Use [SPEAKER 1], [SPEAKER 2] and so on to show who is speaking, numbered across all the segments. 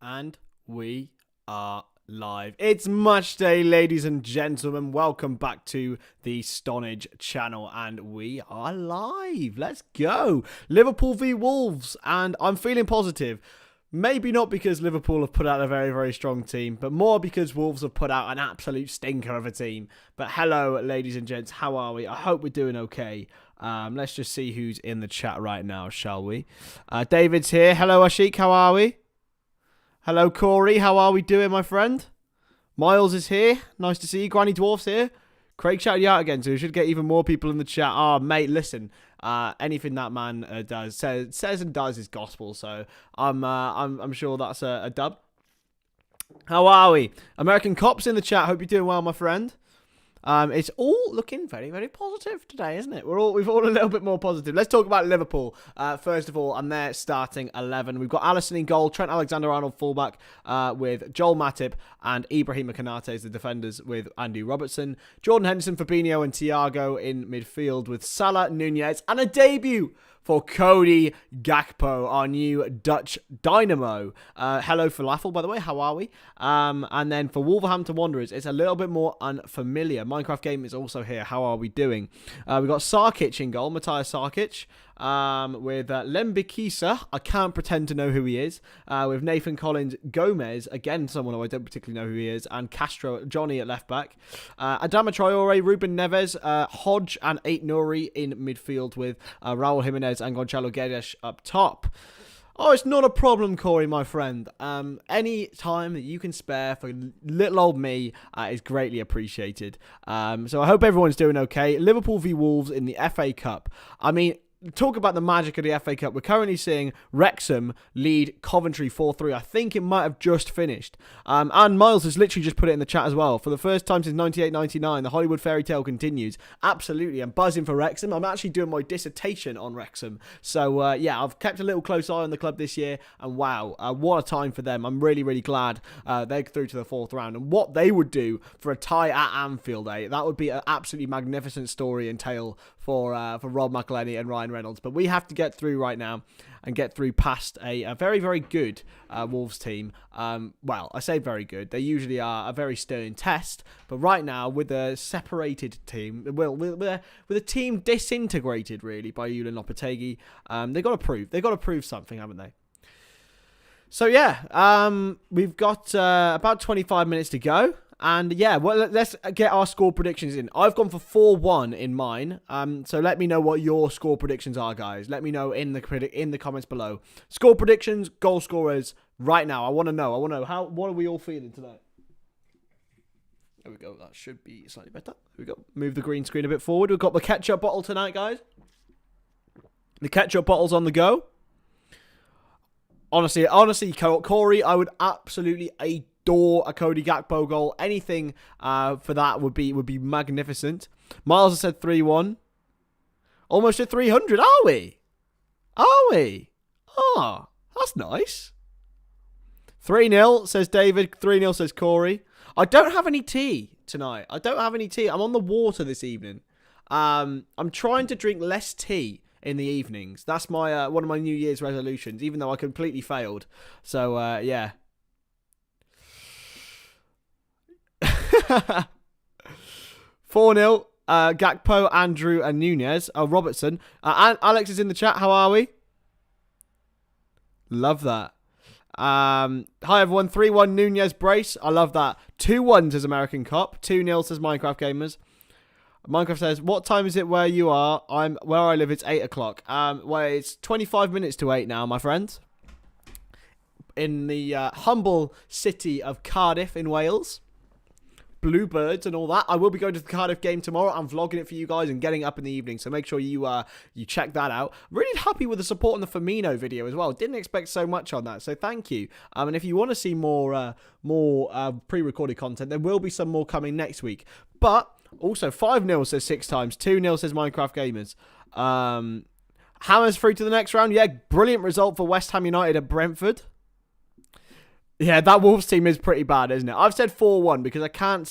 [SPEAKER 1] And we are live. It's match day, ladies and gentlemen. Welcome back to the Stonadge channel, and we are live. Let's go. Liverpool v Wolves, and I'm feeling positive. Maybe not because Liverpool have put out a very, very strong team, but more because Wolves have put out an absolute stinker of a team. But hello, ladies and gents. How are we? I hope we're doing okay. Let's just see who's in the chat right now, shall we? David's here. Hello, Ashik. How are we? Hello, Corey. How are we doing, my friend? Miles is here. Nice to see you. Granny Dwarf's here. Craig shouted you out again, so we should get even more people in the chat. Oh, mate, listen. Anything that man says and does is gospel. So I'm sure that's a dub. How are we? American Cops in the chat. Hope you're doing well, my friend. It's all looking very, very positive today, isn't it? We've all a little bit more positive. Let's talk about Liverpool. First of all, and their starting 11. We've got Alisson in goal, Trent Alexander-Arnold fullback with Joel Matip, and Ibrahima Konate as the defenders with Andy Robertson. Jordan Henderson, Fabinho, and Thiago in midfield with Salah, Nunez, and a debut for Cody Gakpo, our new Dutch dynamo. Hello, Falafel, by the way. How are we? And then for Wolverhampton Wanderers, it's a little bit more unfamiliar. Minecraft Game is also here. How are we doing? We've got Sarkic in goal, Matthias Sarkic. With Lembikisa, I can't pretend to know who he is. With Nathan Collins, Gomez, again someone who I don't particularly know who he is, and Castro, Johnny at left back. Adama Traore, Ruben Neves, Hodge, and Ait Nouri in midfield with Raul Jimenez and Gonçalo Guedes up top. Oh, it's not a problem, Corey, my friend. Any time that you can spare for little old me is greatly appreciated. So I hope everyone's doing okay. Liverpool v Wolves in the FA Cup. I mean, talk about the magic of the FA Cup. We're currently seeing Wrexham lead Coventry 4-3. I think it might have just finished. And Miles has literally just put it in the chat as well. For the first time since 98-99, the Hollywood fairy tale continues. Absolutely. I'm buzzing for Wrexham. I'm actually doing my dissertation on Wrexham. So, yeah, I've kept a little close eye on the club this year. And wow, what a time for them. I'm really, really glad they're through to the fourth round. And what they would do for a tie at Anfield, that would be an absolutely magnificent story and tale for Rob McElhenney and Ryan Reynolds. But we have to get through right now and get through past a very, very good Wolves team. Well, I say very good. They usually are a very stern test. But right now, with a separated team, with a team disintegrated, really, by Julen Lopetegui, they've got to prove something, haven't they? So, yeah, we've got about 25 minutes to go. And yeah, well, let's get our score predictions in. I've gone for 4-1 in mine. So let me know what your score predictions are, guys. Let me know in the comments below. Score predictions, goal scorers, right now. I want to know. What are we all feeling tonight? There we go. That should be slightly better. Here we go. Move the green screen a bit forward. We've got the ketchup bottle tonight, guys. The ketchup bottle's on the go. Honestly, Corey, I would absolutely adore a Cody Gakpo goal. Anything for that would be magnificent. Miles has said 3-1. Almost at 300, are we? Oh, that's nice. 3-0, says David. 3-0, says Corey. I don't have any tea tonight. I'm on the water this evening. I'm trying to drink less tea in the evenings. That's my one of my New Year's resolutions, even though I completely failed. So, yeah. 4-0. Gakpo, Andrew, and Nunez. Robertson. And Alex is in the chat. How are we? Love that. Hi, everyone. 3-1 Nunez brace. I love that. 2-1 says American Cop. 2-0 says Minecraft Gamers. Minecraft says, what time is it where you are? Where I live, it's 8 o'clock. Well, it's 25 minutes to 8 now, my friends. In the humble city of Cardiff in Wales. Bluebirds and all that. I will be going to the Cardiff game tomorrow. I'm vlogging it for you guys and getting up in the evening, so make sure you check that out. Really happy with the support on the Firmino video as well. Didn't expect so much on that, so thank you. And if you want to see more pre-recorded content, there will be some more coming next week. But also 5-0 says 6 times, 2-0 says Minecraft Gamers. Hammers through to the next round. Yeah, brilliant result for West Ham United at Brentford. Yeah, that Wolves team is pretty bad, isn't it? I've said 4-1 because I cannot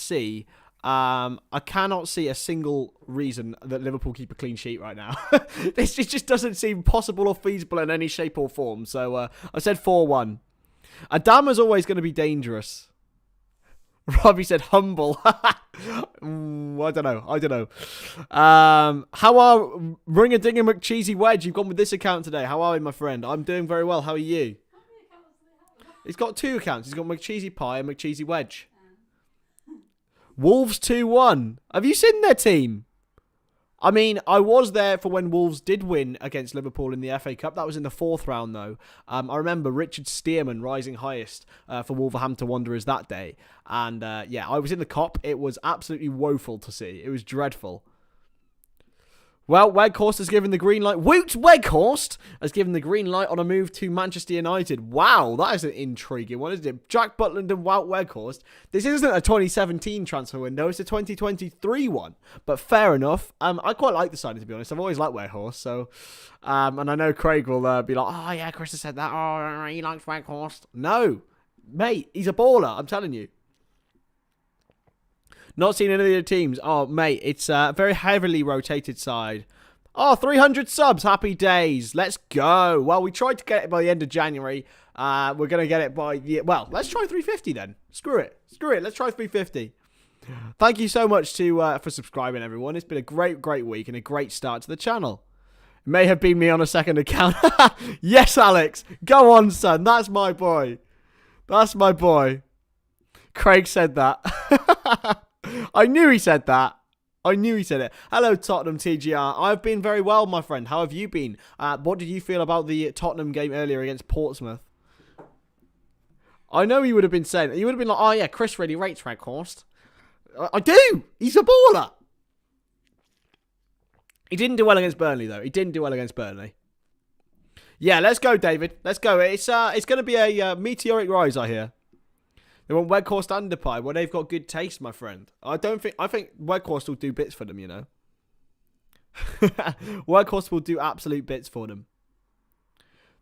[SPEAKER 1] see a single reason that Liverpool keep a clean sheet right now. It just doesn't seem possible or feasible in any shape or form. So I said 4-1. Adama's always going to be dangerous. Robbie said humble. I don't know. How are Ring-a-Ding and McCheesy Wedge? You've gone with this account today. How are you, my friend? I'm doing very well. How are you?
[SPEAKER 2] How many accounts do they have?
[SPEAKER 1] He's got 2 accounts. He's got McCheesy Pie and McCheesy Wedge. Wolves 2-1. Have you seen their team? I mean, I was there for when Wolves did win against Liverpool in the FA Cup. That was in the 4th round, though. I remember Richard Stearman rising highest for Wolverhampton Wanderers that day. And, yeah, I was in the Kop. It was absolutely woeful to see. It was dreadful. Well, Weghorst has given the green light. Woot Weghorst has given the green light on a move to Manchester United. Wow, that is an intriguing one, isn't it? Jack Butland and Wout Weghorst. This isn't a 2017 transfer window. It's a 2023 one. But fair enough. I quite like the signing, to be honest. I've always liked Weghorst. So, and I know Craig will be like, oh, yeah, Chris has said that. Oh, he likes Weghorst. No, mate, he's a baller. I'm telling you. Not seen any of the other teams. Oh, mate, it's a very heavily rotated side. Oh, 300 subs. Happy days. Let's go. Well, we tried to get it by the end of January. We're going to get it by... Well, let's try 350 then. Screw it. Let's try 350. Thank you so much for subscribing, everyone. It's been a great week and a great start to the channel. It may have been me on a second account. Yes, Alex. Go on, son. That's my boy. Craig said that. I knew he said that. Hello, Tottenham TGR. I've been very well, my friend. How have you been? What did you feel about the Tottenham game earlier against Portsmouth? I know he would have been saying... He would have been like, oh, yeah, Chris really rates Weghorst. I do. He's a baller. He didn't do well against Burnley, though. Yeah, let's go, David. Let's go. It's going to be a meteoric rise, I hear. They want Weghorst and Depay. Well, they've got good taste, my friend. I think Weghorst will do bits for them, you know. Weghorst will do absolute bits for them.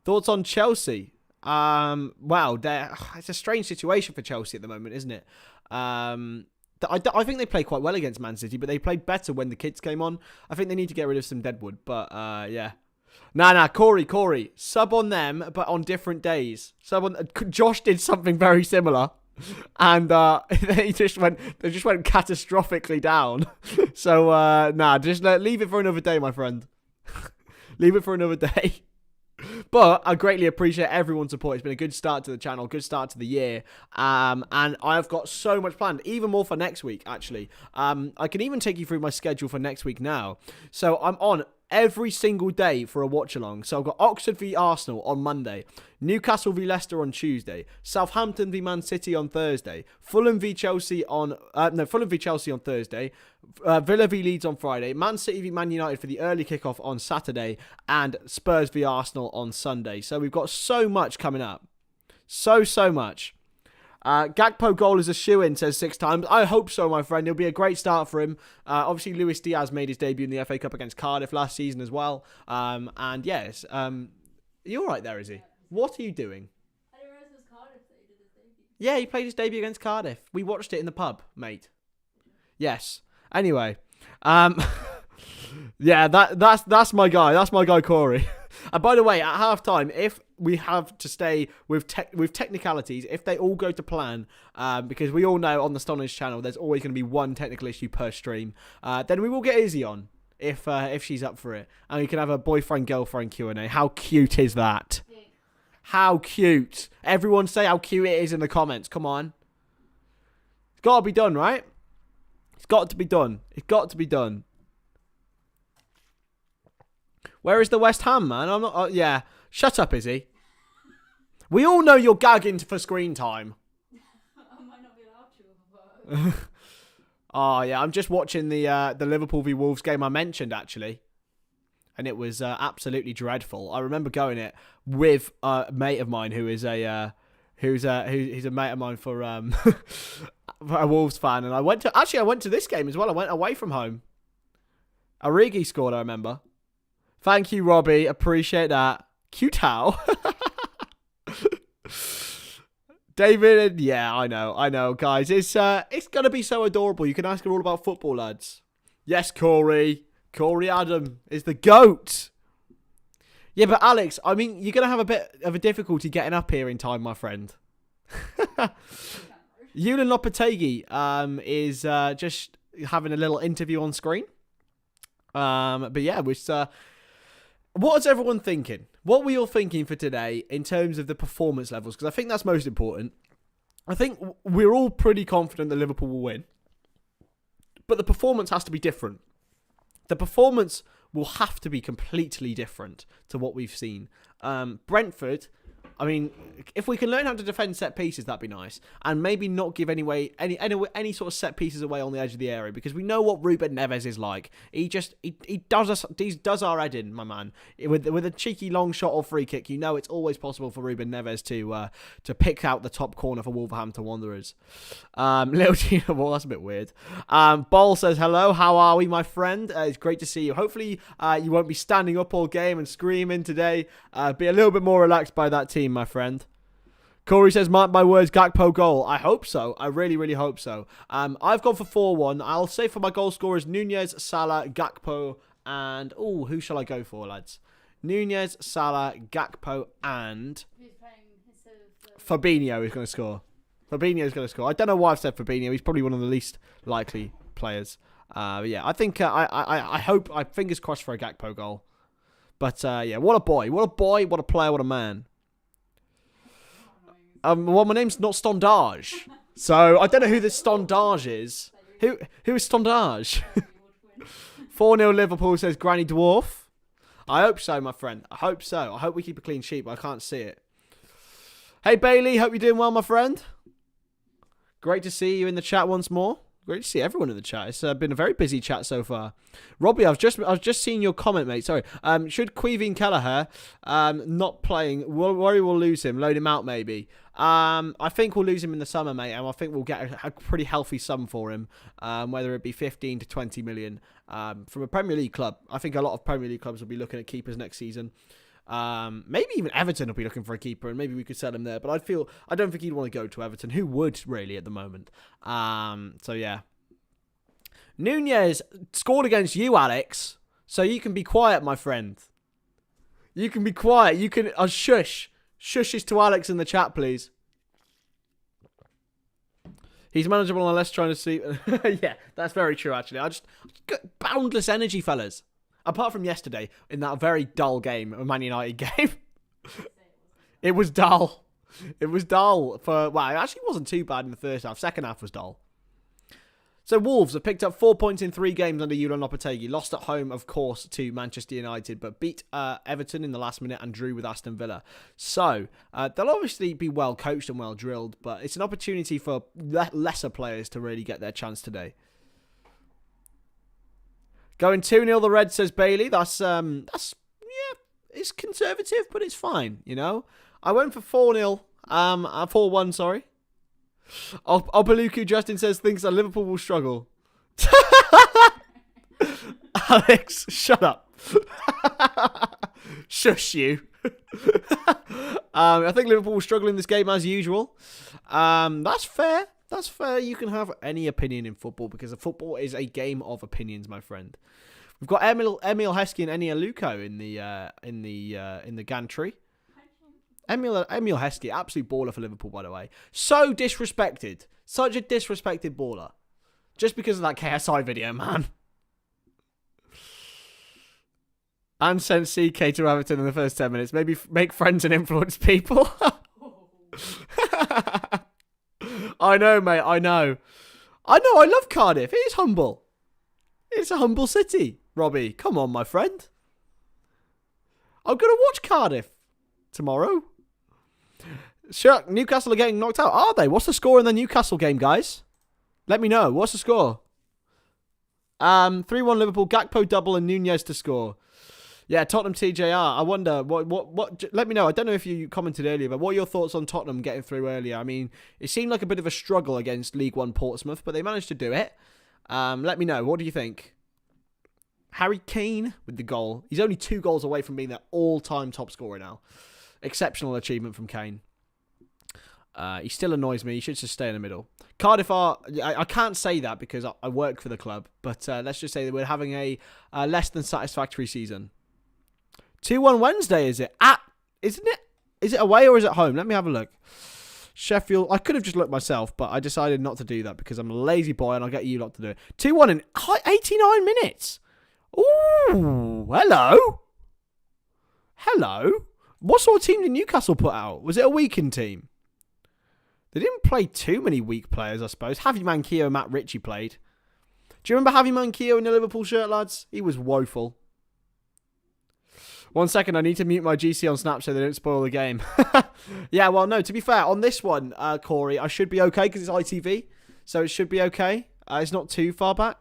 [SPEAKER 1] Thoughts on Chelsea? Wow, it's a strange situation for Chelsea at the moment, isn't it? I think they played quite well against Man City, but they played better when the kids came on. I think they need to get rid of some deadwood, but yeah. Nah, Corey, sub on them, but on different days. Josh did something very similar. And they just went catastrophically down. So just leave it for another day, my friend. Leave it for another day. But I greatly appreciate everyone's support. It's been a good start to the channel, good start to the year. And I've got so much planned, even more for next week, actually. I can even take you through my schedule for next week now. So I'm on every single day for a watch-along. So I've got Oxford v Arsenal on Monday, Newcastle v Leicester on Tuesday, Southampton v Man City on Thursday, Fulham v Chelsea on Thursday, Villa v Leeds on Friday, Man City v Man United for the early kickoff on Saturday, and Spurs v Arsenal on Sunday. So we've got so much coming up. So much. Gakpo goal is a shoo-in, says 6 times. I hope so, my friend. It'll be a great start for him. Obviously, Luis Diaz made his debut in the FA Cup against Cardiff last season as well. And yes, you're right there, Izzy. What are you doing?
[SPEAKER 2] I didn't realize it was Cardiff that he did his debut.
[SPEAKER 1] Yeah, he played his debut against Cardiff. We watched it in the pub, mate. Yes. Anyway, yeah, that's my guy. That's my guy, Corey. And by the way, at half-time, if we have to stay with technicalities, if they all go to plan, because we all know on the Stonadge channel there's always going to be one technical issue per stream, then we will get Izzy on if she's up for it, and we can have a boyfriend-girlfriend Q&A. How cute is that?
[SPEAKER 2] Yeah.
[SPEAKER 1] How cute. Everyone say how cute it is in the comments. Come on. It's got to be done, right? It's got to be done. Where is the West Ham, man? I'm not... yeah. Shut up, Izzy. We all know you're gagging for screen time.
[SPEAKER 2] I might not be allowed to, but...
[SPEAKER 1] Oh, yeah. I'm just watching the Liverpool v Wolves game I mentioned, actually. And it was absolutely dreadful. I remember going it with a mate of mine who is he's a mate of mine for a Wolves fan. And I went to this game as well. I went away from home. Origi scored, I remember. Thank you, Robbie. Appreciate that. Cute how. David, yeah, I know, guys. It's gonna be so adorable. You can ask her all about football, lads. Yes, Corey. Corey Adam is the GOAT. Yeah, but Alex, I mean, you're gonna have a bit of a difficulty getting up here in time, my friend. Julen Lopetegui is just having a little interview on screen. But yeah, what is everyone thinking? What were you all thinking for today in terms of the performance levels? Because I think that's most important. I think we're all pretty confident that Liverpool will win. But the performance has to be different. The performance will have to be completely different to what we've seen. Brentford, I mean, if we can learn how to defend set pieces, that'd be nice. And maybe not give any sort of set pieces away on the edge of the area, because we know what Ruben Neves is like. He does our head in, my man. With a cheeky long shot or free kick, you know it's always possible for Ruben Neves to pick out the top corner for Wolverhampton Wanderers. Little well, that's a bit weird. Bol says, hello, how are we, my friend? It's great to see you. Hopefully you won't be standing up all game and screaming today. Be a little bit more relaxed by that team, my friend. Corey says, mark my words, Gakpo goal. I hope so. I really, really hope so. I've gone for 4-1. I'll say for my goal scorers, Nunez, Salah, Gakpo, and... oh, who shall I go for, lads? Nunez, Salah, Gakpo, and...
[SPEAKER 2] Who's playing instead of...
[SPEAKER 1] Fabinho is going to score. Fabinho's going to score. I don't know why I've said Fabinho. He's probably one of the least likely players. But yeah, I think... I hope... fingers crossed for a Gakpo goal. But yeah, what a boy. What a boy, what a player, what a man. Well, my name's not Stonadge, so I don't know who this Stonadge is. Who is Stonadge? 4-0 Liverpool, says Granny Dwarf. I hope so, my friend. I hope so. I hope we keep a clean sheet, but I can't see it. Hey, Bailey. Hope you're doing well, my friend. Great to see you in the chat once more. Great to see everyone in the chat. It's been a very busy chat so far. Robbie, I've just seen your comment, mate. Sorry. Should Queeveen Kelleher not playing? Worry we'll lose him. Load him out, maybe. I think we'll lose him in the summer, mate, and I think we'll get a pretty healthy sum for him, whether it be 15 to 20 million from a Premier League club. I think a lot of Premier League clubs will be looking at keepers next season. Maybe even Everton will be looking for a keeper, and maybe we could sell him there. But I don't think he'd want to go to Everton. Who would, really, at the moment? So yeah. Nunez scored against you, Alex. So you can be quiet, my friend. You can be quiet. You can shush. Shushes to Alex in the chat, please. He's manageable unless trying to see. Yeah, that's very true, actually. I just got boundless energy, fellas. Apart from yesterday, in that very dull game, a Man United game. It was dull. It was dull. Well, it actually wasn't too bad in the first half. Second half was dull. So Wolves have picked up 4 points in 3 games under Julen Lopetegui. Lost at home, of course, to Manchester United, but beat Everton in the last minute and drew with Aston Villa. So they'll obviously be well coached and well drilled, but it's an opportunity for lesser players to really get their chance today. Going 2-0 the Reds, says Bailey. That's yeah, it's conservative, but it's fine, you know. I went for 4-0. 4-1, sorry. Opaluku Justin says thinks that Liverpool will struggle. Alex, shut up. Shush you. I think Liverpool will struggle in this game as usual. That's fair. That's fair. You can have any opinion in football because football is a game of opinions, my friend. We've got Emil Heskey and Eni Aluko in the gantry. Emil Heskey, absolute baller for Liverpool, by the way. So disrespected. Such a disrespected baller. Just because of that KSI video, man. And sent CK to Everton in the first 10 minutes. Maybe make friends and influence people. I know, mate. I know. I love Cardiff. It is humble. It's a humble city. Robbie, come on, my friend. I'm going to watch Cardiff tomorrow. Sure, Newcastle are getting knocked out. Are they? What's the score in the Newcastle game, guys? Let me know. What's the score? 3-1 Liverpool. Gakpo double and Nunez to score. Yeah, Tottenham TJR. I wonder what. Let me know. I don't know if you commented earlier, but what are your thoughts on Tottenham getting through earlier? I mean, it seemed like a bit of a struggle against League One Portsmouth, but they managed to do it. Let me know. What do you think? Harry Kane with the goal. He's only 2 goals away from being their all-time top scorer now. Exceptional achievement from Kane. He still annoys me. He should just stay in the middle. Cardiff are... I can't say that because I work for the club, but let's just say that we're having a less than satisfactory season. 2-1 Wednesday, is it? Isn't it? Is it away or is it home? Let me have a look. Sheffield. I could have just looked myself, but I decided not to do that because I'm a lazy boy and I'll get you lot to do it. 2-1 in 89 minutes. Ooh, hello. Hello. What sort of team did Newcastle put out? Was it a weakened team? They didn't play too many weak players, I suppose. Javi Manquillo and Matt Ritchie played. Do you remember Javi Manquillo in the Liverpool shirt, lads? He was woeful. 1 second, I need to mute my GC on Snap so they don't spoil the game. Yeah, well, no, to be fair, on this one, Corey, I should be okay because it's ITV. So it should be okay. It's not too far back.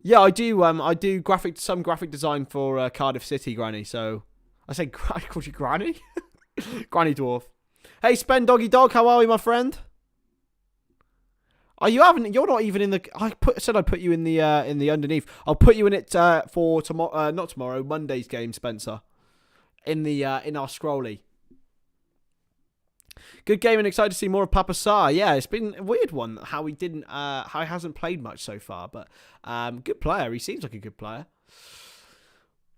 [SPEAKER 1] Yeah, I do some graphic design for Cardiff City, Granny. So I said, I called you Granny? Granny Dwarf. Hey, Spen Doggy Dog, how are we, my friend? Oh, you're not even in the. Said I'd put you in the underneath. I'll put you in it for tomorrow. Not tomorrow. Monday's game, Spencer. In our scrolly. Good game and excited to see more of Papa Sarr. Yeah, it's been a weird one how he hasn't played much so far, but good player. He seems like a good player.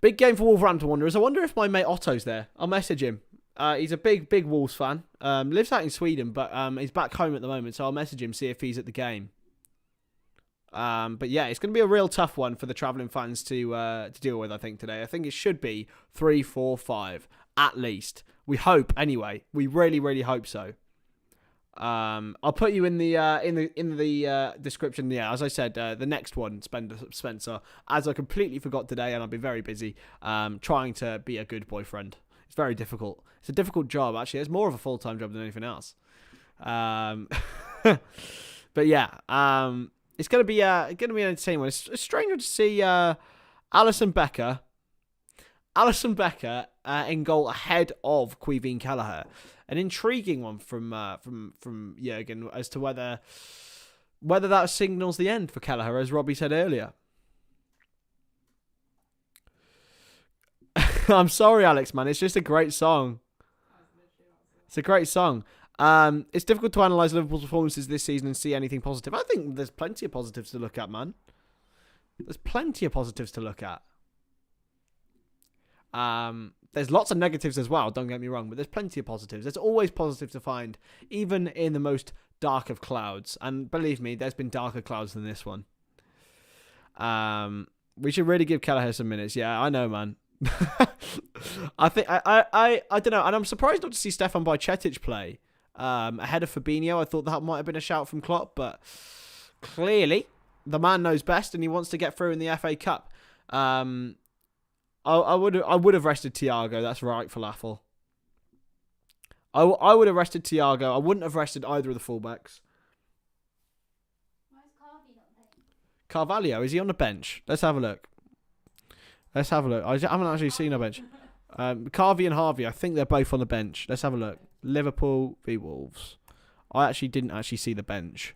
[SPEAKER 1] Big game for Wolverhampton Wanderers. I wonder if my mate Otto's there. I'll message him. He's a big Wolves fan. Lives out in Sweden, but he's back home at the moment, so I'll message him, see if he's at the game. But yeah, it's going to be a real tough one for the travelling fans to deal with, I think, today. I think it should be 3-4-5, at least. We hope, anyway. We really, really hope so. I'll put you in the description. Yeah, as I said, the next one, Spencer, as I completely forgot today, and I've been very busy trying to be a good boyfriend. It's very difficult. It's a difficult job, actually. It's more of a full-time job than anything else. But yeah, it's gonna be an entertaining one. It's strange to see Alisson Becker in goal ahead of Caoimhín Kelleher. An intriguing one from Jurgen as to whether that signals the end for Kelleher, as Robbie said earlier. I'm sorry, Alex, man. It's just a great song. It's a great song. It's difficult to analyse Liverpool's performances this season and see anything positive. I think there's plenty of positives to look at, man. There's plenty of positives to look at. There's lots of negatives as well, don't get me wrong, but there's plenty of positives. There's always positive to find, even in the most dark of clouds. And believe me, there's been darker clouds than this one. We should really give Kelleher some minutes. Yeah, I know, man. I think I don't know, and I'm surprised not to see Stefan Bajcetic play ahead of Fabinho. I thought that might have been a shout from Klopp, but clearly the man knows best, and he wants to get through in the FA Cup. I would have rested Thiago. That's right, falafel. I would have rested Thiago. I wouldn't have rested either of the fullbacks.
[SPEAKER 2] Why is Carvey not there?
[SPEAKER 1] Carvalho, is he on the bench? Let's have a look. I haven't actually seen a bench. Carvey and Harvey, I think they're both on the bench. Let's have a look. Liverpool v Wolves. I actually didn't actually see the bench.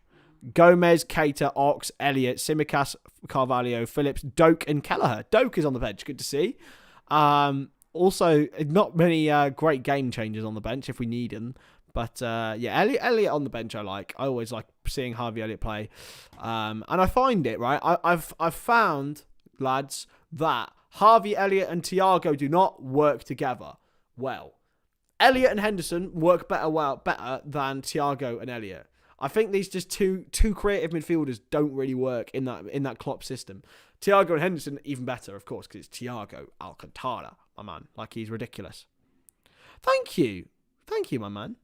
[SPEAKER 1] Gomez, Keita, Ox, Elliott, Tsimikas, Carvalho, Phillips, Doak and Kelleher. Doak is on the bench. Good to see. Also, not many great game changers on the bench if we need them. But yeah, Elliott on the bench I like. I always like seeing Harvey Elliott play. And I find it, right? I've found, lads, that Harvey Elliott and Thiago do not work together well. Elliott and Henderson work better than Thiago and Elliott. I think these just two creative midfielders don't really work in that Klopp system. Thiago and Henderson even better, of course, because it's Thiago Alcantara, my man. Like, he's ridiculous. Thank you, my man.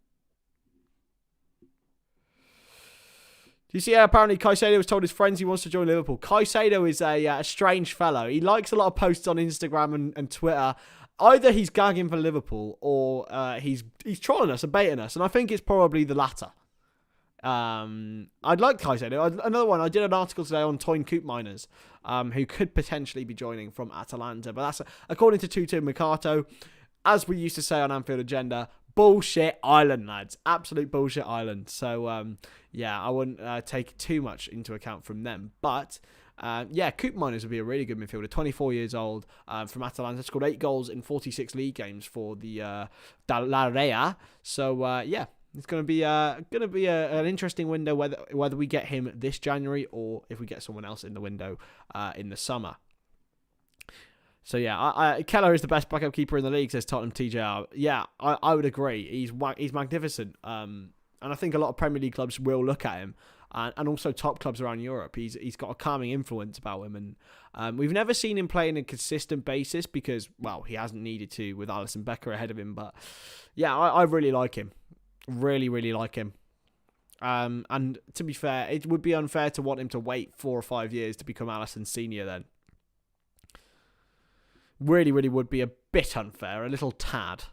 [SPEAKER 1] Do you see how apparently Caicedo has told his friends he wants to join Liverpool? Caicedo is a strange fellow. He likes a lot of posts on Instagram and Twitter. Either he's gagging for Liverpool or he's trolling us and baiting us. And I think it's probably the latter. I'd like Caicedo. Another one, I did an article today on Toyn Coop Miners, who could potentially be joining from Atalanta. But that's, according to Tutu Mercato, as we used to say on Anfield Agenda, bullshit island, lads. Absolute bullshit island. So, yeah, I wouldn't take too much into account from them. But, yeah, Coop Miners would be a really good midfielder. 24 years old, from Atalanta. Scored 8 goals in 46 league games for the La Rea. So, yeah, it's going to be an interesting window whether we get him this January or if we get someone else in the window in the summer. So yeah, Keller is the best backup keeper in the league, says Tottenham TJR. Yeah, I would agree. He's magnificent. And I think a lot of Premier League clubs will look at him, and also top clubs around Europe. He's got a calming influence about him, and we've never seen him play on a consistent basis because, well, he hasn't needed to with Alisson Becker ahead of him. But yeah, I really like him, really, really like him. And to be fair, it would be unfair to want him to wait 4 or 5 years to become Alisson Senior. Then really, really would be a bit unfair, a little tad.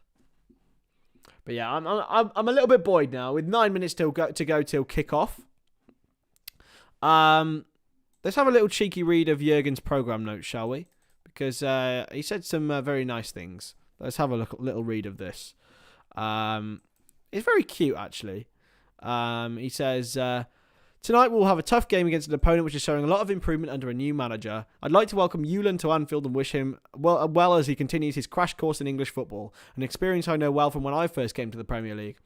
[SPEAKER 1] But yeah, I'm a little bit buoyed now with 9 minutes to go till kickoff. Let's have a little cheeky read of Jurgen's program notes, shall we? Because he said some very nice things. Let's have a little read of this. It's very cute, actually. He says, tonight we'll have a tough game against an opponent which is showing a lot of improvement under a new manager. I'd like to welcome Julen to Anfield and wish him well as he continues his crash course in English football, an experience I know well from when I first came to the Premier League.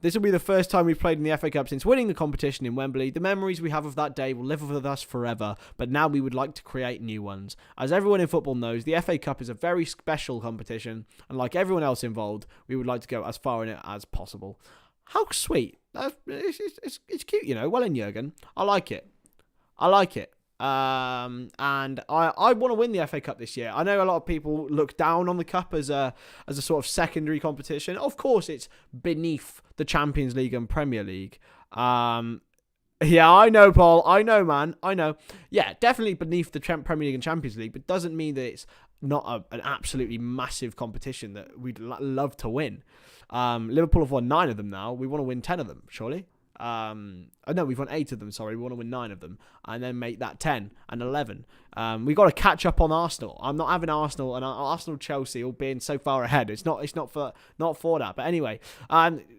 [SPEAKER 1] This will be the first time we've played in the FA Cup since winning the competition in Wembley. The memories we have of that day will live with us forever, but now we would like to create new ones. As everyone in football knows, the FA Cup is a very special competition, and like everyone else involved, we would like to go as far in it as possible. How sweet. It's cute, you know. Well in Jurgen. I like it. And I want to win the FA Cup this year. I know a lot of people look down on the Cup as a sort of secondary competition. Of course, it's beneath the Champions League and Premier League. Yeah, I know, Paul. I know, man. I know. Yeah, definitely beneath the Premier League and Champions League, but doesn't mean that it's not an absolutely massive competition that we'd love to win. Liverpool have won 9 of them now. We want to win 10 of them, surely. No, we've won 8 of them, sorry. We want to win 9 of them and then make that 10 and 11. We've got to catch up on Arsenal. I'm not having Arsenal and Arsenal-Chelsea all being so far ahead. It's not for that. But anyway,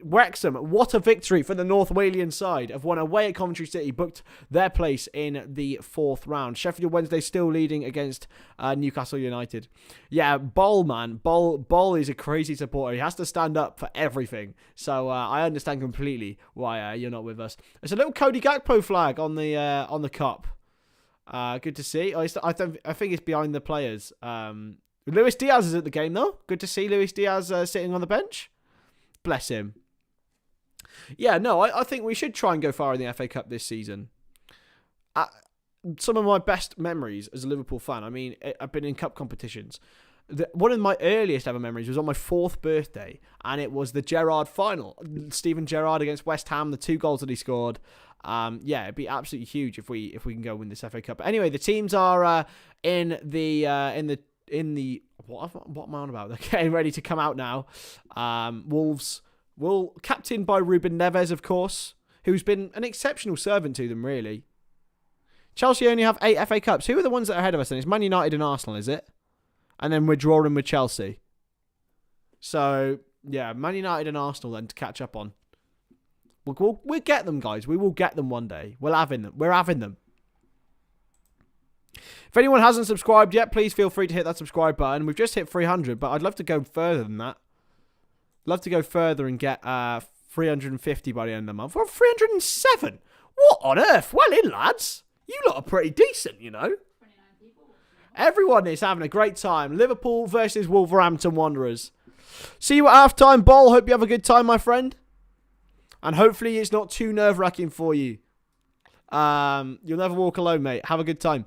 [SPEAKER 1] Wrexham, what a victory for the North Walian side. Have won away at Coventry City, booked their place in the 4th round. Sheffield Wednesday still leading against Newcastle United. Yeah, Bol, man. Bol is a crazy supporter. He has to stand up for everything. So I understand completely why you're not with us. There's a little Cody Gakpo flag on the cup. Good to see. I think it's behind the players. Luis Diaz is at the game though. Good to see Luis Diaz sitting on the bench. Bless him. Yeah, no, I think we should try and go far in the FA Cup this season. Some of my best memories as a Liverpool fan. I mean, I've been in cup competitions. One of my earliest ever memories was on my 4th birthday, and it was the Gerrard final. Steven Gerrard against West Ham, the 2 goals that he scored. Yeah, it'd be absolutely huge if we can go win this FA Cup. But anyway, the teams are in the what am I on about? They're getting ready to come out now. Wolves, captained by Ruben Neves, of course, who's been an exceptional servant to them, really. Chelsea only have 8 FA Cups. Who are the ones that are ahead of us? And it's Man United and Arsenal, is it? And then we're drawing with Chelsea. So, yeah, Man United and Arsenal then to catch up on. We'll get them, guys. We will get them one day. We're having them. If anyone hasn't subscribed yet, please feel free to hit that subscribe button. We've just hit 300, but I'd love to go further than that. Love to go further and get 350 by the end of the month. We're 307. What on earth? Well in, lads. You lot are pretty decent, you know. Everyone is having a great time. Liverpool versus Wolverhampton Wanderers. See you at half-time, Bol. Hope you have a good time, my friend. And hopefully it's not too nerve-wracking for you. You'll never walk alone, mate. Have a good time.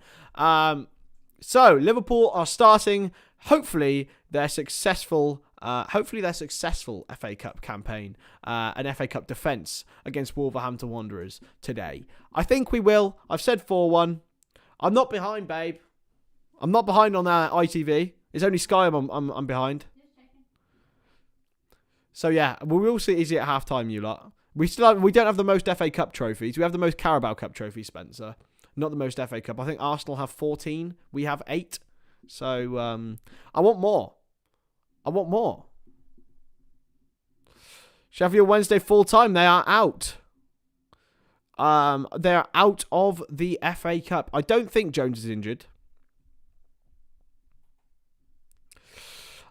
[SPEAKER 1] So, Liverpool are starting, hopefully, their successful FA Cup campaign, an FA Cup defence against Wolverhampton Wanderers today. I think we will. I've said 4-1. I'm not behind, babe. I'm not behind on ITV. It's only Sky I'm behind. So yeah, we will see Izzy at half-time, you lot. We don't have the most FA Cup trophies. We have the most Carabao Cup trophies, Spencer. Not the most FA Cup. I think Arsenal have 14. We have 8. So I want more. Sheffield Wednesday full-time. They are out. They are out of the FA Cup. I don't think Jones is injured.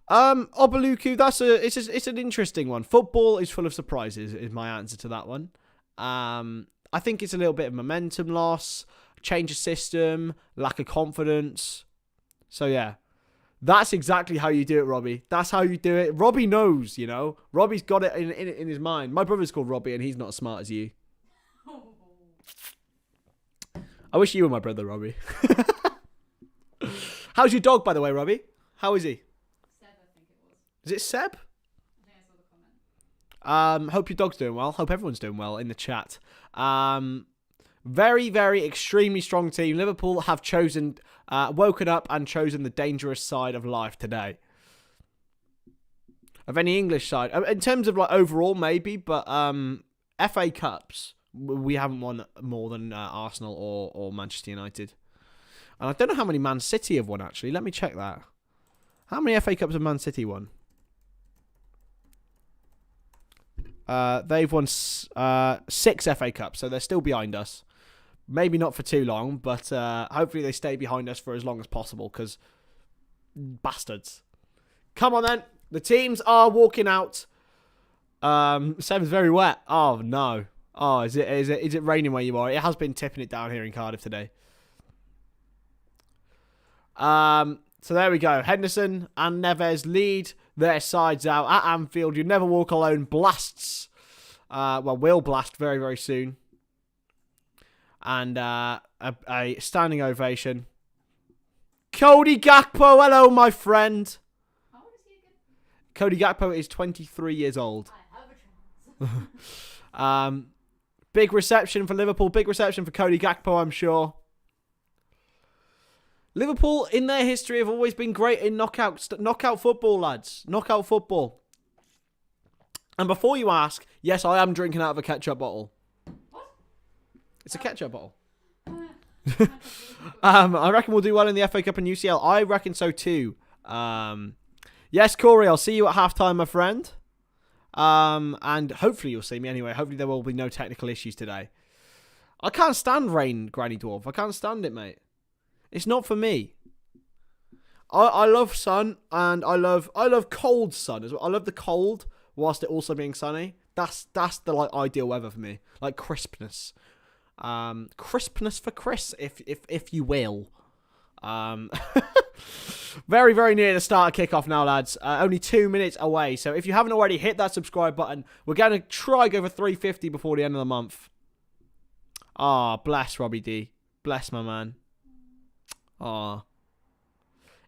[SPEAKER 1] Obaluku, it's an interesting one. Football is full of surprises, is my answer to that one. I think it's a little bit of momentum loss, change of system, lack of confidence. So yeah, That's exactly how you do it, Robbie. That's how you do it. Robbie knows, you know. Robbie's got it in his mind. My brother's called Robbie, and he's not as smart as you. I wish you were my brother, Robbie. How's your dog, by the way, Robbie? How is he?
[SPEAKER 2] Seb, I think it was.
[SPEAKER 1] Is it Seb?
[SPEAKER 2] I think I saw the comment.
[SPEAKER 1] Hope your dog's doing well. Hope everyone's doing well in the chat. Very, very extremely strong team. Liverpool have woken up and chosen the dangerous side of life today. Of any English side. In terms of like overall, maybe, but FA Cups, we haven't won more than Arsenal or Manchester United. And I don't know how many Man City have won, actually. Let me check that. How many FA Cups have Man City won? They've won 6 FA Cups, so they're still behind us. Maybe not for too long, but hopefully they stay behind us for as long as possible, because bastards. Come on, then. The teams are walking out. Sam's very wet. Oh, no. Oh, is it raining where you are? It has been tipping it down here in Cardiff today. So there we go. Henderson and Neves lead their sides out at Anfield. You never walk alone. Blasts. Will blast very, very soon. And a standing ovation. Cody Gakpo. Hello, my friend.
[SPEAKER 2] How old is he again?
[SPEAKER 1] Cody Gakpo is 23 years old.
[SPEAKER 2] I have a chance.
[SPEAKER 1] Big reception for Liverpool. Big reception for Cody Gakpo, I'm sure. Liverpool, in their history, have always been great in knockout football, lads. Knockout football. And before you ask, yes, I am drinking out of a ketchup bottle.
[SPEAKER 2] What?
[SPEAKER 1] It's a ketchup bottle. I reckon we'll do well in the FA Cup and UCL. I reckon so too. Yes, Corey, I'll see you at halftime, my friend. And hopefully you'll see me anyway. Hopefully there will be no technical issues today. I can't stand rain, Granny Dwarf. I can't stand it, mate. It's not for me. I love sun, and I love cold sun as well. I love the cold whilst it also being sunny. That's the like ideal weather for me. Like crispness. Crispness for Chris, if you will. Very, very near the start of kickoff now, lads. Only 2 minutes away. So if you haven't already, hit that subscribe button. We're going to try go for 350 before the end of the month. Ah, bless Robbie D. Bless my man. Ah.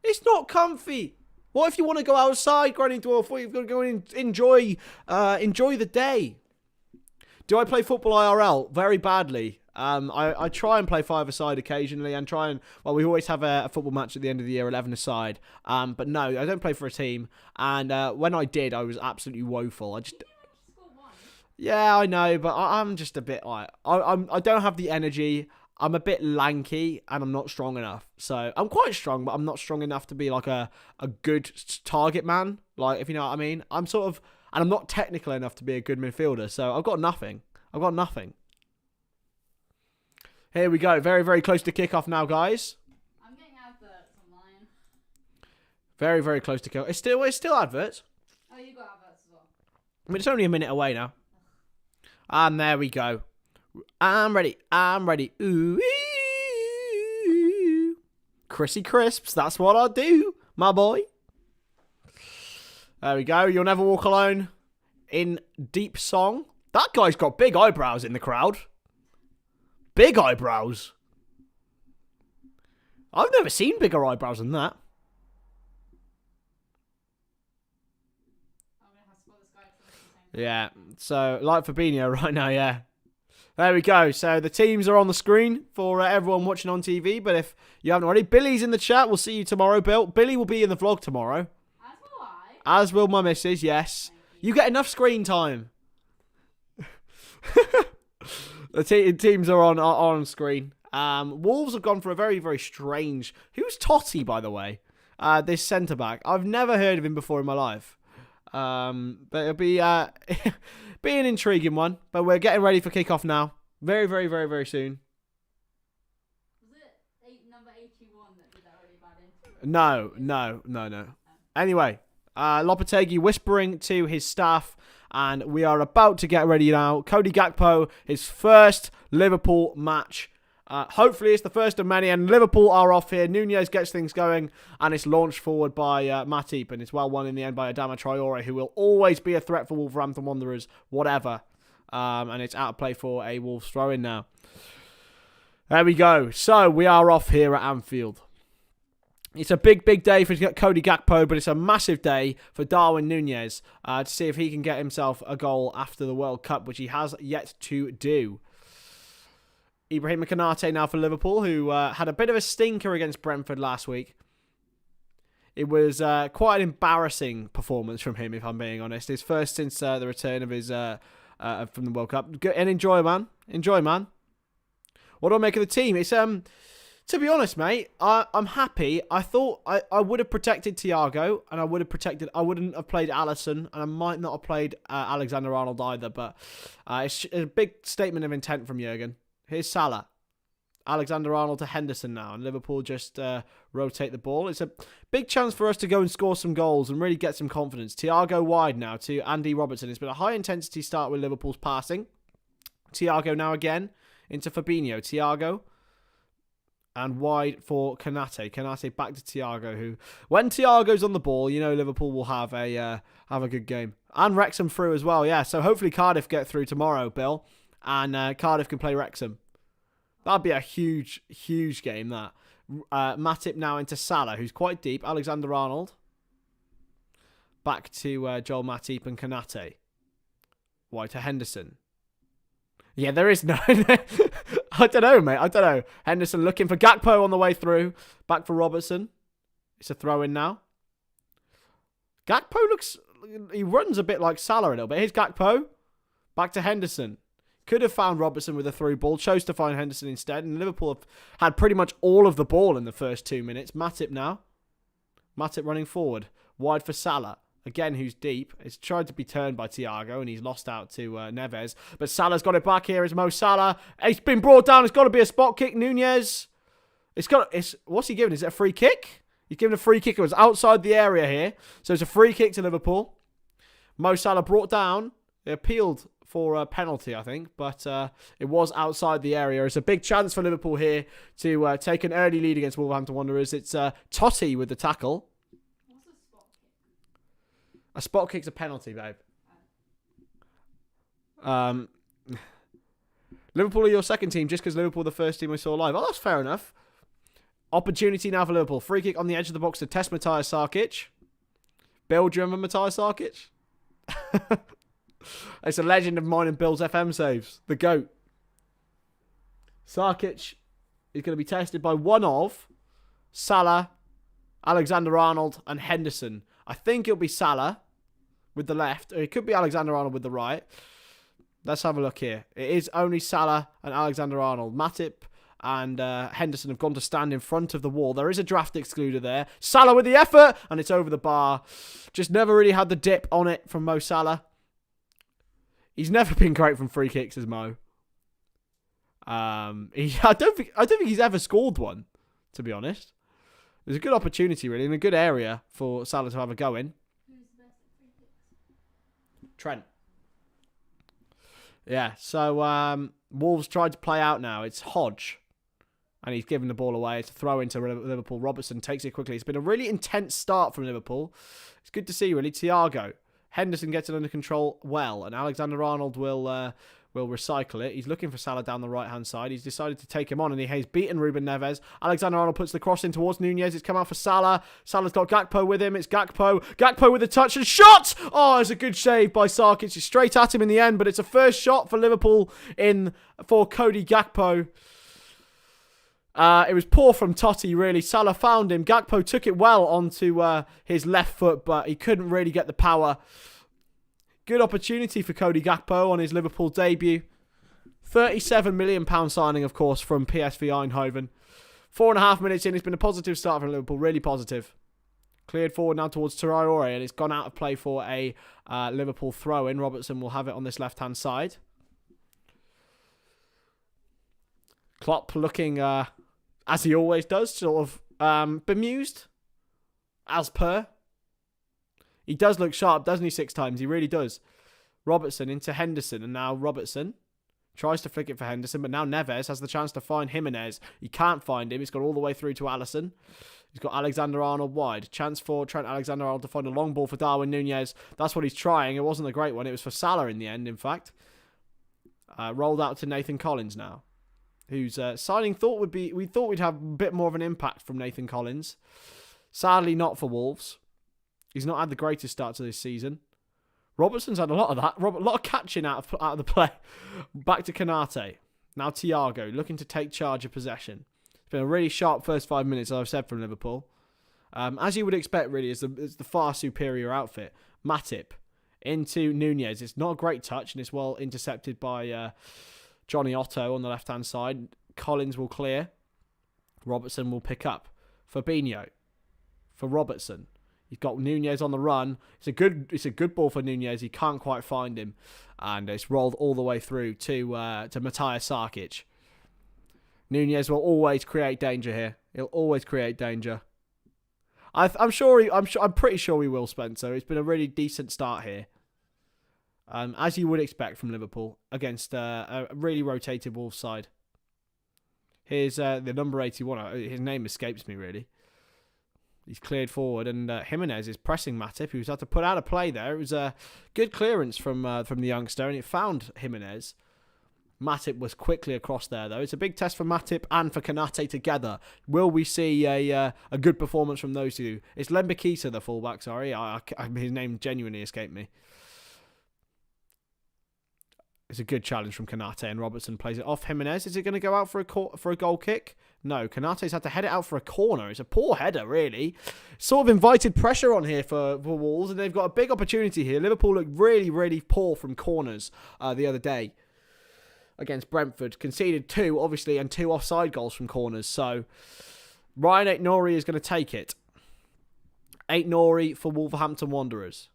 [SPEAKER 1] It's not comfy. What if you want to go outside, Granny Dwarf? What, you've got to go and enjoy the day. Do I play football IRL? Very badly. I try and play 5-a-side occasionally and try and... Well, we always have a football match at the end of the year, 11-a-side. But no, I don't play for a team. And when I did, I was absolutely woeful. I just... Yeah, I know, but I'm just a bit like... I don't have the energy. I'm a bit lanky and I'm not strong enough. So I'm quite strong, but I'm not strong enough to be like a good target man. Like, if you know what I mean. I'm sort of... And I'm not technical enough to be a good midfielder. So I've got nothing. I've got nothing. Here we go. Very, very close to kickoff now, guys.
[SPEAKER 2] I'm getting adverts online.
[SPEAKER 1] Very, very close to kickoff. It's still adverts.
[SPEAKER 2] Oh, you got adverts as well.
[SPEAKER 1] I mean, it's only a minute away now. And there we go. I'm ready. I'm ready. Ooh. Chrissy Crisps. That's what I do, my boy. There we go. You'll never walk alone. In deep song. That guy's got big eyebrows in the crowd. Big eyebrows. I've never seen bigger eyebrows than that.
[SPEAKER 2] I'm going to have to spot this guy at the same time.
[SPEAKER 1] Yeah. So, like Fabinho right now, yeah. There we go. So, the teams are on the screen for everyone watching on TV. But if you haven't already, Billy's in the chat. We'll see you tomorrow, Bill. Billy will be in the vlog tomorrow.
[SPEAKER 2] As will I.
[SPEAKER 1] As will my missus, yes. You get enough screen time. The teams are on screen. Wolves have gone for a very, very strange... Who's Totti, by the way? This centre-back. I've never heard of him before in my life. But it'll be, be an intriguing one. But we're getting ready for kickoff now. Very, very, very, very soon.
[SPEAKER 2] Was it number 81 that did that really bad in?
[SPEAKER 1] No. Anyway, Lopetegui whispering to his staff... And we are about to get ready now. Cody Gakpo, his first Liverpool match Hopefully it's the first of many, and Liverpool are off here. Nunez gets things going, and it's launched forward by Matip, and it's well won in the end by Adama Traore, who will always be a threat for Wolverhampton Wanderers, whatever. And it's out of play for a Wolves throw-in now. There we go. So we are off here at Anfield. It's a big, big day for Cody Gakpo, but it's a massive day for Darwin Nunez to see if he can get himself a goal after the World Cup, which he has yet to do. Ibrahima Konate now for Liverpool, who had a bit of a stinker against Brentford last week. It was quite an embarrassing performance from him, if I'm being honest. His first since the return of his from the World Cup. And enjoy, man. Enjoy, man. What do I make of the team? It's to be honest, mate, I'm happy. I thought I would have protected Thiago, and I wouldn't have played Alisson, and I might not have played Alexander-Arnold either, but it's a big statement of intent from Jurgen. Here's Salah. Alexander-Arnold to Henderson now, and Liverpool just rotate the ball. It's a big chance for us to go and score some goals and really get some confidence. Thiago wide now to Andy Robertson. It's been a high-intensity start with Liverpool's passing. Thiago now again into Fabinho. Thiago. And wide for Konate. Konate back to Thiago, who, when Thiago's on the ball, you know Liverpool will have a good game. And Wrexham through as well, yeah. So hopefully Cardiff get through tomorrow, Bill. And Cardiff can play Wrexham. That'd be a huge, huge game, that. Matip now into Salah, who's quite deep. Alexander-Arnold. Back to Joel Matip and Konate. Wide to Henderson. Yeah, there is no... I don't know, mate. I don't know. Henderson looking for Gakpo on the way through. Back for Robertson. It's a throw-in now. Gakpo looks... He runs a bit like Salah a little bit. Here's Gakpo. Back to Henderson. Could have found Robertson with a through ball. Chose to find Henderson instead. And Liverpool have had pretty much all of the ball in the first 2 minutes. Matip now. Matip running forward. Wide for Salah. Again, who's deep. It's tried to be turned by Thiago, and he's lost out to Nunez. But Salah's got it back here. Is Mo Salah. It's been brought down. It's got to be a spot kick. Nunez. What's he giving? Is it a free kick? He's given a free kick. It was outside the area here. So it's a free kick to Liverpool. Mo Salah brought down. They appealed for a penalty, I think. But it was outside the area. It's a big chance for Liverpool here to take an early lead against Wolverhampton Wanderers. It's Totti with the tackle. A spot kick's a penalty, babe. Liverpool are your second team just because Liverpool are the first team we saw live. Oh, that's fair enough. Opportunity now for Liverpool. Free kick on the edge of the box to test Matthias Sarkic. Bill, do you remember Matthias Sarkic? It's a legend of mine in Bill's FM saves. The GOAT. Sarkic is going to be tested by one of Salah, Alexander-Arnold and Henderson. I think it'll be Salah with the left, or it could be Alexander-Arnold with the right. Let's have a look here. It is only Salah and Alexander-Arnold. Matip and Henderson have gone to stand in front of the wall. There is a draft excluder there. Salah with the effort, and it's over the bar. Just never really had the dip on it from Mo Salah. He's never been great from free kicks as Mo. I don't think he's ever scored one, to be honest. There's a good opportunity, really, in a good area for Salah to have a go in.
[SPEAKER 2] Who's the best at free kicks?
[SPEAKER 1] Trent. Yeah, so Wolves tried to play out now. It's Hodge. And he's given the ball away. It's a throw into Liverpool. Robertson takes it quickly. It's been a really intense start from Liverpool. It's good to see, really. Thiago. Henderson gets it under control well. And Alexander-Arnold will recycle it. He's looking for Salah down the right-hand side. He's decided to take him on, and he's beaten Ruben Neves. Alexander-Arnold puts the cross in towards Nunez. It's come out for Salah. Salah's got Gakpo with him. It's Gakpo. Gakpo with a touch and shot! Oh, it's a good save by Sarkic. It's straight at him in the end, but it's a first shot for Liverpool for Cody Gakpo. It was poor from Totti, really. Salah found him. Gakpo took it well onto his left foot, but he couldn't really get the power. Good opportunity for Cody Gakpo on his Liverpool debut. £37 million signing, of course, from PSV Eindhoven. 4.5 minutes in. It's been a positive start from Liverpool. Really positive. Cleared forward now towards Traore, and it's gone out of play for a Liverpool throw-in. Robertson will have it on this left-hand side. Klopp looking, as he always does, sort of bemused. As per. He does look sharp, doesn't he, 6 times? He really does. Robertson into Henderson, and now Robertson Tries to flick it for Henderson, but now Neves has the chance to find Jimenez. He can't find him. He's got all the way through to Alisson. He's got Alexander-Arnold wide. Chance for Trent Alexander-Arnold to find a long ball for Darwin Nunez. That's what he's trying. It wasn't a great one. It was for Salah in the end, in fact. Rolled out to Nathan Collins now, whose signing we thought we'd have a bit more of an impact from Nathan Collins. Sadly, not for Wolves. He's not had the greatest start to this season. Robertson's had a lot of that. A lot of catching out of the play. Back to Konate. Now Thiago looking to take charge of possession. It's been a really sharp first 5 minutes, as I've said, from Liverpool. As you would expect, really, it's the far superior outfit. Matip into Nunez. It's not a great touch, and it's well intercepted by Johnny Otto on the left-hand side. Collins will clear. Robertson will pick up. Fabinho for Robertson. He's got Nunez on the run. It's a good ball for Nunez. He can't quite find him. And it's rolled all the way through to Matthias Sarkic. Nunez will always create danger here. He'll always create danger. I'm pretty sure we will, Spencer. It's been a really decent start here. As you would expect from Liverpool against a really rotated Wolves side. Here's the number 81. His name escapes me, really. He's cleared forward, and Jimenez is pressing Matip, who's had to put out a play there. It was a good clearance from the youngster, and it found Jimenez. Matip was quickly across there, though. It's a big test for Matip and for Konate together. Will we see a good performance from those two? It's Lembekisa, the fullback, sorry. His name genuinely escaped me. It's a good challenge from Konate, and Robertson plays it off Jimenez. Is it going to go out for a goal kick? No, Konate's had to head it out for a corner. It's a poor header, really. Sort of invited pressure on here for Wolves, and they've got a big opportunity here. Liverpool looked really, really poor from corners the other day against Brentford. Conceded 2, obviously, and 2 offside goals from corners. So Ryan Aït-Nouri is going to take it. Aït-Nouri for Wolverhampton Wanderers.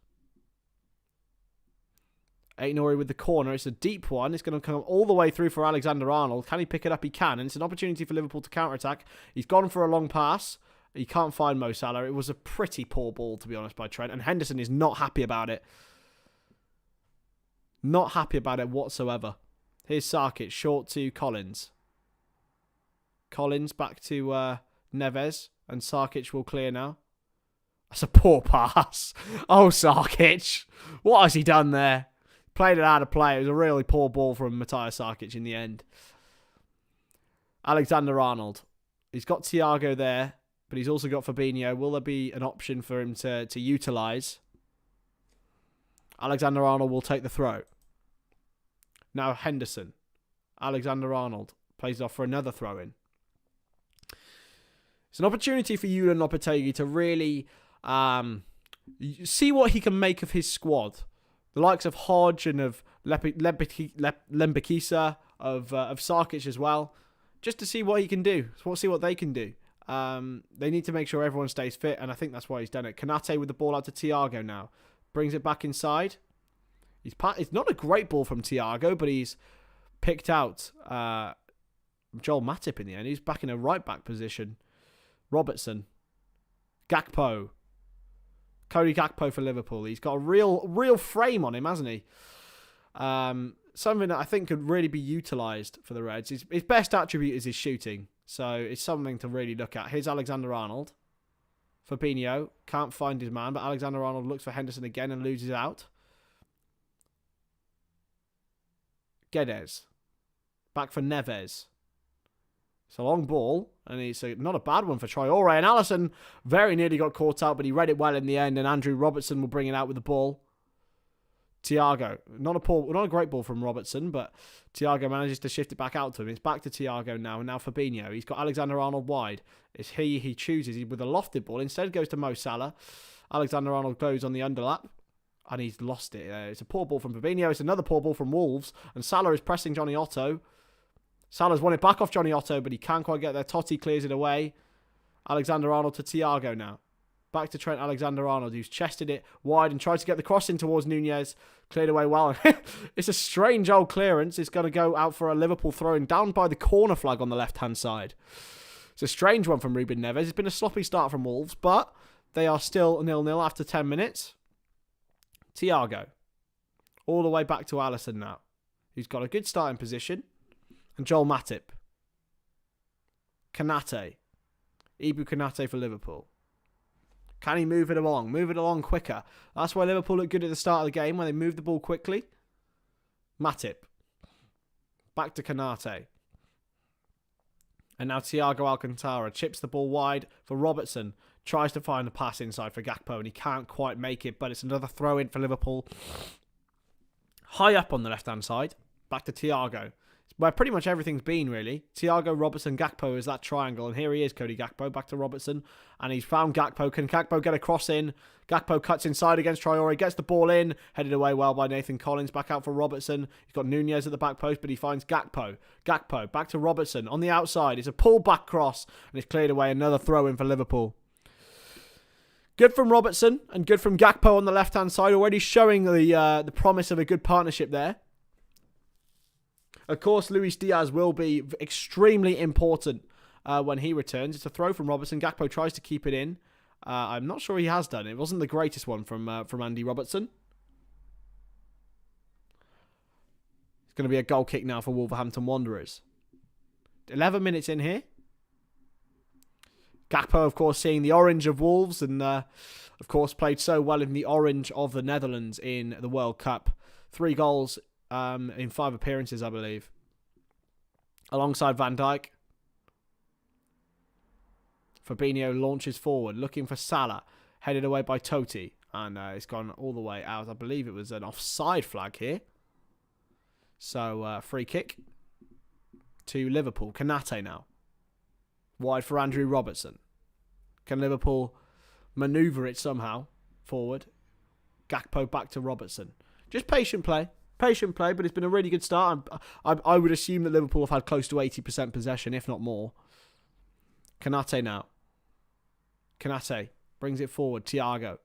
[SPEAKER 1] Aït-Nouri with the corner. It's a deep one. It's going to come all the way through for Alexander-Arnold. Can he pick it up? He can. And it's an opportunity for Liverpool to counter-attack. He's gone for a long pass. He can't find Mo Salah. It was a pretty poor ball, to be honest, by Trent. And Henderson is not happy about it. Not happy about it whatsoever. Here's Sarkic. Short to Collins. Collins back to Neves. And Sarkic will clear now. That's a poor pass. Oh, Sarkic. What has he done there? Played it out of play. It was a really poor ball from Matthias Sarkic in the end. Alexander-Arnold. He's got Thiago there, but he's also got Fabinho. Will there be an option for him to utilise? Alexander-Arnold will take the throw. Now Henderson. Alexander-Arnold plays it off for another throw-in. It's an opportunity for Julen Lopetegui to really see what he can make of his squad. The likes of Hodge and of Lembekisa, of Sarkic as well, just to see what he can do, see what they can do. They need to make sure everyone stays fit, and I think that's why he's done it. Konate with the ball out to Thiago now. Brings it back inside. It's not a great ball from Thiago, but he's picked out Joel Matip in the end. He's back in a right-back position. Robertson. Gakpo. Cody Gakpo for Liverpool. He's got a real frame on him, hasn't he? Something that I think could really be utilised for the Reds. His best attribute is his shooting. So it's something to really look at. Here's Alexander-Arnold. Fabinho can't find his man, but Alexander-Arnold looks for Henderson again and loses out. Guedes. Back for Neves. It's a long ball, and it's not a bad one for Traore. And Alisson very nearly got caught out, but he read it well in the end, and Andrew Robertson will bring it out with the ball. Thiago. Not a great ball from Robertson, but Thiago manages to shift it back out to him. It's back to Thiago now, and now Fabinho. He's got Alexander-Arnold wide. It's he chooses with a lofted ball. Instead goes to Mo Salah. Alexander-Arnold goes on the underlap, and he's lost it. It's a poor ball from Fabinho. It's another poor ball from Wolves, and Salah is pressing Johnny Otto. Salah's won it back off Johnny Otto, but he can't quite get there. Totti clears it away. Alexander-Arnold to Thiago now. Back to Trent Alexander-Arnold, who's chested it wide and tried to get the cross in towards Nunez. Cleared away well. It's a strange old clearance. It's going to go out for a Liverpool throw-in down by the corner flag on the left-hand side. It's a strange one from Ruben Neves. It's been a sloppy start from Wolves, but they are still 0-0 after 10 minutes. Thiago. All the way back to Alisson now. who's got a good starting position, and Joel Matip. Konate. Ibrahima Konate for Liverpool. Can he move it along? Move it along quicker. That's why Liverpool look good at the start of the game, when they move the ball quickly. Matip. Back to Konate. And now Thiago Alcantara chips the ball wide for Robertson. Tries to find the pass inside for Gakpo, and he can't quite make it, but it's another throw-in for Liverpool. High up on the left-hand side. Back to Thiago. It's where pretty much everything's been, really. Thiago, Robertson, Gakpo is that triangle, and here he is, Cody Gakpo. Back to Robertson, and he's found Gakpo. Can Gakpo get a cross in? Gakpo cuts inside against Traore, gets the ball in, headed away well by Nathan Collins. Back out for Robertson. He's got Nunez at the back post, but he finds Gakpo. Gakpo, back to Robertson. On the outside, it's a pull-back cross, and it's cleared away. Another throw-in for Liverpool. Good from Robertson and good from Gakpo on the left-hand side, already showing the promise of a good partnership there. Of course, Luis Diaz will be extremely important when he returns. It's a throw from Robertson. Gakpo tries to keep it in. I'm not sure he has done. It wasn't the greatest one from Andy Robertson. It's going to be a goal kick now for Wolverhampton Wanderers. 11 minutes in here. Gakpo, of course, seeing the orange of Wolves and, of course, played so well in the orange of the Netherlands in the World Cup. 3 goals in 5 appearances, I believe. Alongside Van Dijk. Fabinho launches forward, looking for Salah. Headed away by Totti. And it's gone all the way out. I believe it was an offside flag here. So, free kick to Liverpool. Konate now. Wide for Andrew Robertson. Can Liverpool manoeuvre it somehow forward? Gakpo back to Robertson. Just patient play. Patient play, but it's been a really good start. I would assume that Liverpool have had close to 80% possession, if not more. Konate now. Konate brings it forward. Thiago.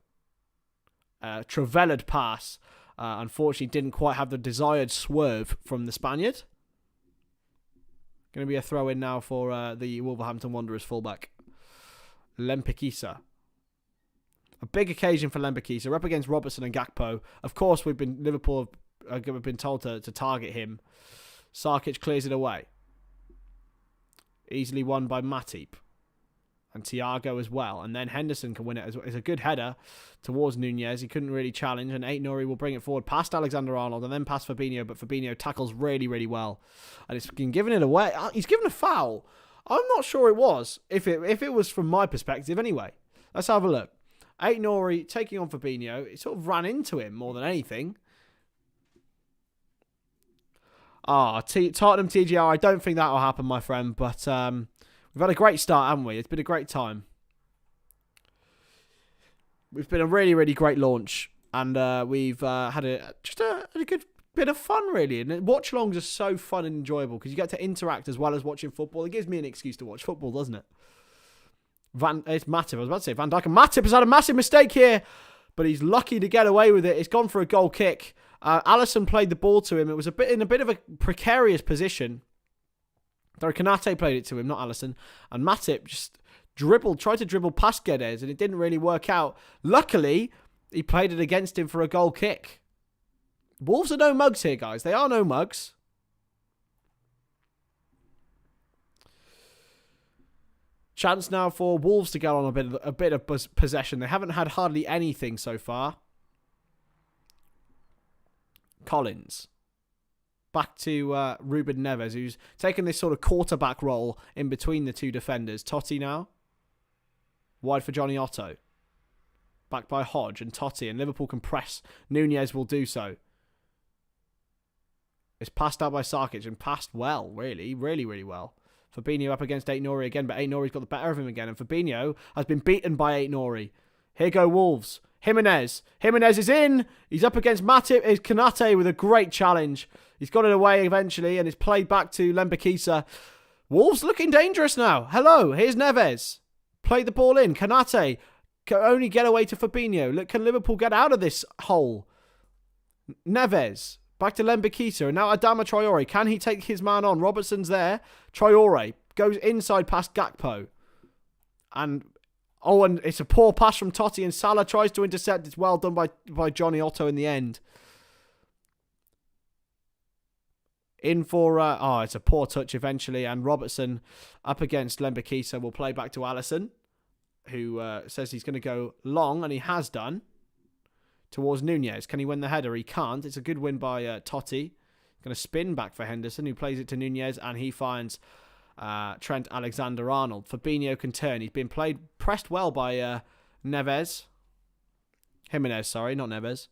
[SPEAKER 1] Travelled pass. Unfortunately, didn't quite have the desired swerve from the Spaniard. Going to be a throw-in now for the Wolverhampton Wanderers fullback. Lopetegui. A big occasion for Lopetegui. Up against Robertson and Gakpo. Of course, Liverpool have been told to target him. Sarkic clears it away. Easily won by Matip. And Thiago as well. And then Henderson can win it. It's a good header towards Nunez. He couldn't really challenge. And Aït-Nouri will bring it forward past Alexander-Arnold and then past Fabinho. But Fabinho tackles really, really well. And it's been given it away. He's given a foul. I'm not sure it was. If it was from my perspective anyway. Let's have a look. Aït-Nouri taking on Fabinho. It sort of ran into him more than anything. Tottenham TGR. I don't think that will happen, my friend. But we've had a great start, haven't we? It's been a great time. We've been a really, really great launch. And we've had a good bit of fun, really. And watch-alongs are so fun and enjoyable because you get to interact as well as watching football. It gives me an excuse to watch football, doesn't it? It's Matip. I was about to say Van Dijk. And Matip has had a massive mistake here. But he's lucky to get away with it. It's gone for a goal kick. Alisson played the ball to him. It was in a bit of a precarious position. Though Konate played it to him, not Alisson. And Matip just tried to dribble past Guedes, and it didn't really work out. Luckily, he played it against him for a goal kick. Wolves are no mugs here, guys. They are no mugs. Chance now for Wolves to get on a bit of possession. They haven't had hardly anything so far. Collins. Back to Ruben Neves, who's taken this sort of quarterback role in between the two defenders. Totti now. Wide for Johnny Otto. Back by Hodge and Totti, and Liverpool can press. Nunez will do so. It's passed out by Sarkic and passed well, really, really, really well. Fabinho up against Aït-Nouri again, but Aït-Nouri's got the better of him again, and Fabinho has been beaten by Aït-Nouri. Here go Wolves. Jimenez is in. He's up against Matip. It's Konate with a great challenge. He's got it away eventually, and it's played back to Lopetegui. Wolves looking dangerous now. Hello, here's Neves. Played the ball in. Konate can only get away to Fabinho. Look, can Liverpool get out of this hole? Neves. Back to Lopetegui. And now Adama Traore. Can he take his man on? Robertson's there. Traore goes inside past Gakpo. And it's a poor pass from Totti, and Salah tries to intercept. It's well done by Johnny Otto in the end. In for, it's a poor touch eventually, and Robertson up against Lembekisa will play back to Alisson, who says he's going to go long, and he has done, towards Nunez. Can he win the header? He can't. It's a good win by Totti. Going to spin back for Henderson, who plays it to Nunez, and he finds Trent Alexander-Arnold. Fabinho can turn. He's been pressed well by Jimenez, sorry, not Neves.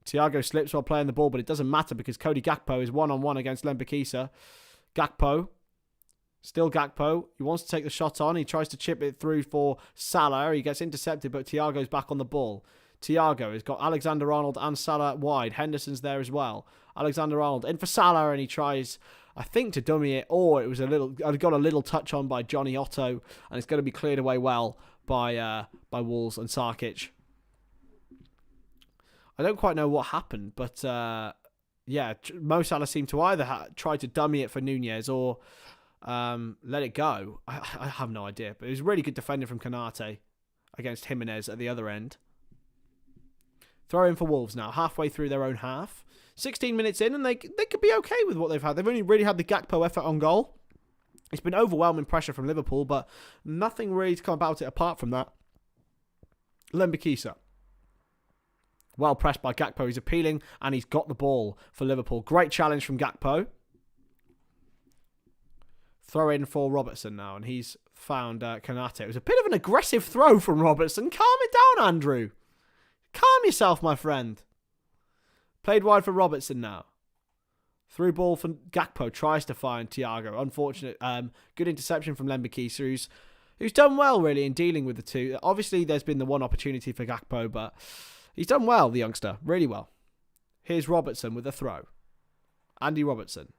[SPEAKER 1] Thiago slips while playing the ball, but it doesn't matter because Cody Gakpo is one-on-one against Lembekisa. Gakpo. Still Gakpo. He wants to take the shot on. He tries to chip it through for Salah. He gets intercepted, but Thiago's back on the ball. Thiago has got Alexander-Arnold and Salah wide. Henderson's there as well. Alexander-Arnold in for Salah, and he tries, I think, to dummy it, or it was got a little touch on by Johnny Otto, and it's going to be cleared away well by Wolves and Sarkic. I don't quite know what happened, but Mo Salah seemed to either try to dummy it for Nunez or let it go. I have no idea, but it was really good defending from Konate against Jimenez at the other end. Throw in for Wolves now, halfway through their own half. 16 minutes in, and they could be okay with what they've had. They've only really had the Gakpo effort on goal. It's been overwhelming pressure from Liverpool, but nothing really to come about it apart from that. Lembekisa. Well pressed by Gakpo. He's appealing, and he's got the ball for Liverpool. Great challenge from Gakpo. Throw in for Robertson now, and he's found Konate. It was a bit of an aggressive throw from Robertson. Calm it down, Andrew. Calm yourself, my friend. Played wide for Robertson now. Through ball for Gakpo. Tries to find Thiago. Unfortunate. Good interception from Lembekisa, who's done well, really, in dealing with the two. Obviously, there's been the one opportunity for Gakpo, but he's done well, the youngster. Really well. Here's Robertson with a throw. Andy Robertson.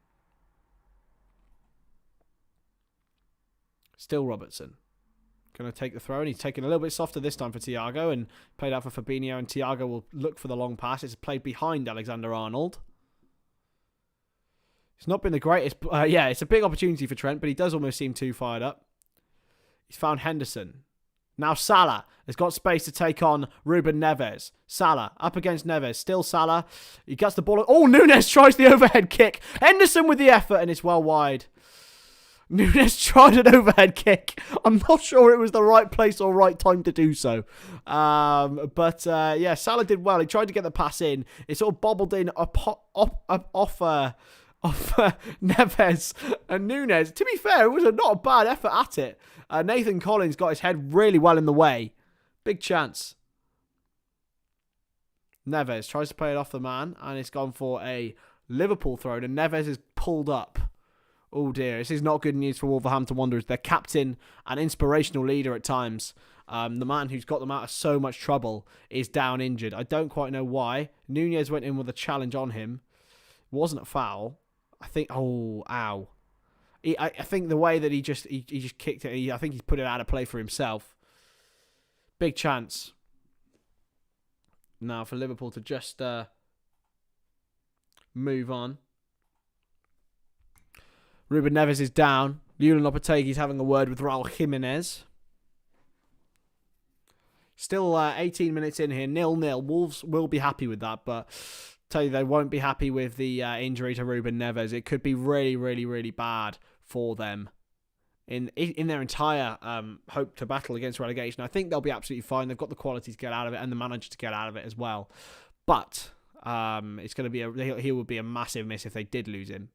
[SPEAKER 1] Still Robertson. Going to take the throw, and he's taken a little bit softer this time for Thiago, and played out for Fabinho, and Thiago will look for the long pass. It's played behind Alexander-Arnold. It's not been the greatest. It's a big opportunity for Trent, but he does almost seem too fired up. He's found Henderson. Now Salah has got space to take on Ruben Neves. Salah up against Neves. Still Salah. He gets the ball. Oh, Nunez tries the overhead kick. Henderson with the effort, and it's well wide. Nunez tried an overhead kick. I'm not sure it was the right place or right time to do so. Salah did well. He tried to get the pass in. It sort of bobbled in off Neves and Nunez. To be fair, it was not a bad effort at it. Nathan Collins got his head really well in the way. Big chance. Neves tries to play it off the man, and it's gone for a Liverpool throw, and Neves is pulled up. Oh dear, this is not good news for Wolverhampton Wanderers. Their captain and inspirational leader at times, the man who's got them out of so much trouble, is down injured. I don't quite know why. Nunez went in with a challenge on him. It wasn't a foul. I think, ow. I think the way that he just kicked it, I think he's put it out of play for himself. Big chance. Now for Liverpool to just move on. Ruben Neves is down. Julen Lopetegui is having a word with Raul Jimenez. Still 18 minutes in here, 0-0. Wolves will be happy with that, but tell you they won't be happy with the injury to Ruben Neves. It could be really, really, really bad for them in their entire hope to battle against relegation. I think they'll be absolutely fine. They've got the quality to get out of it and the manager to get out of it as well. But it's going to be he would be a massive miss if they did lose him.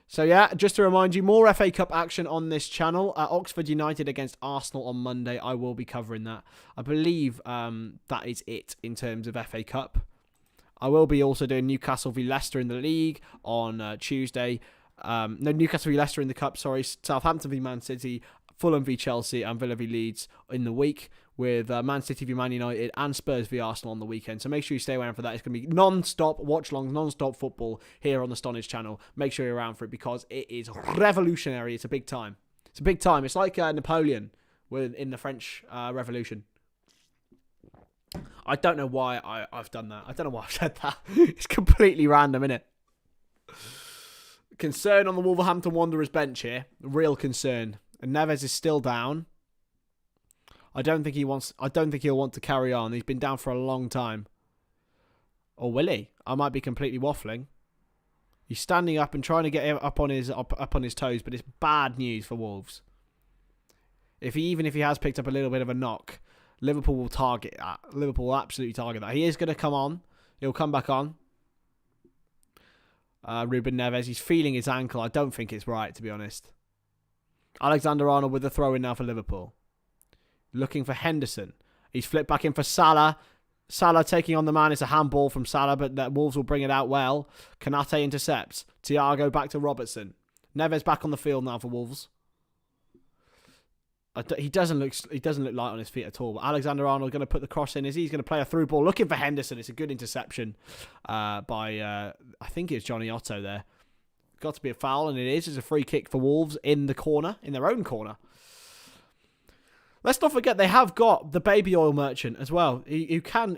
[SPEAKER 1] So yeah, just to remind you, more FA Cup action on this channel. Oxford United against Arsenal on Monday. I will be covering that. I believe that is it in terms of FA Cup. I will be also doing Newcastle v Leicester in the league on Tuesday. Newcastle v Leicester in the Cup, sorry. Southampton v Man City, Fulham v Chelsea, and Villa v Leeds in the week, with Man City v Man United and Spurs v Arsenal on the weekend. So make sure you stay around for that. It's going to be non-stop watch-alongs, non-stop football here on the Stonadge channel. Make sure you're around for it because it is revolutionary. It's a big time. It's a big time. It's like Napoleon in the French Revolution. I don't know why I've done that. I don't know why I've said that. It's completely random, isn't it? Concern on the Wolverhampton Wanderers bench here. Real concern. And Neves is still down. I don't think he'll want to carry on. He's been down for a long time. Or will he? I might be completely waffling. He's standing up and trying to get him up on his toes, but it's bad news for Wolves. Even if he has picked up a little bit of a knock, Liverpool will target that. Liverpool will absolutely target that. He is going to come on. He'll come back on. Ruben Neves, he's feeling his ankle. I don't think it's right, to be honest. Alexander-Arnold with the throw in now for Liverpool. Looking for Henderson. He's flipped back in for Salah. Salah taking on the man. It's a handball from Salah, but Wolves will bring it out well. Konate intercepts. Thiago back to Robertson. Neves back on the field now for Wolves. He doesn't look light on his feet at all. But Alexander-Arnold going to put the cross in. He's going to play a through ball. Looking for Henderson. It's a good interception by, I think it's Johnny Otto there. Got to be a foul, and it is. It's a free kick for Wolves in the corner, in their own corner. Let's not forget they have got the baby oil merchant as well. You can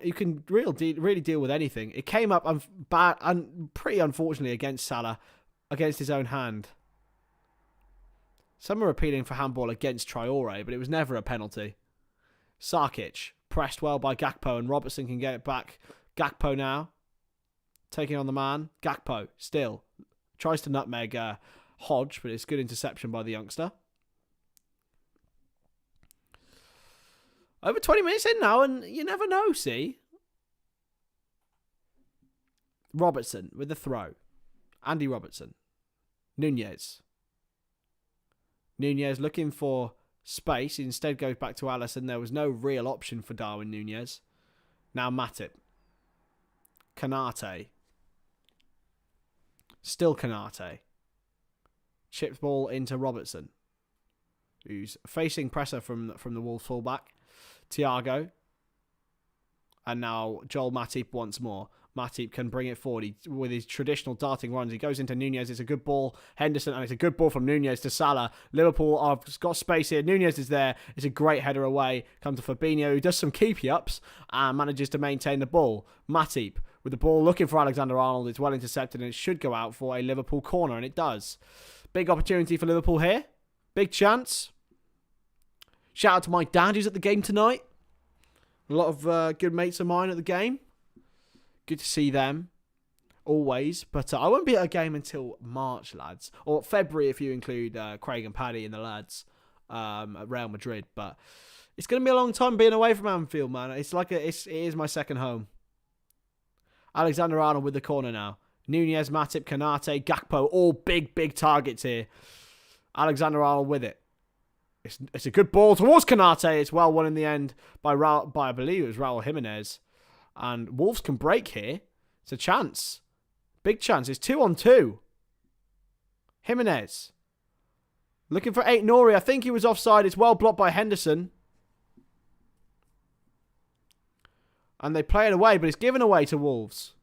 [SPEAKER 1] really deal with anything. It came up bad and pretty unfortunately against Salah, against his own hand. Some are appealing for handball against Traore, but it was never a penalty. Sarkic pressed well by Gakpo, and Robertson can get it back. Gakpo now taking on the man. Gakpo still tries to nutmeg Hodge, but it's good interception by the youngster. Over 20 minutes in now, and you never know, see? Robertson with the throw. Andy Robertson. Nunez. Nunez looking for space. He instead goes back to Alisson. There was no real option for Darwin Nunez. Now Matip. Konate. Still Konate. Chips ball into Robertson, who's facing pressure from the Wolves fullback. Thiago. And now Joel Matip once more. Matip can bring it forward with his traditional darting runs. He goes into Nunez. It's a good ball. Henderson, and it's a good ball from Nunez to Salah. Liverpool have got space here. Nunez is there. It's a great header away. Comes to Fabinho, who does some keepy-ups and manages to maintain the ball. Matip with the ball looking for Alexander-Arnold. It's well intercepted, and it should go out for a Liverpool corner, and it does. Big opportunity for Liverpool here. Big chance. Shout out to my dad who's at the game tonight. A lot of good mates of mine at the game. Good to see them. Always. But I won't be at a game until March, lads. Or February if you include Craig and Paddy and the lads at Real Madrid. But it's going to be a long time being away from Anfield, man. It is my second home. Alexander-Arnold with the corner now. Nunez, Matip, Konate, Gakpo. All big targets here. Alexander-Arnold with it. It's a good ball towards Konate. It's well won in the end by I believe it was Raul Jimenez. And Wolves can break here. It's a chance. Big chance. It's 2-on-2. Jimenez. Looking for Aït-Nouri. I think he was offside. It's well blocked by Henderson. And they play it away, but it's given away to Wolves.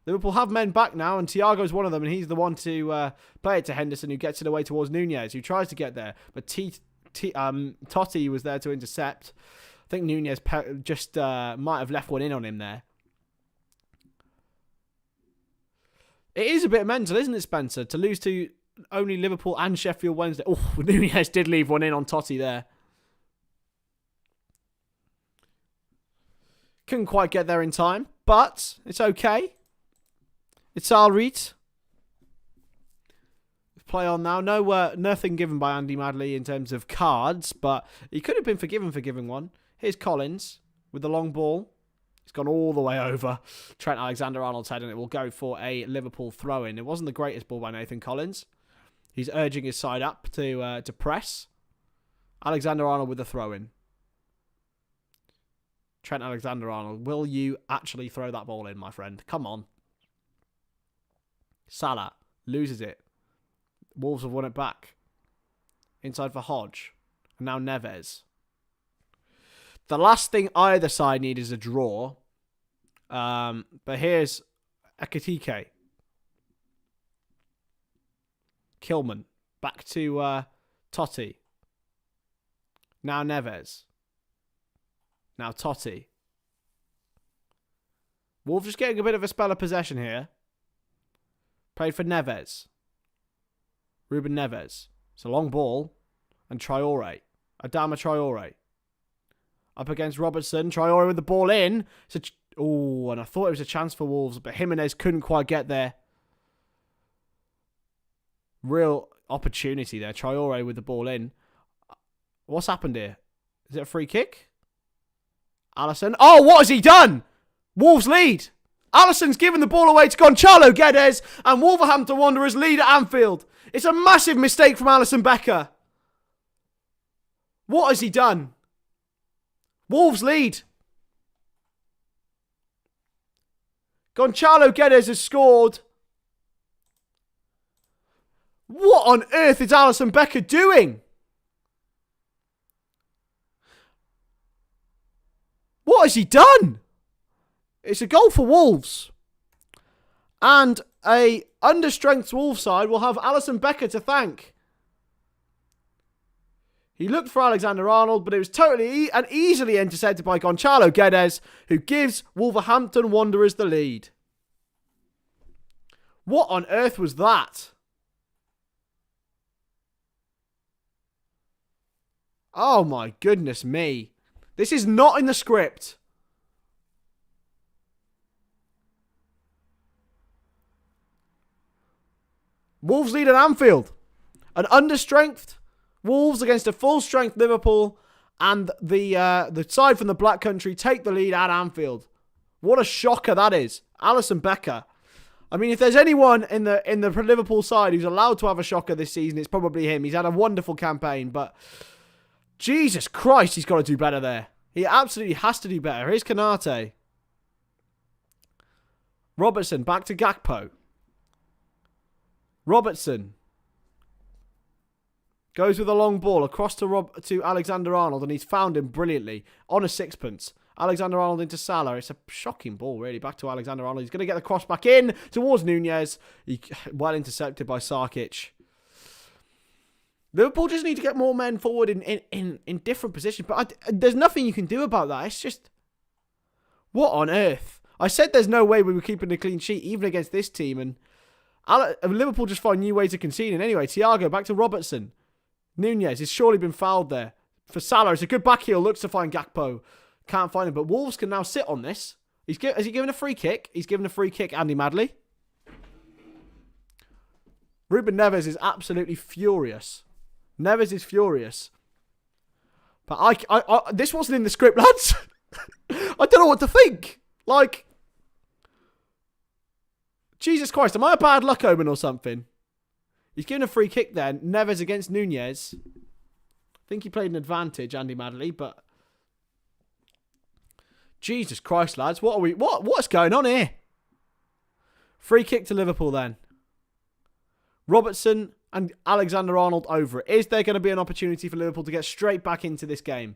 [SPEAKER 1] Liverpool have men back now, and Thiago's one of them, and he's the one to play it to Henderson, who gets it away towards Nunez, who tries to get there. But Totti was there to intercept. I think Nunez just might have left one in on him there. It is a bit mental, isn't it, Spencer? To lose to only Liverpool and Sheffield Wednesday. Oh, Nunez did leave one in on Totti there. Couldn't quite get there in time, but it's okay. It's all right. Play on now. No, nothing given by Andy Madley in terms of cards, but he could have been forgiven for giving one. Here's Collins with the long ball. It's gone all the way over Trent Alexander-Arnold's head, and it will go for a Liverpool throw-in. It wasn't the greatest ball by Nathan Collins. He's urging his side up to press. Alexander-Arnold with the throw-in. Trent Alexander-Arnold, will you actually throw that ball in, my friend? Come on. Salah loses it. Wolves have won it back. Inside for Hodge. And now Neves. The last thing either side need is a draw. But here's Ekitike. Kilman. Back to Totti. Now Neves. Now Totti. Wolves just getting a bit of a spell of possession here. Played for Neves. Ruben Neves. It's a long ball. And Traore. Adama Traore. Up against Robertson. Traore with the ball in. And I thought it was a chance for Wolves, but Jimenez couldn't quite get there. real opportunity there. Traore with the ball in. What's happened here? Is it a free kick? Alisson. Oh, what has he done? Wolves lead. Alisson's given the ball away to Gonçalo Guedes, and Wolverhampton Wanderers lead at Anfield. It's a massive mistake from Alisson Becker. What has he done? Wolves lead. Gonçalo Guedes has scored. What on earth is Alisson Becker doing? What has he done? It's a goal for Wolves. And a understrength Wolves side will have Alisson Becker to thank. He looked for Alexander-Arnold, but it was totally and easily intercepted by Gonçalo Guedes, who gives Wolverhampton Wanderers the lead. What on earth was that? Oh my goodness me. This is not in the script. Wolves lead at Anfield. An understrength Wolves against a full-strength Liverpool, and the side from the Black Country take the lead at Anfield. What a shocker that is. Alisson Becker. I mean, if there's anyone in the Liverpool side who's allowed to have a shocker this season, it's probably him. He's had a wonderful campaign, but Jesus Christ, he's got to do better there. He absolutely has to do better. Here's Konate. Robertson, back to Gakpo. Robertson goes with a long ball across to Alexander-Arnold, and he's found him brilliantly on a sixpence. Alexander-Arnold into Salah. It's a shocking ball, really. Back to Alexander-Arnold. He's going to get the cross back in towards Nunez. Well intercepted by Sarkic. Liverpool just need to get more men forward in different positions. But there's nothing you can do about that. It's just... What on earth? I said there's no way we were keeping a clean sheet, even against this team. And Liverpool just find new ways of conceding. Anyway, Thiago back to Robertson. Nunez has surely been fouled there. For Salah, it's a good back heel. Looks to find Gakpo. Can't find him. But Wolves can now sit on this. Has he given a free kick? He's given a free kick, Andy Madley. Ruben Neves is absolutely furious. Neves is furious. But this wasn't in the script, lads. I don't know what to think. Like, Jesus Christ, am I a bad luck omen or something? He's given a free kick there. Neves against Nunez. I think he played an advantage, Andy Madley, but Jesus Christ, lads, what's going on here? Free kick to Liverpool then. Robertson and Alexander-Arnold over it. Is there going to be an opportunity for Liverpool to get straight back into this game?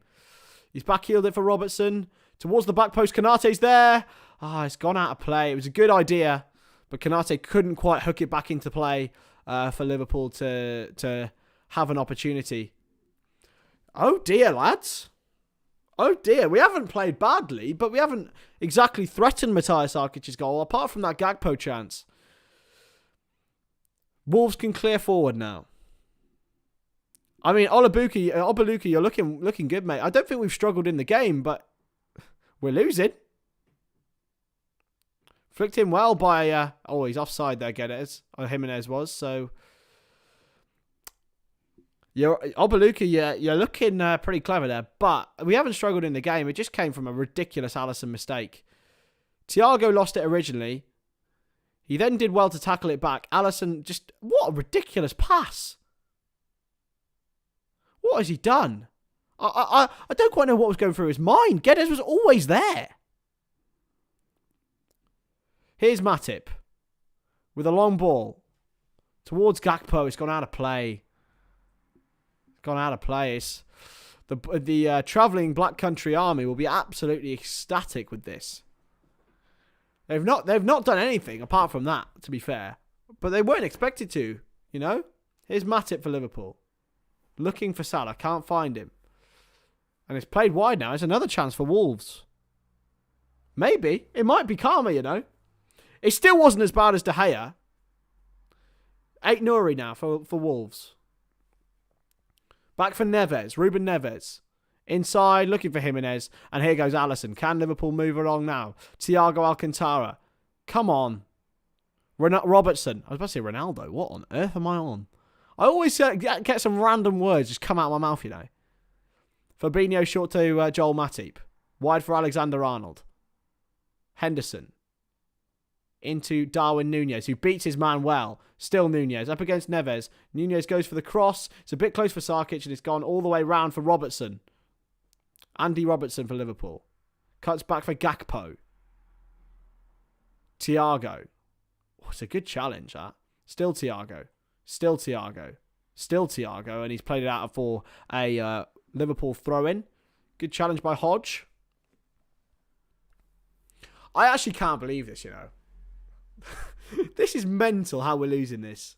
[SPEAKER 1] He's back-heeled it for Robertson. Towards the back post, Konate's there. It's gone out of play. It was a good idea, but Konate couldn't quite hook it back into play for Liverpool to have an opportunity. Oh dear, lads. Oh dear. We haven't played badly, but we haven't exactly threatened Matthias Sarkic's goal, apart from that Gakpo chance. Wolves can clear forward now. I mean, Obaluki, you're looking good, mate. I don't think we've struggled in the game, but we're losing. Flicked in well by... he's offside there, Guedes. Or Jimenez was, so... Obaluki, you're looking pretty clever there, but we haven't struggled in the game. It just came from a ridiculous Alisson mistake. Thiago lost it originally. He then did well to tackle it back. Alisson just... What a ridiculous pass. What has he done? I don't quite know what was going through his mind. Guedes was always there. Here's Matip with a long ball towards Gakpo. It's gone out of play. It's gone out of place. The travelling Black Country Army will be absolutely ecstatic with this. They've not done anything apart from that, to be fair. But they weren't expected to, you know? Here's Matip for Liverpool. Looking for Salah. Can't find him. And it's played wide now. It's another chance for Wolves. Maybe. It might be calmer, you know? It still wasn't as bad as De Gea. 8-0 now for Wolves. Back for Neves. Ruben Neves. Inside, looking for Jimenez. And here goes Alisson. Can Liverpool move along now? Thiago Alcantara. Come on. Robertson. I was about to say Ronaldo. What on earth am I on? I always get some random words just come out of my mouth, you know. Fabinho short to Joel Matip. Wide for Alexander-Arnold. Henderson. Into Darwin Nunez, who beats his man well. Still Nunez, up against Neves. Nunez goes for the cross. It's a bit close for Sarkic, and it's gone all the way round for Robertson. Andy Robertson for Liverpool. Cuts back for Gakpo. Thiago. Oh, it's a good challenge, that. Still Thiago. Still Thiago. Still Thiago, and he's played it out for a Liverpool throw-in. Good challenge by Hodge. I actually can't believe this, you know. This is mental how we're losing this.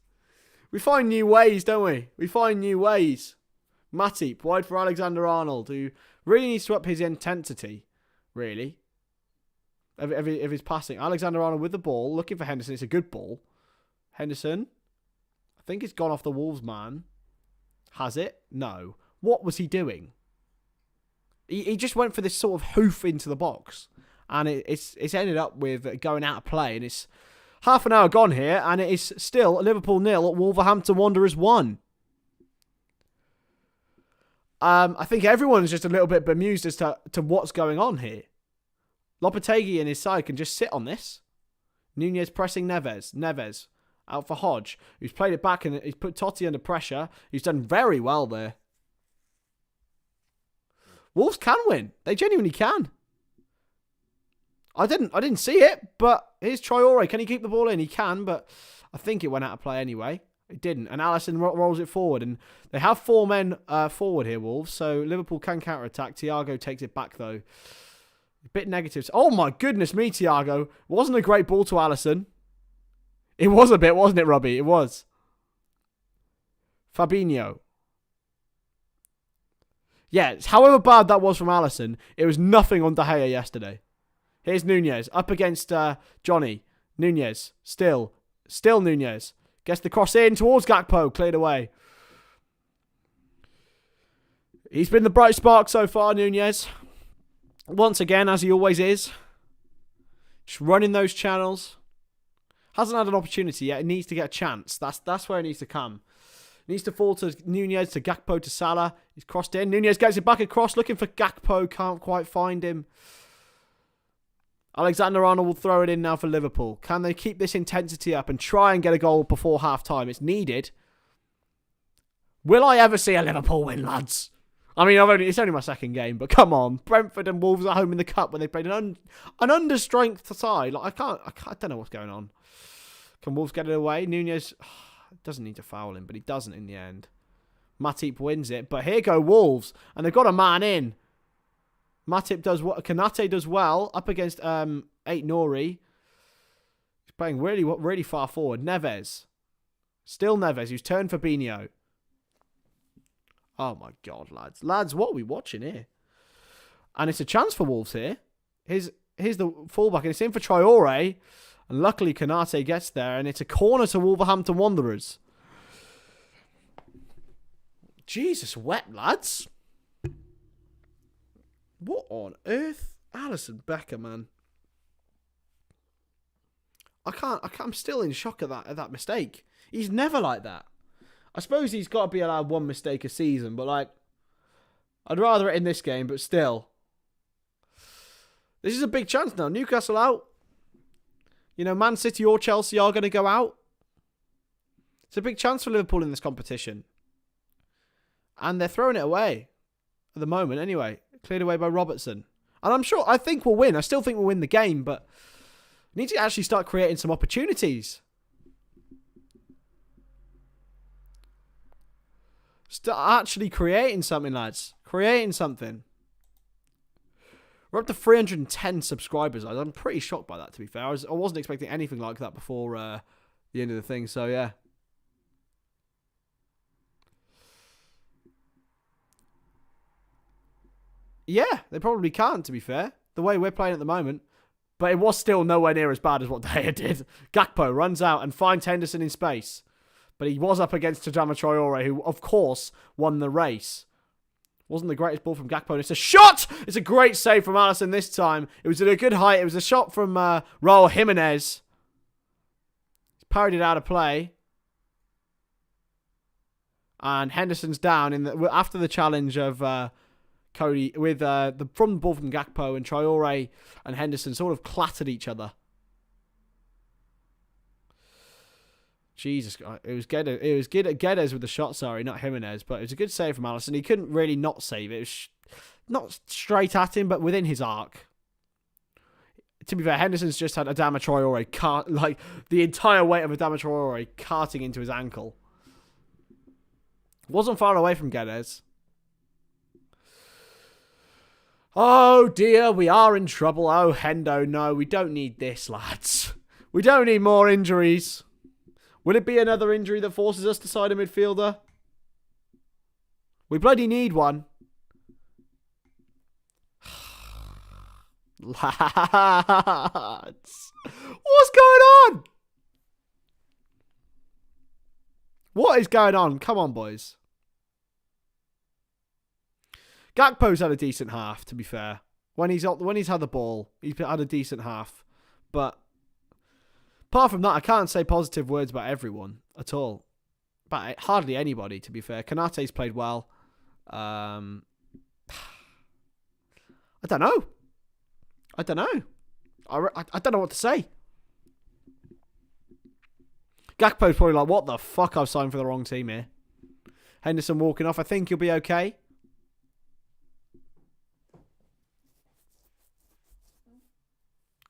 [SPEAKER 1] We find new ways, don't we? We find new ways. Matip, wide for Alexander-Arnold, who really needs to up his intensity, really, of his passing. Alexander-Arnold with the ball, looking for Henderson. It's a good ball. Henderson, I think it's gone off the Wolves man. Has it? No. What was he doing? He just went for this sort of hoof into the box. And it's ended up with going out of play. And it's half an hour gone here. And it is still Liverpool 0, Wolverhampton Wanderers 1. I think everyone's just a little bit bemused as to what's going on here. Lopetegui and his side can just sit on this. Nunez pressing Neves. Neves out for Hodge, who's played it back and he's put Totti under pressure. He's done very well there. Wolves can win. They genuinely can. I didn't see it, but here's Traore. Can he keep the ball in? He can, but I think it went out of play anyway. It didn't. And Alisson rolls it forward. And they have 4 men forward here, Wolves. So Liverpool can counter-attack. Thiago takes it back, though. A bit negatives. Oh, my goodness me, Thiago. Wasn't a great ball to Alisson. It was a bit, wasn't it, Robbie? It was. Fabinho. Yeah, however bad that was from Alisson, it was nothing on De Gea yesterday. Here's Nunez up against Johnny. Nunez. Still Nunez. Gets the cross in towards Gakpo. Cleared away. He's been the bright spark so far, Nunez. Once again, as he always is. Just running those channels. Hasn't had an opportunity yet. It needs to get a chance. That's where it needs to come. It needs to fall to Nunez, to Gakpo, to Salah. He's crossed in. Nunez gets it back across. Looking for Gakpo. Can't quite find him. Alexander-Arnold will throw it in now for Liverpool. Can they keep this intensity up and try and get a goal before half-time? It's needed. Will I ever see a Liverpool win, lads? I mean, it's only my second game, but come on. Brentford and Wolves at home in the Cup when they played an under-strength side. Like, I don't know what's going on. Can Wolves get it away? Nunez doesn't need to foul him, but he doesn't in the end. Matip wins it, but here go Wolves, and they've got a man in. Matip does what Konate does well up against Nori. He's playing really far forward. Neves. Still Neves, who's turned Fabinho. Oh my god, lads. Lads, what are we watching here? And it's a chance for Wolves here. Here's the fullback, and it's in for Traore. And luckily Konate gets there, and it's a corner to Wolverhampton Wanderers. Jesus, wet, lads. What on earth? Alisson Becker, man. I'm still in shock at that mistake. He's never like that. I suppose he's got to be allowed one mistake a season, but like, I'd rather it in this game, but still. This is a big chance now. Newcastle out. You know, Man City or Chelsea are going to go out. It's a big chance for Liverpool in this competition. And they're throwing it away. At the moment, anyway. Cleared away by Robertson. And I think we'll win. I still think we'll win the game, but we need to actually start creating some opportunities. Start actually creating something, lads. Creating something. We're up to 310 subscribers. I'm pretty shocked by that, to be fair. I wasn't expecting anything like that before the end of the thing, so yeah. Yeah, they probably can't, to be fair. The way we're playing at the moment. But it was still nowhere near as bad as what De Gea did. Gakpo runs out and finds Henderson in space. But he was up against Adama Traore, who, of course, won the race. Wasn't the greatest ball from Gakpo. And it's a shot! It's a great save from Alisson this time. It was at a good height. It was a shot from Raul Jimenez. He's parried it out of play. And Henderson's down after the challenge of Cody with the ball from Gakpo, and Traore and Henderson sort of clattered each other. Jesus, it was Guedes with the shot, sorry, not Jimenez, but it was a good save from Alisson. He couldn't really not save it. It was not straight at him, but within his arc. To be fair, Henderson's just had Adama Traore like the entire weight of Adama Traore carting into his ankle. Wasn't far away from Guedes. Oh dear, we are in trouble. Oh, Hendo, no, we don't need this, lads. We don't need more injuries. Will it be another injury that forces us to side a midfielder? We bloody need one. Lads. What's going on? What is going on? Come on, boys. Gakpo's had a decent half, to be fair. When he's had the ball, he's had a decent half. But apart from that, I can't say positive words about everyone at all. But hardly anybody, to be fair. Konate's played well. I don't know. I don't know. I don't know what to say. Gakpo's probably like, what the fuck? I've signed for the wrong team here. Henderson walking off. I think he'll be okay.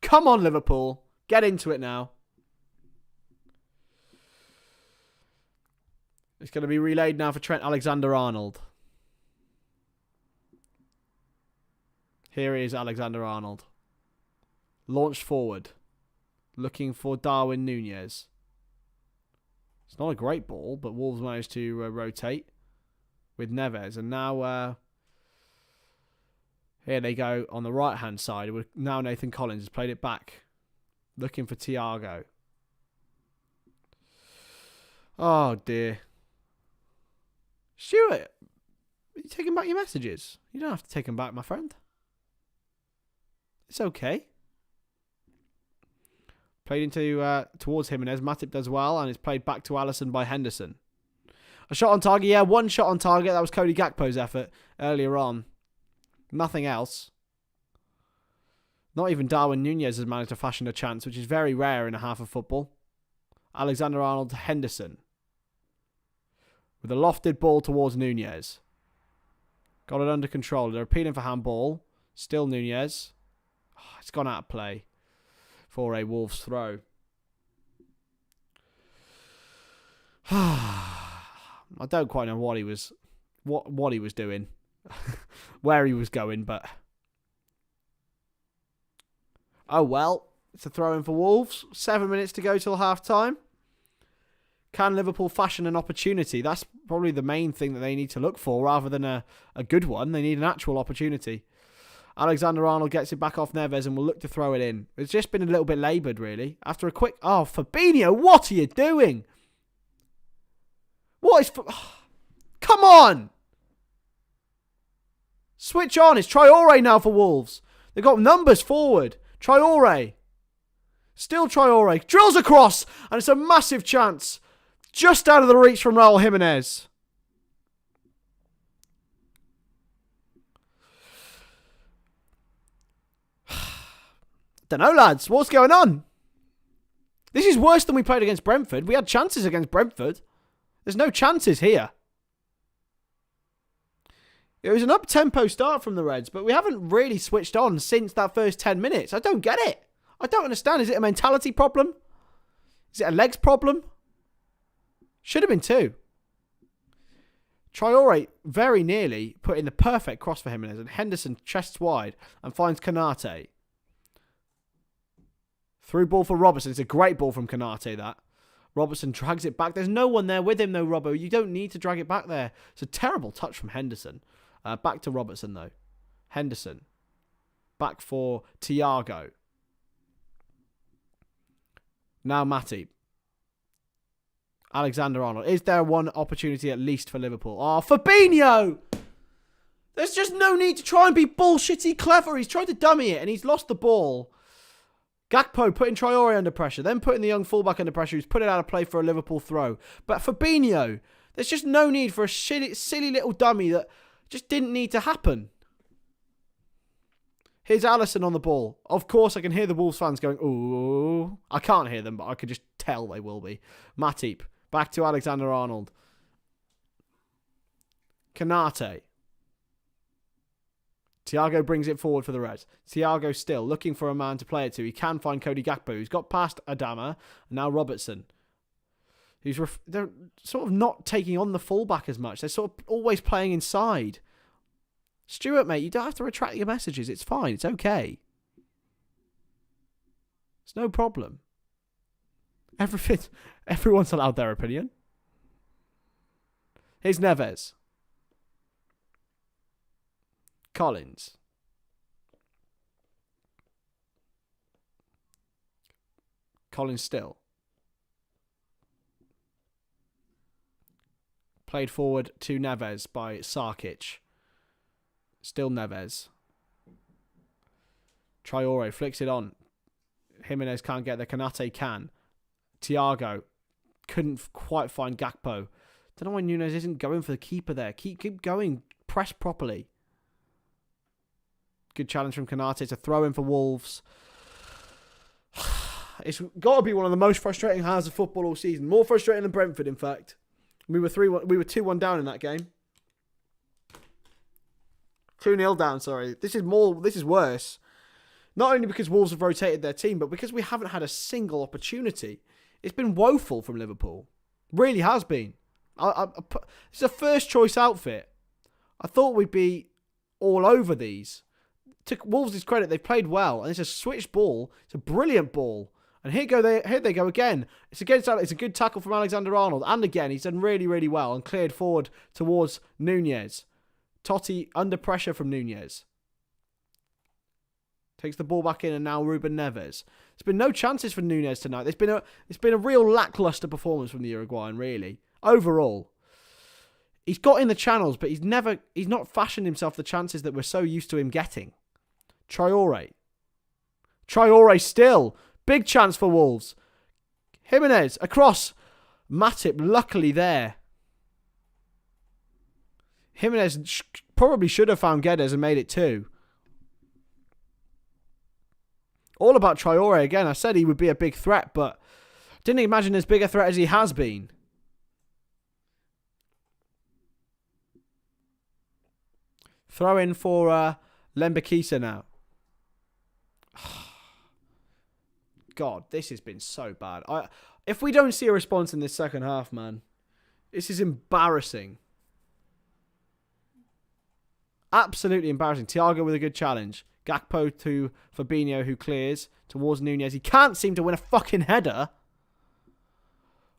[SPEAKER 1] Come on, Liverpool. Get into it now. It's going to be relayed now for Trent Alexander-Arnold. Here is Alexander-Arnold. Launched forward. Looking for Darwin Nunez. It's not a great ball, but Wolves managed to rotate with Nunez. And now here they go on the right-hand side. Now Nathan Collins has played it back. Looking for Thiago. Oh, dear. Stuart, are you taking back your messages? You don't have to take them back, my friend. It's okay. Played into towards Jimenez. Matip does well, and it's played back to Alisson by Henderson. A shot on target, yeah, one shot on target. That was Cody Gakpo's effort earlier on. Nothing else. Not even Darwin Nunez has managed to fashion a chance, which is very rare in a half of football. Alexander-Arnold to Henderson. With a lofted ball towards Nunez. Got it under control. They're appealing for handball. Still Nunez. Oh, it's gone out of play for a Wolves throw. I don't quite know what he was doing. Where he was going, but oh well. It's a throw in for Wolves. 7 minutes to go till half time. Can Liverpool fashion an opportunity? That's probably the main thing that they need to look for rather than a good one. They need an actual opportunity. Alexander-Arnold gets it back off Nunez and will look to throw it in. It's just been a little bit laboured, really. After a quick... Oh, Fabinho, what are you doing? What is... Come on! Switch on. It's Traore now for Wolves. They've got numbers forward. Traore. Still Traore. Drills across. And it's a massive chance. Just out of the reach from Raul Jimenez. Don't know, lads. What's going on? This is worse than we played against Brentford. We had chances against Brentford. There's no chances here. It was an up-tempo start from the Reds, but we haven't really switched on since that first 10 minutes. I don't get it. I don't understand. Is it a mentality problem? Is it a legs problem? Should have been two. Traore very nearly put in the perfect cross for Jimenez, and Henderson chests wide and finds Konate. Through ball for Robertson. It's a great ball from Konate, that. Robertson drags it back. There's no one there with him, though, Robbo. You don't need to drag it back there. It's a terrible touch from Henderson. Back to Robertson, though. Henderson. Back for Thiago. Now Matip. Alexander-Arnold. Is there one opportunity at least for Liverpool? Oh, Fabinho! There's just no need to try and be bullshitty clever. He's tried to dummy it and he's lost the ball. Gakpo putting Traore under pressure, then putting the young fullback under pressure who's put it out of play for a Liverpool throw. But Fabinho There's just no need for a silly little dummy that just didn't need to happen. Here's Alisson on the ball. Of course, I can hear the Wolves fans going, ooh. I can't hear them, but I can just tell they will be. Matip. Back to Alexander-Arnold. Konate. Thiago brings it forward for the Reds. Thiago still looking for a man to play it to. He can find Cody Gakpo, who's got past Adama, and now Robertson. They're sort of not taking on the fullback as much. They're sort of always playing inside. Stuart, mate, you don't have to retract your messages. It's fine. It's okay. It's no problem. Everyone's allowed their opinion. Here's Neves. Collins. Collins still. Played forward to Neves by Sarkic. Still Neves. Traore flicks it on. Jimenez can't get there. Konate can. Thiago couldn't quite find Gakpo. Don't know why Nunez isn't going for the keeper there. Keep going. Press properly. Good challenge from Konate to throw in for Wolves. It's got to be one of the most frustrating halves of football all season. More frustrating than Brentford, in fact. We were 2-1 down in that game. 2-0 down, sorry. This is worse. Not only because Wolves have rotated their team, but because we haven't had a single opportunity. It's been woeful from Liverpool. Really has been. It's a first choice outfit. I thought we'd be all over these. To Wolves' credit, they've played well, and it's a switched ball. It's a brilliant ball. And here they go again. It's a good tackle from Alexander-Arnold. And again, he's done really, really well and cleared forward towards Nunez. Totti under pressure from Nunez. Takes the ball back in, and now Ruben Neves. There's been no chances for Nunez tonight. It's been a real lacklustre performance from the Uruguayan, really. Overall. He's got in the channels, but he's not fashioned himself the chances that we're so used to him getting. Traore still. Big chance for Wolves. Jimenez across. Matip luckily there. Jimenez probably should have found Guedes and made it 2. All about Traore again. I said he would be a big threat, but didn't imagine as big a threat as he has been. Throw in for Lembekisa now. God, this has been so bad. If we don't see a response in this second half, man, this is embarrassing. Absolutely embarrassing. Thiago with a good challenge. Gakpo to Fabinho, who clears towards Nunez. He can't seem to win a fucking header.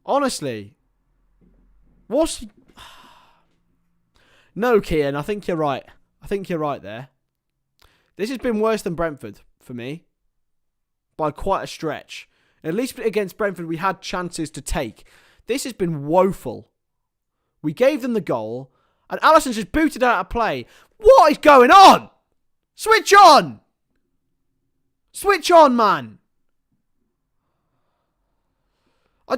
[SPEAKER 1] Honestly. No, Kian, I think you're right. I think you're right there. This has been worse than Brentford for me. By quite a stretch. At least against Brentford, we had chances to take. This has been woeful. We gave them the goal, and Alisson's just booted out of play. What is going on? Switch on! Switch on, man! I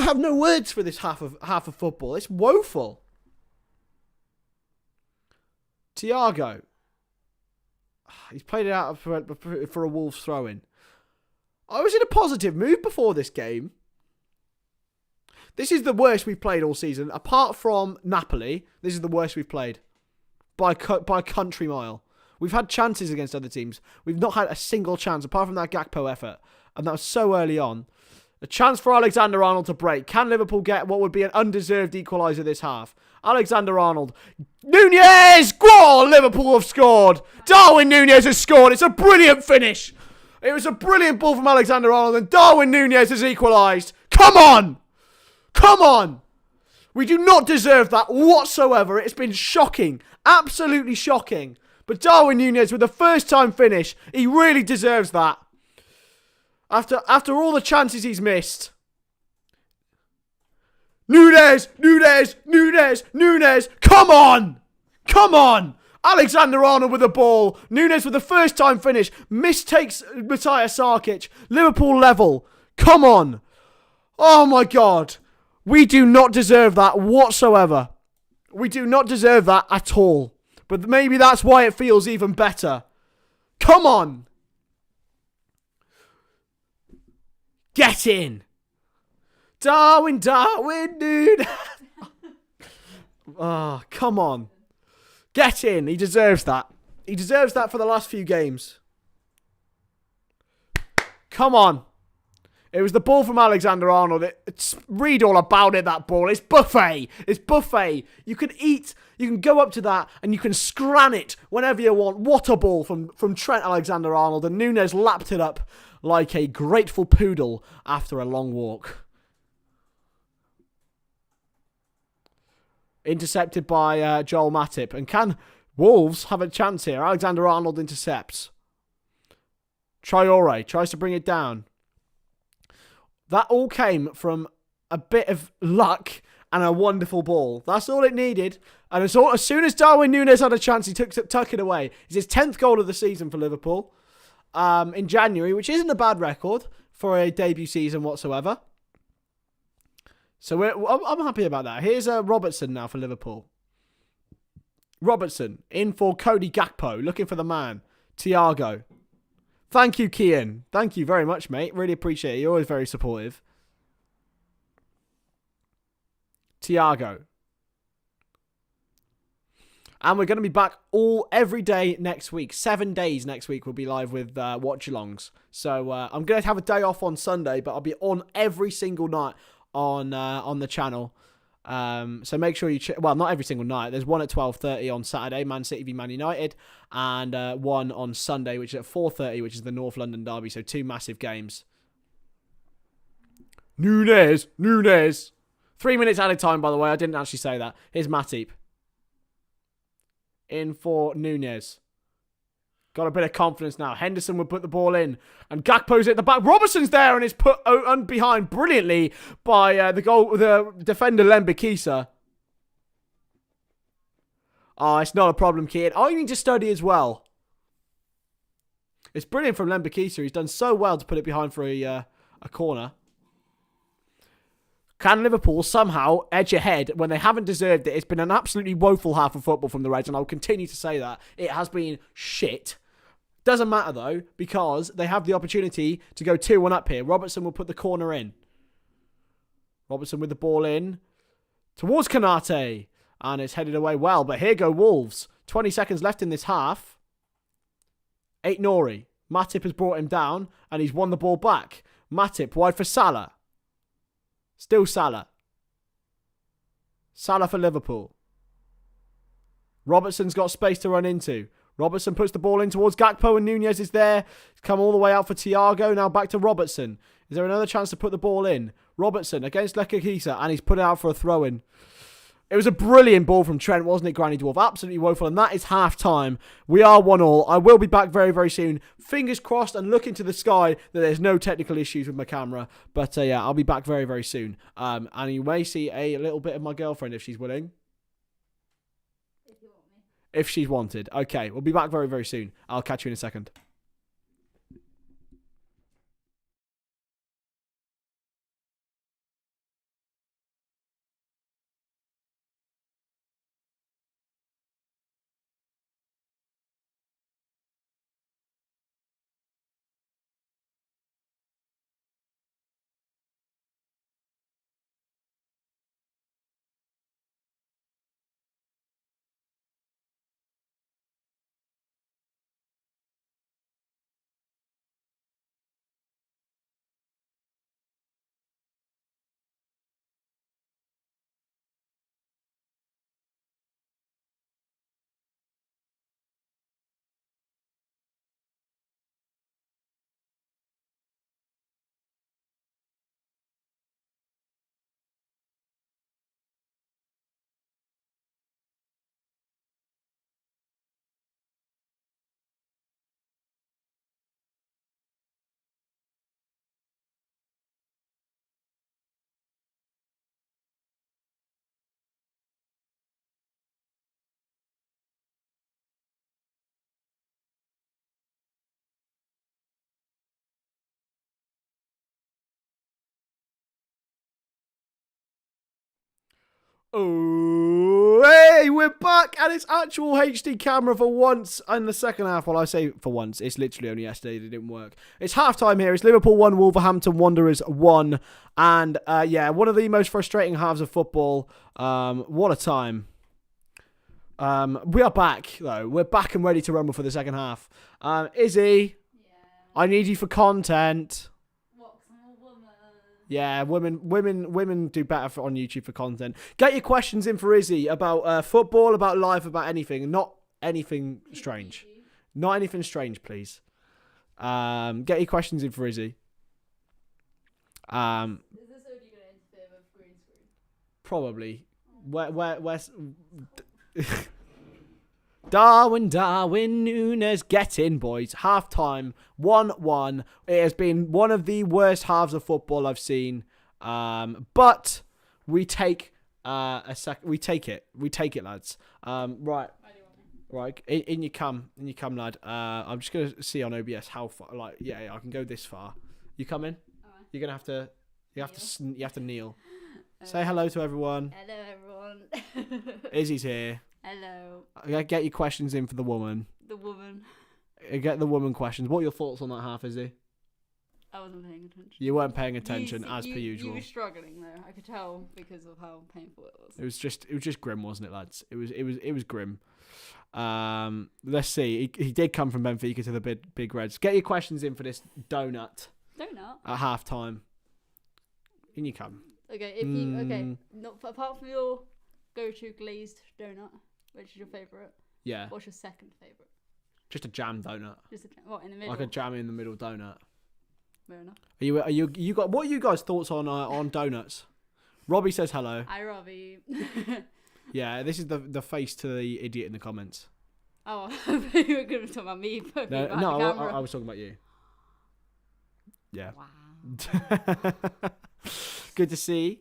[SPEAKER 1] have no words for this half of football. It's woeful. Thiago. He's played it out for a Wolves throw-in. I was in a positive mood before this game. This is the worst we've played all season. Apart from Napoli, this is the worst we've played. By country mile. We've had chances against other teams. We've not had a single chance, apart from that Gakpo effort. And that was so early on. A chance for Alexander-Arnold to break. Can Liverpool get what would be an undeserved equaliser this half? Alexander-Arnold. Nunez! Go on, Liverpool have scored. Darwin Nunez has scored. It's a brilliant finish. It was a brilliant ball from Alexander-Arnold, and Darwin Nunez has equalised. Come on! Come on! We do not deserve that whatsoever. It's been shocking. Absolutely shocking. But Darwin Nunez with a first-time finish, he really deserves that. After all the chances he's missed. Nunez! Come on! Come on! Alexander-Arnold with the ball. Nunez with the first time finish. Mistakes Matija Sarkic. Liverpool level. Come on. Oh my God. We do not deserve that whatsoever. We do not deserve that at all. But maybe that's why it feels even better. Come on. Get in. Darwin, dude. Oh, come on. Get in. He deserves that. He deserves that for the last few games. Come on. It was the ball from Alexander-Arnold. Read all about it, that ball. It's buffet. It's buffet. You can eat. You can go up to that and you can scran it whenever you want. What a ball from Trent Alexander-Arnold. And Nunez lapped it up like a grateful poodle after a long walk. Intercepted by Joel Matip. And can Wolves have a chance here? Alexander-Arnold intercepts. Traore tries to bring it down. That all came from a bit of luck and a wonderful ball. That's all it needed. And as soon as Darwin Nunez had a chance, he tuck it away. It's his 10th goal of the season for Liverpool in January, which isn't a bad record for a debut season whatsoever. So I'm happy about that. Here's Robertson now for Liverpool. Robertson in for Cody Gakpo, looking for the man. Thiago. Thank you, Kian. Thank you very much, mate. Really appreciate it. You're always very supportive. Thiago. And we're going to be back every day next week. 7 days next week we'll be live with watch-alongs. So I'm going to have a day off on Sunday, but I'll be on every single night on the channel. So make sure you check. Well, not every single night. There's one at 12:30 on Saturday, Man City v Man United, and one on Sunday, which is at 4:30, which is the North London derby. So 2 massive games. Nunez. 3 minutes added time, by the way. I didn't actually say that. Here's Matip. In for Nunez. Got a bit of confidence now. Henderson would put the ball in. And Gakpo's at the back. Robertson's there and it's put behind brilliantly by the defender Lembikisa. Oh, it's not a problem, kid. Oh, you need to study as well. It's brilliant from Lembikisa. He's done so well to put it behind for a corner. Can Liverpool somehow edge ahead when they haven't deserved it? It's been an absolutely woeful half of football from the Reds, and I'll continue to say that. It has been shit. Doesn't matter, though, because they have the opportunity to go 2-1 up here. Robertson will put the corner in. Robertson with the ball in. Towards Konate. And it's headed away well, but here go Wolves. 20 seconds left in this half. Nori. Matip has brought him down, and he's won the ball back. Matip wide for Salah. Still Salah. Salah for Liverpool. Robertson's got space to run into. Robertson puts the ball in towards Gakpo and Nunez is there. He's come all the way out for Thiago. Now back to Robertson. Is there another chance to put the ball in? Robertson against Lembikisa and he's put it out for a throw-in. It was a brilliant ball from Trent, wasn't it, Granny Dwarf? Absolutely woeful. And that is half-time. We are 1-1. I will be back very, very soon. Fingers crossed and look into the sky that there's no technical issues with my camera. But yeah, I'll be back very, very soon. And you may see a little bit of my girlfriend if she's willing.
[SPEAKER 2] If you want me.
[SPEAKER 1] If she's wanted. Okay, we'll be back very, very soon. I'll catch you in a second. Oh, hey, we're back, and it's actual HD camera for once in the second half. Well, I say for once, it's literally only yesterday that it didn't work. It's halftime here. It's Liverpool 1, Wolverhampton Wanderers 1, and yeah, one of the most frustrating halves of football. What a time. We are back, though. We're back and ready to rumble for the second half. Izzy, I need you for content. Yeah, women do better on YouTube for content. Get your questions in for Izzy about football, about life, about anything. Not anything strange. Not anything strange, please. Get your questions in for Izzy.
[SPEAKER 2] Is this only going to interfere with green screen?
[SPEAKER 1] Probably. Where's Darwin Nunez, get in, boys. Half time, 1-1. It has been one of the worst halves of football I've seen. But we take we take it, lads. Right. In you come, lad. I'm just gonna see on OBS how far. Like, yeah, I can go this far. You come in. You're gonna have to. You have to kneel. Say hello to everyone.
[SPEAKER 2] Hello, everyone.
[SPEAKER 1] Izzy's here.
[SPEAKER 2] Hello.
[SPEAKER 1] Get your questions in for the woman.
[SPEAKER 2] The woman.
[SPEAKER 1] Get the woman questions. What are your thoughts on that half, Izzy?
[SPEAKER 2] I wasn't paying attention.
[SPEAKER 1] You weren't paying attention as per usual.
[SPEAKER 2] You were struggling though. I could tell because of how painful it was.
[SPEAKER 1] It was just grim, wasn't it, lads? It was grim. Let's see. He did come from Benfica to the big Reds. Get your questions in for this donut.
[SPEAKER 2] Donut.
[SPEAKER 1] At half time. In you come.
[SPEAKER 2] Okay, if you not apart from your go-to glazed donut, which is your favourite?
[SPEAKER 1] Yeah.
[SPEAKER 2] What's your second favourite?
[SPEAKER 1] Just a jam donut.
[SPEAKER 2] What in the middle?
[SPEAKER 1] Like a jam in the middle donut.
[SPEAKER 2] Fair enough.
[SPEAKER 1] You got what are you guys' thoughts on donuts? Robbie says hello.
[SPEAKER 2] Hi, Robbie.
[SPEAKER 1] Yeah, this is the face to the idiot in the comments.
[SPEAKER 2] Oh, I thought you were going to talk about me.
[SPEAKER 1] No, I was talking about you. Yeah.
[SPEAKER 2] Wow.
[SPEAKER 1] Good to see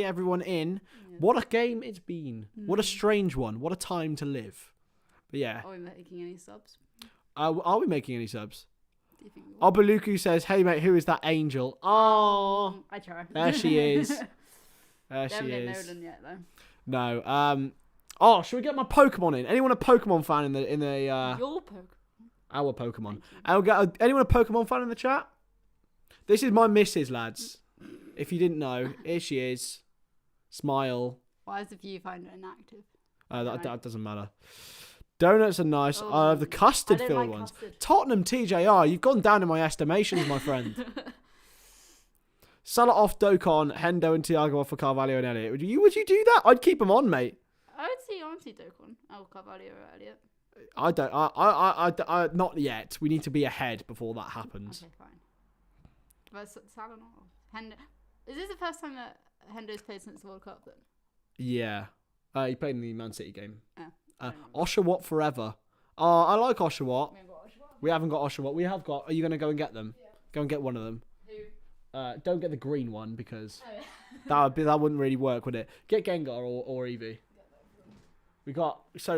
[SPEAKER 1] everyone in. Yeah. What a game it's been. What a strange one. What a time to live. But yeah.
[SPEAKER 2] Are we making any subs?
[SPEAKER 1] Are we making any subs?
[SPEAKER 2] Do you think we will?
[SPEAKER 1] Obaluku says, "Hey mate, who is that angel?" Oh,
[SPEAKER 2] I try.
[SPEAKER 1] There she is. There she is.
[SPEAKER 2] Nolan yet though.
[SPEAKER 1] No. Oh, should we get my Pokemon in? Anyone a Pokemon fan in the
[SPEAKER 2] Your Pokemon.
[SPEAKER 1] Our Pokemon. I'll get anyone a Pokemon fan in the chat? This is my missus, lads. If you didn't know, here she is. Smile.
[SPEAKER 2] Why is the viewfinder inactive?
[SPEAKER 1] That doesn't matter. Donuts are nice. I have the custard-filled ones. Custard. Tottenham TJR, you've gone down in my estimations, my friend. Salah off Dokon, Hendo and Thiago off for Carvalho and Elliott. Would you do that? I'd keep them on, mate.
[SPEAKER 2] I would see Dokon. Oh, Carvalho or Elliott.
[SPEAKER 1] I don't. I not yet. We need to be ahead before that happens.
[SPEAKER 2] Okay, fine. But Salah not. Hendo. Is this the first time that Hendo's played since the World Cup then?
[SPEAKER 1] Yeah. He played in the Man City game.
[SPEAKER 2] Oh,
[SPEAKER 1] Oshawott forever. Oh, I like Oshawott.
[SPEAKER 2] We
[SPEAKER 1] haven't got Oshawott. We have got. Are you going to go and get them?
[SPEAKER 2] Yeah.
[SPEAKER 1] Go and get one of them.
[SPEAKER 2] Who?
[SPEAKER 1] Don't get the green one because that wouldn't really work, would it? Get Gengar or Eevee.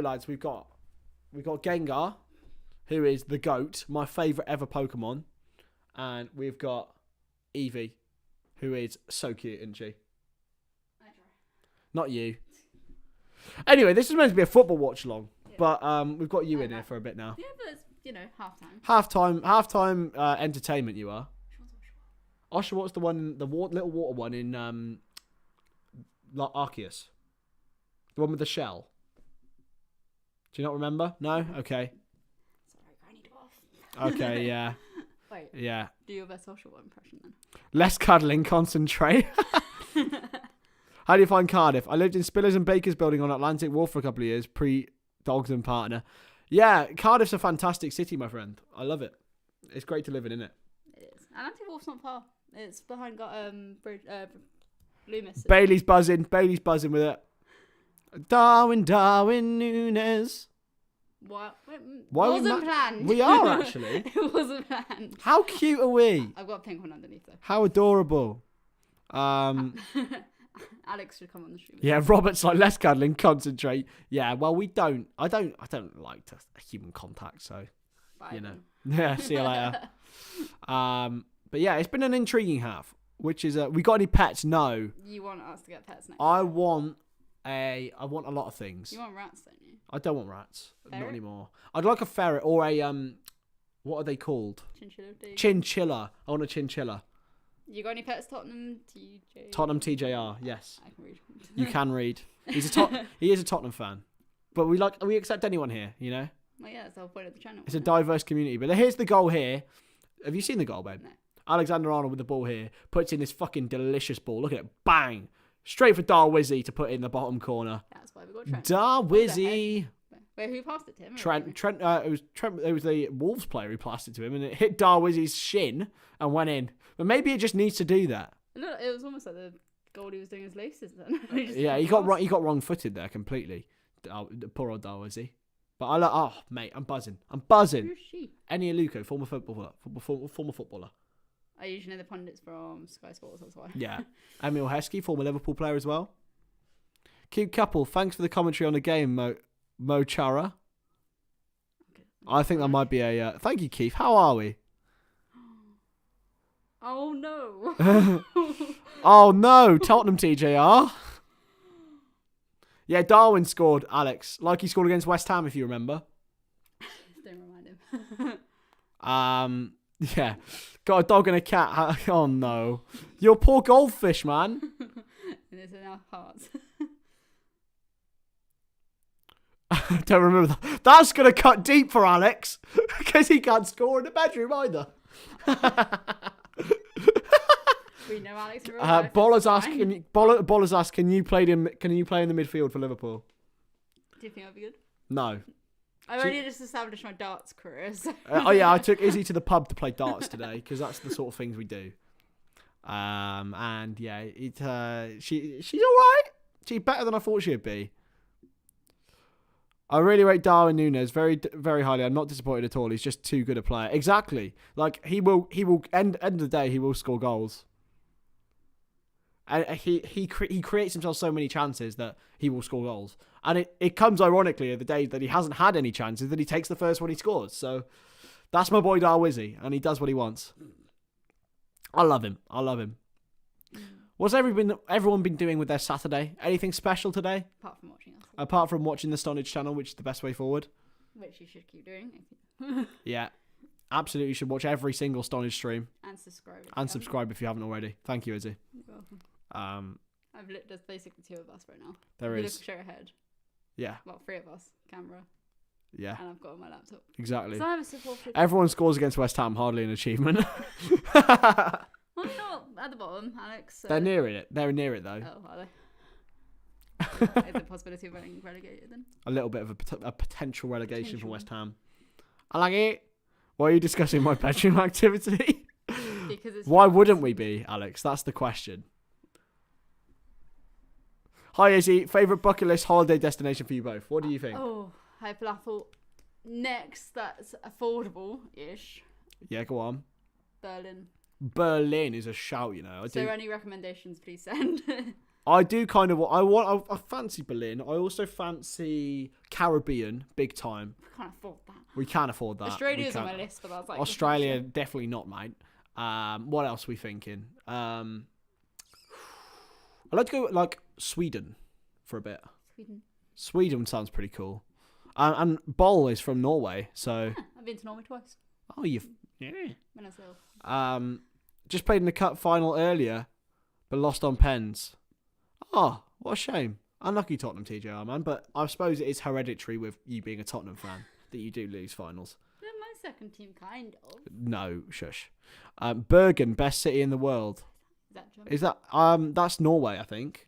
[SPEAKER 1] Lads, we've got Gengar, who is the GOAT, my favourite ever Pokemon, and we've got Eevee, who is so cute, isn't she? Not you. Anyway, this is meant to be a football watch along, but we've got you in here for a bit now.
[SPEAKER 2] Yeah, but it's halftime.
[SPEAKER 1] Halftime entertainment. You are. Oshawott's the one, the little water one in Arceus, the one with the shell. Do you not remember? No. Okay.
[SPEAKER 2] Sorry, I need to go off.
[SPEAKER 1] Okay. Yeah.
[SPEAKER 2] Wait.
[SPEAKER 1] Yeah.
[SPEAKER 2] Do your best Oshawott impression then.
[SPEAKER 1] Less cuddling, concentrate. How do you find Cardiff? I lived in Spillers and Baker's building on Atlantic Wharf for a couple of years, pre-Dogs and Partner. Yeah, Cardiff's a fantastic city, my friend. I love it. It's great to live in, isn't it?
[SPEAKER 2] It is. Atlantic Wharf's not far. It's behind Loomis.
[SPEAKER 1] Bailey's buzzing with it. Darwin Nunez.
[SPEAKER 2] What?
[SPEAKER 1] Why
[SPEAKER 2] wasn't planned.
[SPEAKER 1] We are actually.
[SPEAKER 2] It wasn't planned.
[SPEAKER 1] How cute are we?
[SPEAKER 2] I've got a pink one underneath though.
[SPEAKER 1] How adorable.
[SPEAKER 2] Alex should come on the stream.
[SPEAKER 1] Yeah, Robert's like, less cuddling, concentrate. Yeah, well, we don't. I don't like human contact, so
[SPEAKER 2] Bye,
[SPEAKER 1] you know. Yeah, see you later. But yeah, it's been an intriguing half. Which is we got any pets? No.
[SPEAKER 2] You want us to get pets next?
[SPEAKER 1] I want I want a lot of things.
[SPEAKER 2] You want rats, don't you?
[SPEAKER 1] I don't want rats.
[SPEAKER 2] Ferret?
[SPEAKER 1] Not anymore. I'd like a ferret or a what are they called?
[SPEAKER 2] Chinchilla.
[SPEAKER 1] Chinchilla. I want a chinchilla.
[SPEAKER 2] You got any pets? Tottenham TJ.
[SPEAKER 1] Tottenham TJR. Yes.
[SPEAKER 2] I can read.
[SPEAKER 1] You can read. He is a Tottenham fan, but we accept anyone here. You know.
[SPEAKER 2] Well, yeah, that's the whole point of the channel.
[SPEAKER 1] It's a diverse community. But here's the goal here. Have you seen the goal, babe?
[SPEAKER 2] No.
[SPEAKER 1] Alexander-Arnold with the ball here puts in this fucking delicious ball. Look at it, bang, straight for Darwizzy to put in the bottom corner.
[SPEAKER 2] That's why we got Trent.
[SPEAKER 1] Darwizzy.
[SPEAKER 2] Wait, who passed it to him?
[SPEAKER 1] Trent. It was the Wolves player who passed it to him, and it hit Darwizzy's shin and went in. But maybe it just needs to do that.
[SPEAKER 2] No, it was almost like the goalie was doing his laces then.
[SPEAKER 1] Yeah, he got wrong-footed there completely. Poor old Darwizzy. But mate, I'm buzzing.
[SPEAKER 2] Who's she?
[SPEAKER 1] Eni Aluko, former footballer.
[SPEAKER 2] I usually know the pundits from Sky Sports, that's why.
[SPEAKER 1] Yeah. Emil Heskey, former Liverpool player as well. Cute couple, thanks for the commentary on the game, Mo Chara.
[SPEAKER 2] Okay.
[SPEAKER 1] I think that might be a... thank you, Keith. How are we?
[SPEAKER 2] Oh, no.
[SPEAKER 1] Oh, no. Tottenham TJR. Yeah, Darwin scored, Alex. Like he scored against West Ham, if you remember.
[SPEAKER 2] Don't remind him.
[SPEAKER 1] Yeah. Got a dog and a cat. Oh, no. You're a poor goldfish, man.
[SPEAKER 2] And it's in our hearts.
[SPEAKER 1] Don't remember that. That's going to cut deep for Alex. Because he can't score in the bedroom either.
[SPEAKER 2] We know Alex.
[SPEAKER 1] Boller's asked, can you play in the midfield for Liverpool?
[SPEAKER 2] Do you think that'd be good?
[SPEAKER 1] No.
[SPEAKER 2] I've only just established my darts career. So.
[SPEAKER 1] I took Izzy to the pub to play darts today because that's the sort of things we do. And yeah, she's all right. She's better than I thought she'd be. I really rate Darwin Nunez very, very highly. I'm not disappointed at all. He's just too good a player. Exactly. Like he will end of the day. He will score goals. And he creates himself so many chances that he will score goals. And it comes ironically the day that he hasn't had any chances that he takes the first one he scores. So that's my boy Darwizzy, and he does what he wants. I love him. What's everyone been doing with their Saturday? Anything special today? Apart from watching the Stonadge channel, which is the best way forward.
[SPEAKER 2] Which you should keep doing.
[SPEAKER 1] Yeah. Absolutely should watch every single Stonadge stream.
[SPEAKER 2] And subscribe.
[SPEAKER 1] Subscribe if you haven't already. Thank you, Izzy.
[SPEAKER 2] You're welcome. There's basically two of us right now.
[SPEAKER 1] There is.
[SPEAKER 2] Look straight ahead.
[SPEAKER 1] Yeah.
[SPEAKER 2] Well, three of us. Camera.
[SPEAKER 1] Yeah.
[SPEAKER 2] And I've got on my laptop.
[SPEAKER 1] Exactly.
[SPEAKER 2] So I have a supported.
[SPEAKER 1] Everyone scores against West Ham. Hardly an achievement.
[SPEAKER 2] Well, you're not at the bottom, Alex.
[SPEAKER 1] They're near it. They're near it, though.
[SPEAKER 2] Oh, are they? Is the possibility of getting relegated then?
[SPEAKER 1] A little bit of a potential relegation from West Ham. I like it. Why are you discussing my bedroom activity?
[SPEAKER 2] Because it's
[SPEAKER 1] Why wouldn't we be, Alex? That's the question. Hi, Izzy. Favourite bucket list holiday destination for you both? What do you think?
[SPEAKER 2] Oh, hi, Falafel. Next, that's affordable-ish.
[SPEAKER 1] Yeah, go on.
[SPEAKER 2] Berlin.
[SPEAKER 1] Berlin is a shout, you know.
[SPEAKER 2] So any recommendations, please send.
[SPEAKER 1] I do kind of. I fancy Berlin. I also fancy Caribbean, big time.
[SPEAKER 2] We can't afford that.
[SPEAKER 1] We can't afford that.
[SPEAKER 2] Australia's on my list, but that's like
[SPEAKER 1] Australia, definitely not, mate. What else are we thinking? I'd like to go like Sweden for a bit. Sweden sounds pretty cool. And Boll is from Norway, so.
[SPEAKER 2] Yeah, I've been to Norway twice.
[SPEAKER 1] Oh, yeah.
[SPEAKER 2] When I was ill.
[SPEAKER 1] Just played in the cup final earlier, but lost on pens. Oh, what a shame. Unlucky Tottenham TJR, man. But I suppose it is hereditary with you being a Tottenham fan that you do lose finals.
[SPEAKER 2] They're my second team, kind of.
[SPEAKER 1] No, shush. Bergen, best city in the world.
[SPEAKER 2] Is that Germany?
[SPEAKER 1] Is that that's Norway? I think.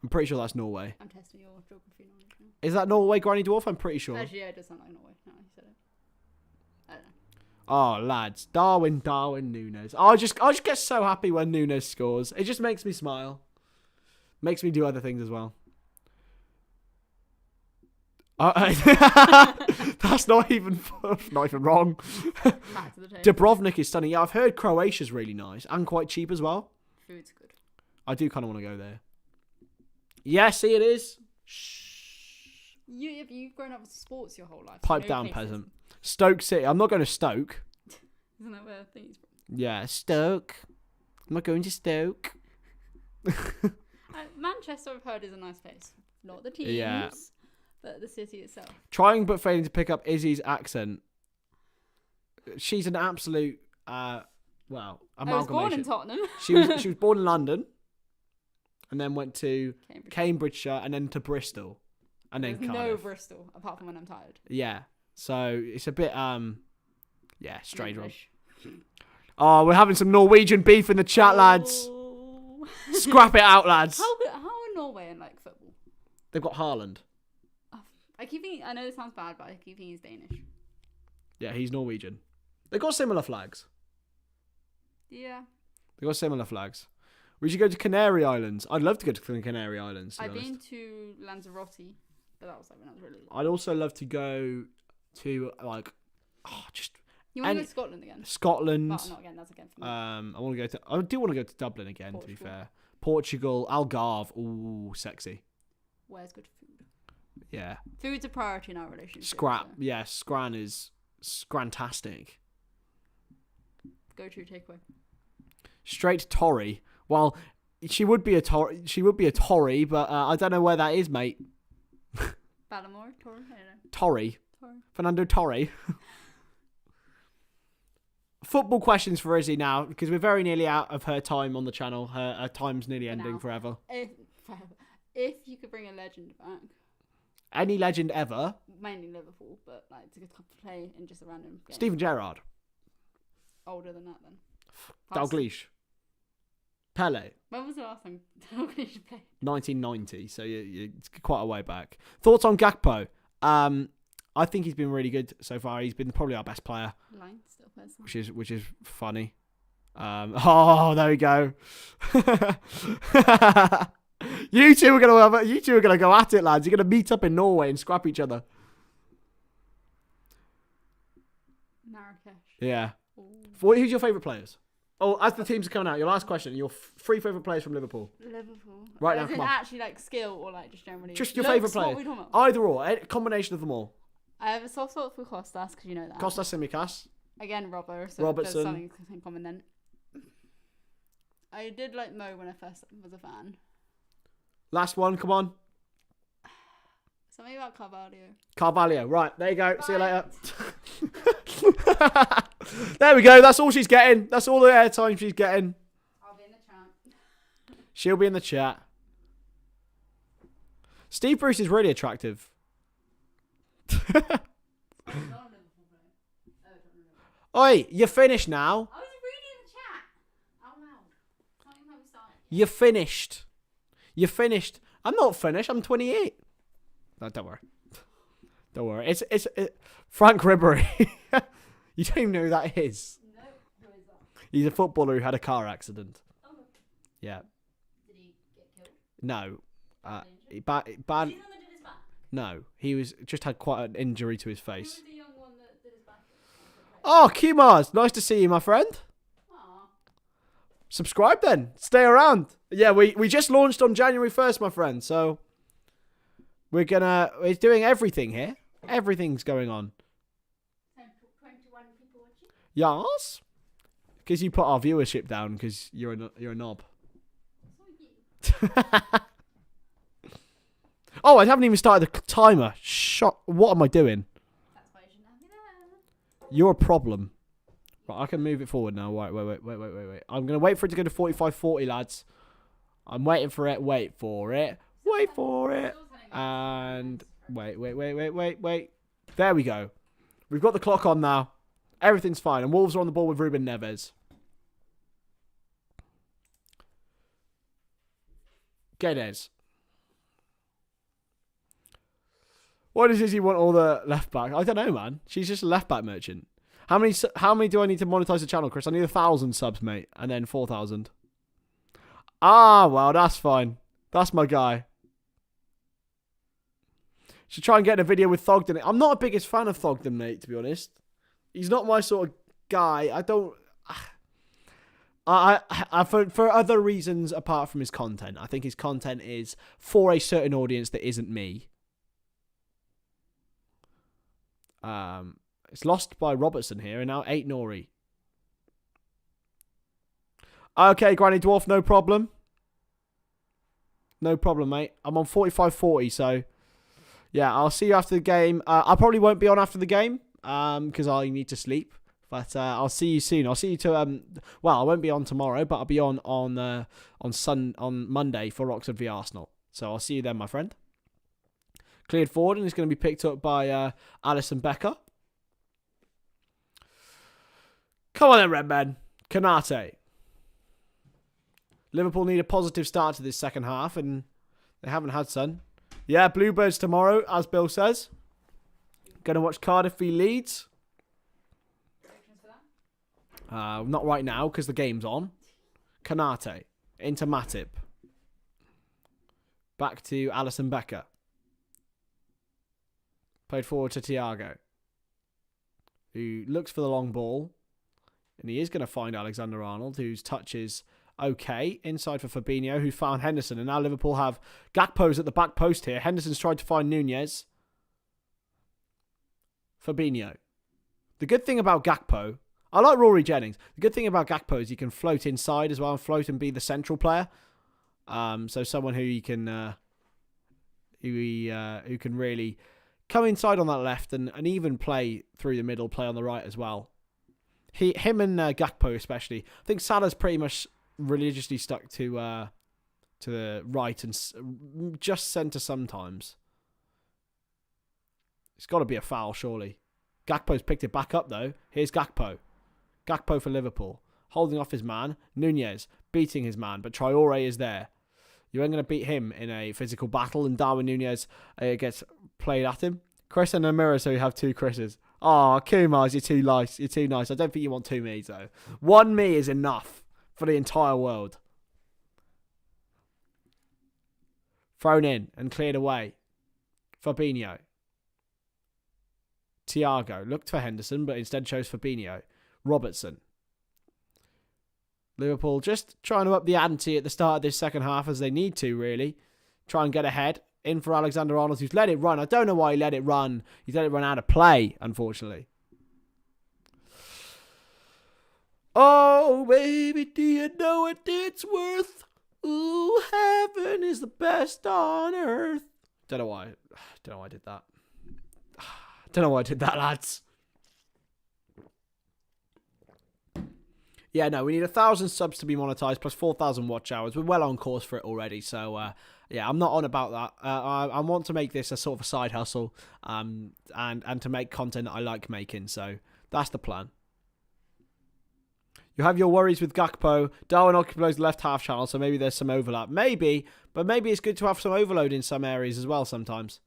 [SPEAKER 1] I'm pretty sure that's Norway.
[SPEAKER 2] I'm testing your geography knowledge now.
[SPEAKER 1] Is that Norway, Granny Dwarf? I'm pretty sure.
[SPEAKER 2] Actually, yeah, it does sound like Norway. No, you said it. I don't know.
[SPEAKER 1] Oh, lads, Darwin Nunez. I just get so happy when Nunez scores. It just makes me smile. Makes me do other things as well. That's not even wrong.
[SPEAKER 2] Back to the table.
[SPEAKER 1] Dubrovnik is stunning. Yeah, I've heard Croatia's really nice and quite cheap as well.
[SPEAKER 2] Food's good.
[SPEAKER 1] I do kind of want to go there. Yeah, see, it is. Shh.
[SPEAKER 2] You've grown up with sports your whole life.
[SPEAKER 1] Pipe down, peasant. Stoke City. I'm not going to Stoke.
[SPEAKER 2] Isn't that where things from?
[SPEAKER 1] Yeah, Stoke. I'm not going to Stoke.
[SPEAKER 2] Manchester, I've heard, is a nice place. Not the teams,
[SPEAKER 1] Yeah.
[SPEAKER 2] but the city itself.
[SPEAKER 1] Trying but failing to pick up Izzy's accent. She's an absolute, amalgamation.
[SPEAKER 2] I was born in Tottenham.
[SPEAKER 1] She was born in London, and then went to Cambridgeshire, and then to Bristol, and then
[SPEAKER 2] There's
[SPEAKER 1] Cardiff.
[SPEAKER 2] no Bristol, apart from when I'm tired.
[SPEAKER 1] Yeah, so it's a bit strange one.
[SPEAKER 2] English.
[SPEAKER 1] Oh, we're having some Norwegian beef in the chat, lads.
[SPEAKER 2] Oh.
[SPEAKER 1] Scrap it out, lads.
[SPEAKER 2] How are Norway in like football?
[SPEAKER 1] They've got Haaland.
[SPEAKER 2] I keep thinking. I know this sounds bad, but I keep thinking he's Danish.
[SPEAKER 1] Yeah, he's Norwegian. They've got similar flags.
[SPEAKER 2] Yeah.
[SPEAKER 1] They've got similar flags. We should go to Canary Islands. I'd love to go to the Canary Islands.
[SPEAKER 2] I've been to Lanzarote, but that was like when I was really little.
[SPEAKER 1] I'd also love to go to
[SPEAKER 2] You want to go to Scotland again?
[SPEAKER 1] Scotland.
[SPEAKER 2] Well, not again. That's again for me.
[SPEAKER 1] I do want to go to Dublin again.
[SPEAKER 2] Portugal.
[SPEAKER 1] To be fair, Portugal, Algarve. Ooh, sexy.
[SPEAKER 2] Where's good food?
[SPEAKER 1] Yeah.
[SPEAKER 2] Food's a priority in our relationship.
[SPEAKER 1] Scrap.
[SPEAKER 2] So
[SPEAKER 1] Yeah, Scran is scrantastic.
[SPEAKER 2] go to takeaway.
[SPEAKER 1] Straight to Torry. Well, she would be a Tory. She would be a Tory, but I don't know where that is, mate.
[SPEAKER 2] Ballamore, Torry, I don't know.
[SPEAKER 1] Torry.
[SPEAKER 2] Torry.
[SPEAKER 1] Fernando Torre. Football questions for Izzy now, because we're very nearly out of her time on the channel. Her time's nearly ending forever.
[SPEAKER 2] If you could bring a legend back,
[SPEAKER 1] Any legend ever.
[SPEAKER 2] mainly Liverpool, but like to play in just a random game.
[SPEAKER 1] Steven Gerrard.
[SPEAKER 2] Older than that, then.
[SPEAKER 1] Dalglish. Pele.
[SPEAKER 2] When was the last time Dalglish played?
[SPEAKER 1] 1990, so it's quite a way back. Thoughts on Gakpo? I think he's been really good so far. He's been probably our best player,
[SPEAKER 2] Line still plays.
[SPEAKER 1] which is funny. There we go. You two are gonna go at it, lads. You're gonna meet up in Norway and scrap each other.
[SPEAKER 2] Marrakesh.
[SPEAKER 1] Yeah.
[SPEAKER 2] Ooh.
[SPEAKER 1] Who's your favourite players? Oh, as the teams are coming out, your last question. Your three favourite players from Liverpool.
[SPEAKER 2] Liverpool.
[SPEAKER 1] Right now,
[SPEAKER 2] As
[SPEAKER 1] come
[SPEAKER 2] in
[SPEAKER 1] on.
[SPEAKER 2] actually like skill or like just generally.
[SPEAKER 1] Just your
[SPEAKER 2] Looks,
[SPEAKER 1] favourite
[SPEAKER 2] what
[SPEAKER 1] player.
[SPEAKER 2] are we talking about?
[SPEAKER 1] Either or, a combination of them all.
[SPEAKER 2] I have a soft spot for Costas because you know that.
[SPEAKER 1] Costas Tsimikas.
[SPEAKER 2] Again, Robbo. So
[SPEAKER 1] Robertson.
[SPEAKER 2] there's something in common then. I did like Mo when I first was a fan.
[SPEAKER 1] Last one, come on.
[SPEAKER 2] Something about Carvalho.
[SPEAKER 1] Carvalho. Right, there you go.
[SPEAKER 2] Bye.
[SPEAKER 1] See you later. There we go. That's all she's getting. That's all the airtime she's getting.
[SPEAKER 2] I'll be in the chat.
[SPEAKER 1] She'll be in the chat. Steve Bruce is really attractive. Oi, you're finished now.
[SPEAKER 2] I was reading the chat out loud. Can't even have started.
[SPEAKER 1] You're finished. You're finished. I'm not finished. I'm 28. No, don't worry. Don't worry. It's Frank Ribery. You don't even know who that is.
[SPEAKER 2] No, who is that?
[SPEAKER 1] He's a footballer who had a car accident.
[SPEAKER 2] Oh,
[SPEAKER 1] Yeah.
[SPEAKER 2] did he get killed?
[SPEAKER 1] No.
[SPEAKER 2] Bad.
[SPEAKER 1] Bad.
[SPEAKER 2] Is he the one that did his back?
[SPEAKER 1] No. He was just had quite an injury to his
[SPEAKER 2] Who
[SPEAKER 1] face.
[SPEAKER 2] was the young one that did his back?
[SPEAKER 1] Oh, Kumars. Nice to see you, my friend.
[SPEAKER 2] Aw.
[SPEAKER 1] Subscribe then. Stay around. Yeah, we just launched on January 1st, my friend. So we're doing everything here. Everything's going on.
[SPEAKER 2] 21 people watching?
[SPEAKER 1] Yes. Because you put our viewership down because you're a knob.
[SPEAKER 2] So you.
[SPEAKER 1] Oh, I haven't even started the timer. What am I doing?
[SPEAKER 2] That's why you shouldn't have me there.
[SPEAKER 1] You're a problem. Right, I can move it forward now. Wait. I'm going to wait for it to go to 45:40, lads. I'm waiting for it. Wait for it. Wait for it. And wait. There we go. We've got the clock on now. Everything's fine. And Wolves are on the ball with Ruben Neves. Guedes. Why does Izzy want all the left back? I don't know, man. She's just a left back merchant. How many do I need to monetize the channel, Chris? I need 1,000 subs, mate, and then 4,000. Ah, well, that's fine. That's my guy. Should try and get in a video with Thogden. I'm not a biggest fan of Thogden, mate, to be honest. He's not my sort of guy. I don't. For other reasons apart from his content. I think his content is for a certain audience that isn't me. It's lost by Robertson here, and now 8 Nori. Okay, Granny Dwarf, no problem. No problem, mate. I'm on 45-40, so yeah, I'll see you after the game. I probably won't be on after the game because I need to sleep. But I'll see you soon. I'll see you to well, I won't be on tomorrow, but I'll be on Monday for Oxford v Arsenal. So I'll see you then, my friend. Cleared forward and it's going to be picked up by Alisson Becker. Come on then, Redmen. Konate. Liverpool need a positive start to this second half, and they haven't had some. Yeah, Bluebirds tomorrow, as Bill says. Going to watch Cardiff v Leeds. Not right now, because the game's on. Konate. Into Matip. Back to Alisson Becker. Played forward to Thiago, who looks for the long ball. And he is going to find Alexander-Arnold, whose touch is okay. Inside for Fabinho, who found Henderson. And now Liverpool have Gakpo's at the back post here. Henderson's tried to find Nunez. Fabinho. The good thing about Gakpo, I like Rory Jennings. The good thing about Gakpo is he can float inside as well, and float and be the central player. So someone who you can, who can really come inside on that left and even play through the middle, play on the right as well. Him and Gakpo especially. I think Salah's pretty much religiously stuck to the right and just centre sometimes. It's got to be a foul, surely. Gakpo's picked it back up though. Here's Gakpo. Gakpo for Liverpool. Holding off his man. Nunez beating his man, but Traore is there. You ain't going to beat him in a physical battle, and Darwin Nunez gets played at him. Chris and Amira, so you have two Chris's. Oh, Kumars, you're too nice. You're too nice. I don't think you want two me's, though. One me is enough for the entire world. Thrown in and cleared away. Fabinho. Thiago looked for Henderson, but instead chose Fabinho. Robertson. Liverpool just trying to up the ante at the start of this second half as they need to, really. Try and get ahead. In for Alexander-Arnold, who's let it run. I don't know why he let it run. He's let it run out of play, unfortunately. Oh, baby, do you know what it's worth? Ooh, heaven is the best on earth. Don't know why I did that. Don't know why I did that, lads. Yeah, no, we need 1,000 subs to be monetized plus 4,000 watch hours. We're well on course for it already, so yeah, I'm not on about that. I want to make this a sort of a side hustle, and to make content that I like making. So that's the plan. You have your worries with Gakpo. Darwin occupies the left half channel, so maybe there's some overlap. Maybe, but maybe it's good to have some overload in some areas as well sometimes.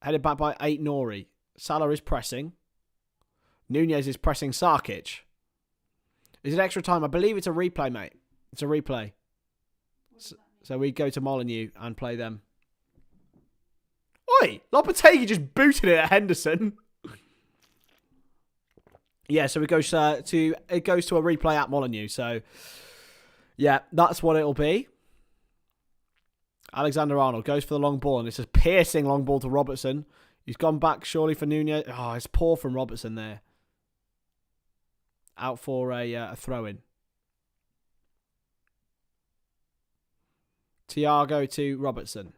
[SPEAKER 1] Headed back by 8 Nori. Salah is pressing. Nunez is pressing Sarkic. Is it extra time? I believe it's a replay, mate. It's a replay. So we go to Molineux and play them. Oi! Lopetegui just booted it at Henderson. Yeah, so it goes to a replay at Molineux. So yeah, that's what it'll be. Alexander-Arnold goes for the long ball, and it's a piercing long ball to Robertson. He's gone back surely for Nunez. Oh, it's poor from Robertson there. Out for a throw-in. Thiago to Robertson.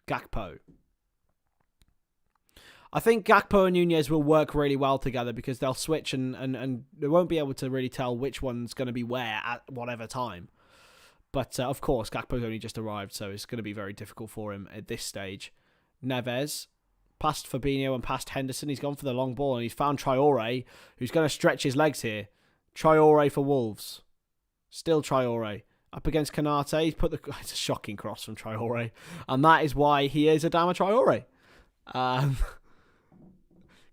[SPEAKER 1] Gakpo. I think Gakpo and Nunez will work really well together because they'll switch and they won't be able to really tell which one's going to be where at whatever time. But of course, Gakpo's only just arrived, so it's going to be very difficult for him at this stage. Neves. Past Fabinho and past Henderson. He's gone for the long ball and he's found Traore, who's going to stretch his legs here. Traore for Wolves. Still Traore. Up against Konate. He's put the... It's a shocking cross from Traore. And that is why he is Adama Traore.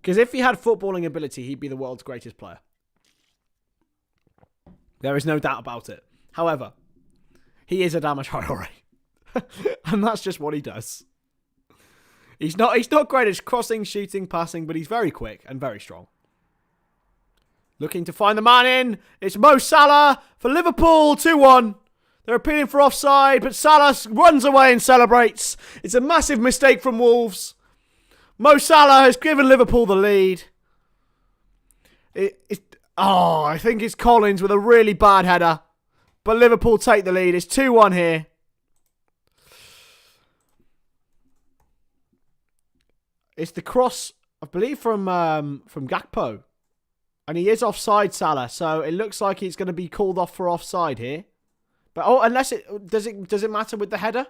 [SPEAKER 1] Because if he had footballing ability, he'd be the world's greatest player. There is no doubt about it. However, he is Adama Traore. And that's just what he does. He's not great at crossing, shooting, passing, but he's very quick and very strong. Looking to find the man in. It's Mo Salah for Liverpool, 2-1. They're appealing for offside, but Salah runs away and celebrates. It's a massive mistake from Wolves. Mo Salah has given Liverpool the lead. I think it's Collins with a really bad header. But Liverpool take the lead. It's 2-1 here. It's the cross, I believe, from Gakpo. And he is offside, Salah. So it looks like he's going to be called off for offside here. But unless it does it matter with the header?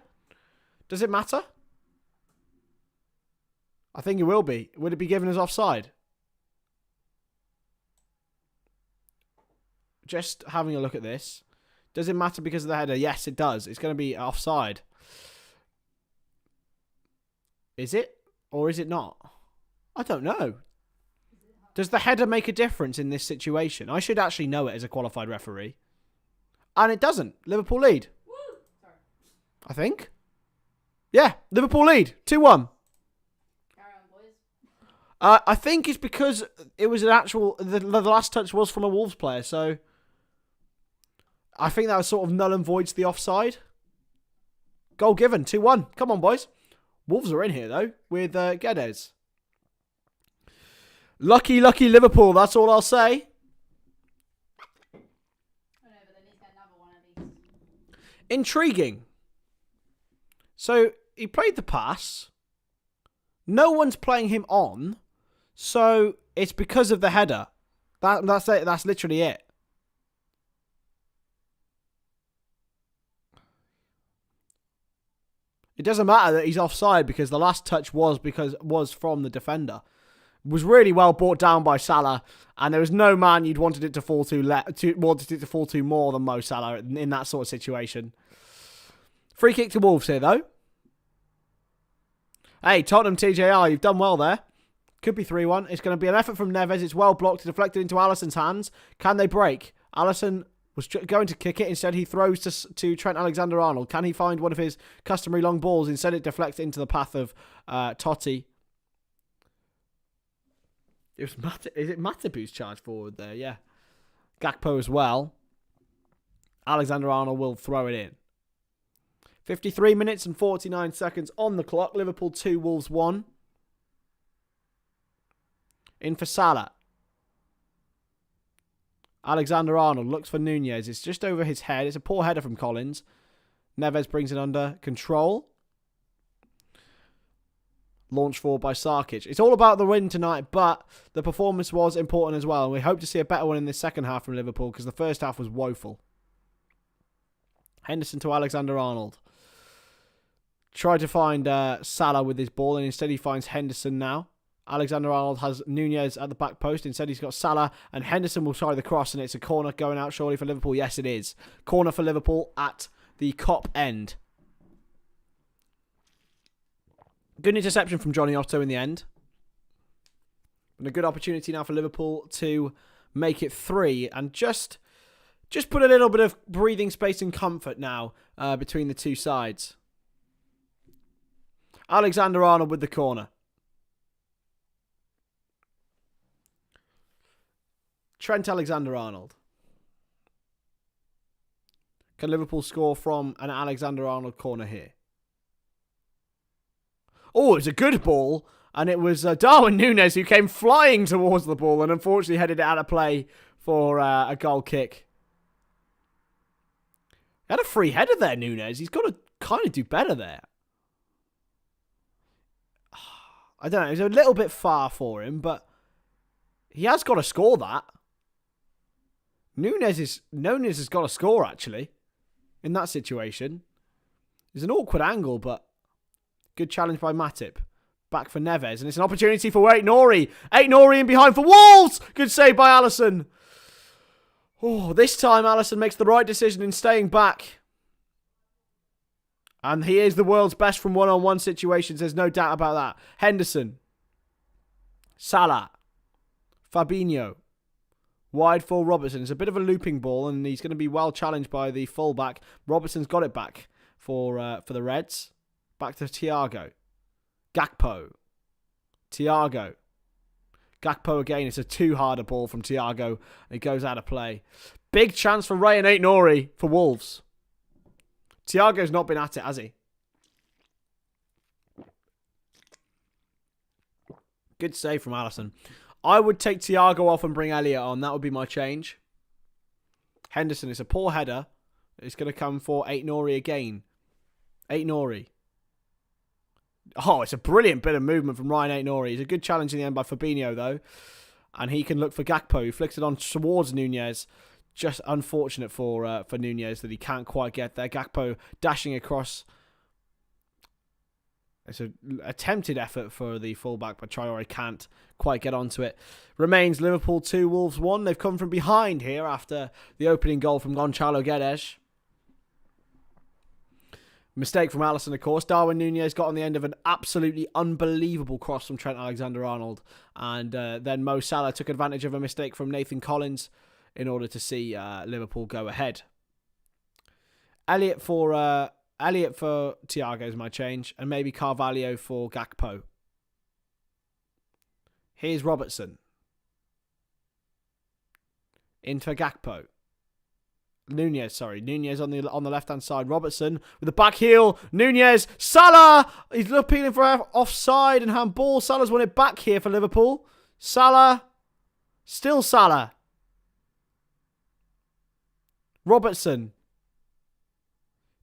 [SPEAKER 1] Does it matter? I think it will be. Would it be given as offside? Just having a look at this. Does it matter because of the header? Yes, it does. It's going to be offside. Is it? Or is it not? I don't know. Does the header make a difference in this situation? I should actually know it as a qualified referee. And it doesn't. Liverpool lead.
[SPEAKER 2] Woo! Sorry.
[SPEAKER 1] I think. Yeah, Liverpool lead. 2-1.
[SPEAKER 2] Carry on, boys.
[SPEAKER 1] I think it's because it was an actual... The last touch was from a Wolves player, so... I think that was sort of null and voids the offside. Goal given. 2-1. Come on, boys. Wolves are in here, though, with Guedes. Lucky Liverpool. That's all I'll say.
[SPEAKER 2] I know, but they need to get another one at least.
[SPEAKER 1] Intriguing. So, he played the pass. No one's playing him on. So, it's because of the header. That's it. That's literally it. It doesn't matter that he's offside because the last touch was from the defender. It was really well brought down by Salah, and there was no man you'd wanted it to fall to more than Mo Salah in that sort of situation. Free kick to Wolves here though. Hey, Tottenham TJR, you've done well there. Could be 3-1. It's going to be an effort from Nunez. It's well blocked, deflected into Alisson's hands. Can they break? Alisson was going to kick it. Instead, he throws to Trent Alexander-Arnold. Can he find one of his customary long balls? Instead, it deflects into the path of Totti. It was Is it Matip who's charged forward there? Yeah. Gakpo as well. Alexander-Arnold will throw it in. 53 minutes and 49 seconds on the clock. Liverpool 2, Wolves 1. In for Salah. Alexander-Arnold looks for Nunez. It's just over his head. It's a poor header from Collins. Neves brings it under control. Launched forward by Sarkic. It's all about the win tonight, but the performance was important as well. And we hope to see a better one in the second half from Liverpool because the first half was woeful. Henderson to Alexander-Arnold. Tried to find Salah with his ball, and instead he finds Henderson now. Alexander-Arnold has Nunez at the back post. Instead, he's got Salah, and Henderson will try the cross, and it's a corner going out surely for Liverpool. Yes, it is. Corner for Liverpool at the Kop end. Good interception from Johnny Otto in the end. And a good opportunity now for Liverpool to make it 3 and just put a little bit of breathing space and comfort now between the two sides. Alexander-Arnold with the corner. Trent Alexander-Arnold. Can Liverpool score from an Alexander-Arnold corner here? Oh, it's a good ball. And it was Darwin Nunez who came flying towards the ball and unfortunately headed it out of play for a goal kick. He had a free header there, Nunez. He's got to kind of do better there. I don't know. It's a little bit far for him, but he has got to score that. Nunez has got to score, actually, in that situation. It's an awkward angle, but good challenge by Matip. Back for Neves, and it's an opportunity for Aït-Nouri. Aït-Nouri in behind for Wolves! Good save by Alisson. Oh, this time Alisson makes the right decision in staying back. And he is the world's best from one-on-one situations. There's no doubt about that. Henderson. Salah. Fabinho. Wide for Robertson. It's a bit of a looping ball, and he's going to be well challenged by the fullback. Robertson's got it back for the Reds. Back to Thiago. Gakpo. Thiago. Gakpo again. It's a too hard a ball from Thiago. It goes out of play. Big chance for Ray and Aït-Nouri for Wolves. Thiago's not been at it, has he? Good save from Alisson. I would take Thiago off and bring Elliott on. That would be my change. Henderson, it's a poor header. It's going to come for Aït-Nouri again. Aït-Nouri. Oh, it's a brilliant bit of movement from Ryan Aït-Nouri. He's a good challenge in the end by Fabinho, though. And he can look for Gakpo, who flicks it on towards Nunez. Just unfortunate for Nunez that he can't quite get there. Gakpo dashing across. It's an attempted effort for the fullback, but Traore can't quite get onto it. Remains Liverpool 2, Wolves 1. They've come from behind here after the opening goal from Gonçalo Guedes. Mistake from Alisson, of course. Darwin Nunez got on the end of an absolutely unbelievable cross from Trent Alexander-Arnold. And then Mo Salah took advantage of a mistake from Nathan Collins in order to see Liverpool go ahead. Elliott for Thiago is my change. And maybe Carvalho for Gakpo. Here's Robertson. In for Gakpo. Nunez on the left-hand side. Robertson with the back heel. Nunez. Salah! He's appealing for offside and handball. Salah's won it back here for Liverpool. Salah. Still Salah. Robertson.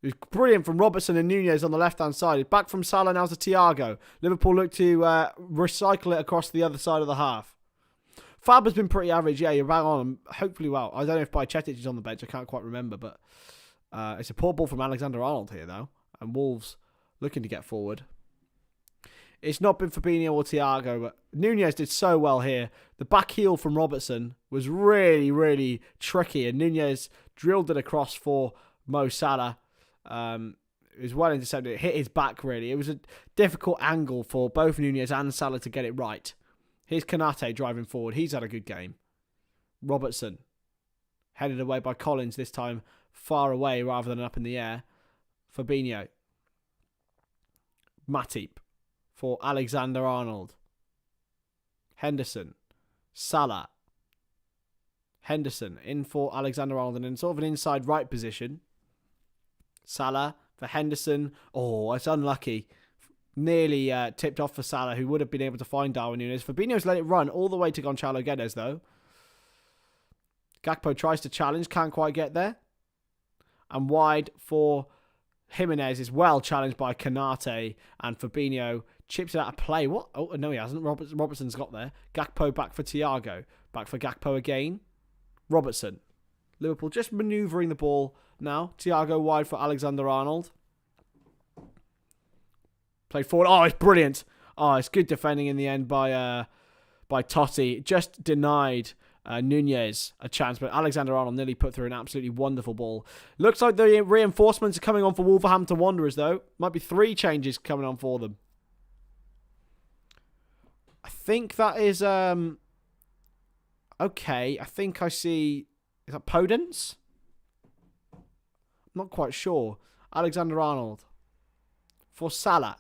[SPEAKER 1] It was brilliant from Robertson and Nunez on the left-hand side. Back from Salah now to Thiago. Liverpool look to recycle it across the other side of the half. Fab has been pretty average. Yeah, you're bang on. Hopefully well. I don't know if Bajcetic is on the bench. I can't quite remember. But it's a poor ball from Alexander-Arnold here, though. And Wolves looking to get forward. It's not been Fabinho or Thiago, but Nunez did so well here. The back heel from Robertson was really, really tricky. And Nunez drilled it across for Mo Salah. It was well intercepted. It hit his back, really. It was a difficult angle for both Nunez and Salah to get it right. Here's Konate driving forward. He's had a good game. Robertson. Headed away by Collins, this time far away rather than up in the air. Fabinho. Matip for Alexander-Arnold. Henderson. Salah. Henderson in for Alexander-Arnold and in sort of an inside right position. Salah for Henderson. Oh, it's unlucky. Nearly tipped off for Salah, who would have been able to find Darwin Nunez. Fabinho's let it run all the way to Gonçalo Guedes, though. Gakpo tries to challenge, can't quite get there. And wide for Jimenez is well challenged by Konate. And Fabinho chips it out of play. What? Oh, no, he hasn't. Robertson's got there. Gakpo back for Thiago. Back for Gakpo again. Robertson. Liverpool just manoeuvring the ball now. Thiago wide for Alexander-Arnold. Played forward. Oh, it's brilliant. Oh, it's good defending in the end by Totti. Just denied Nunez a chance, but Alexander-Arnold nearly put through an absolutely wonderful ball. Looks like the reinforcements are coming on for Wolverhampton Wanderers, though. Might be 3 changes coming on for them. I think that is... okay, I think I see... Is that Podence? I'm not quite sure. Alexander-Arnold. For Salah.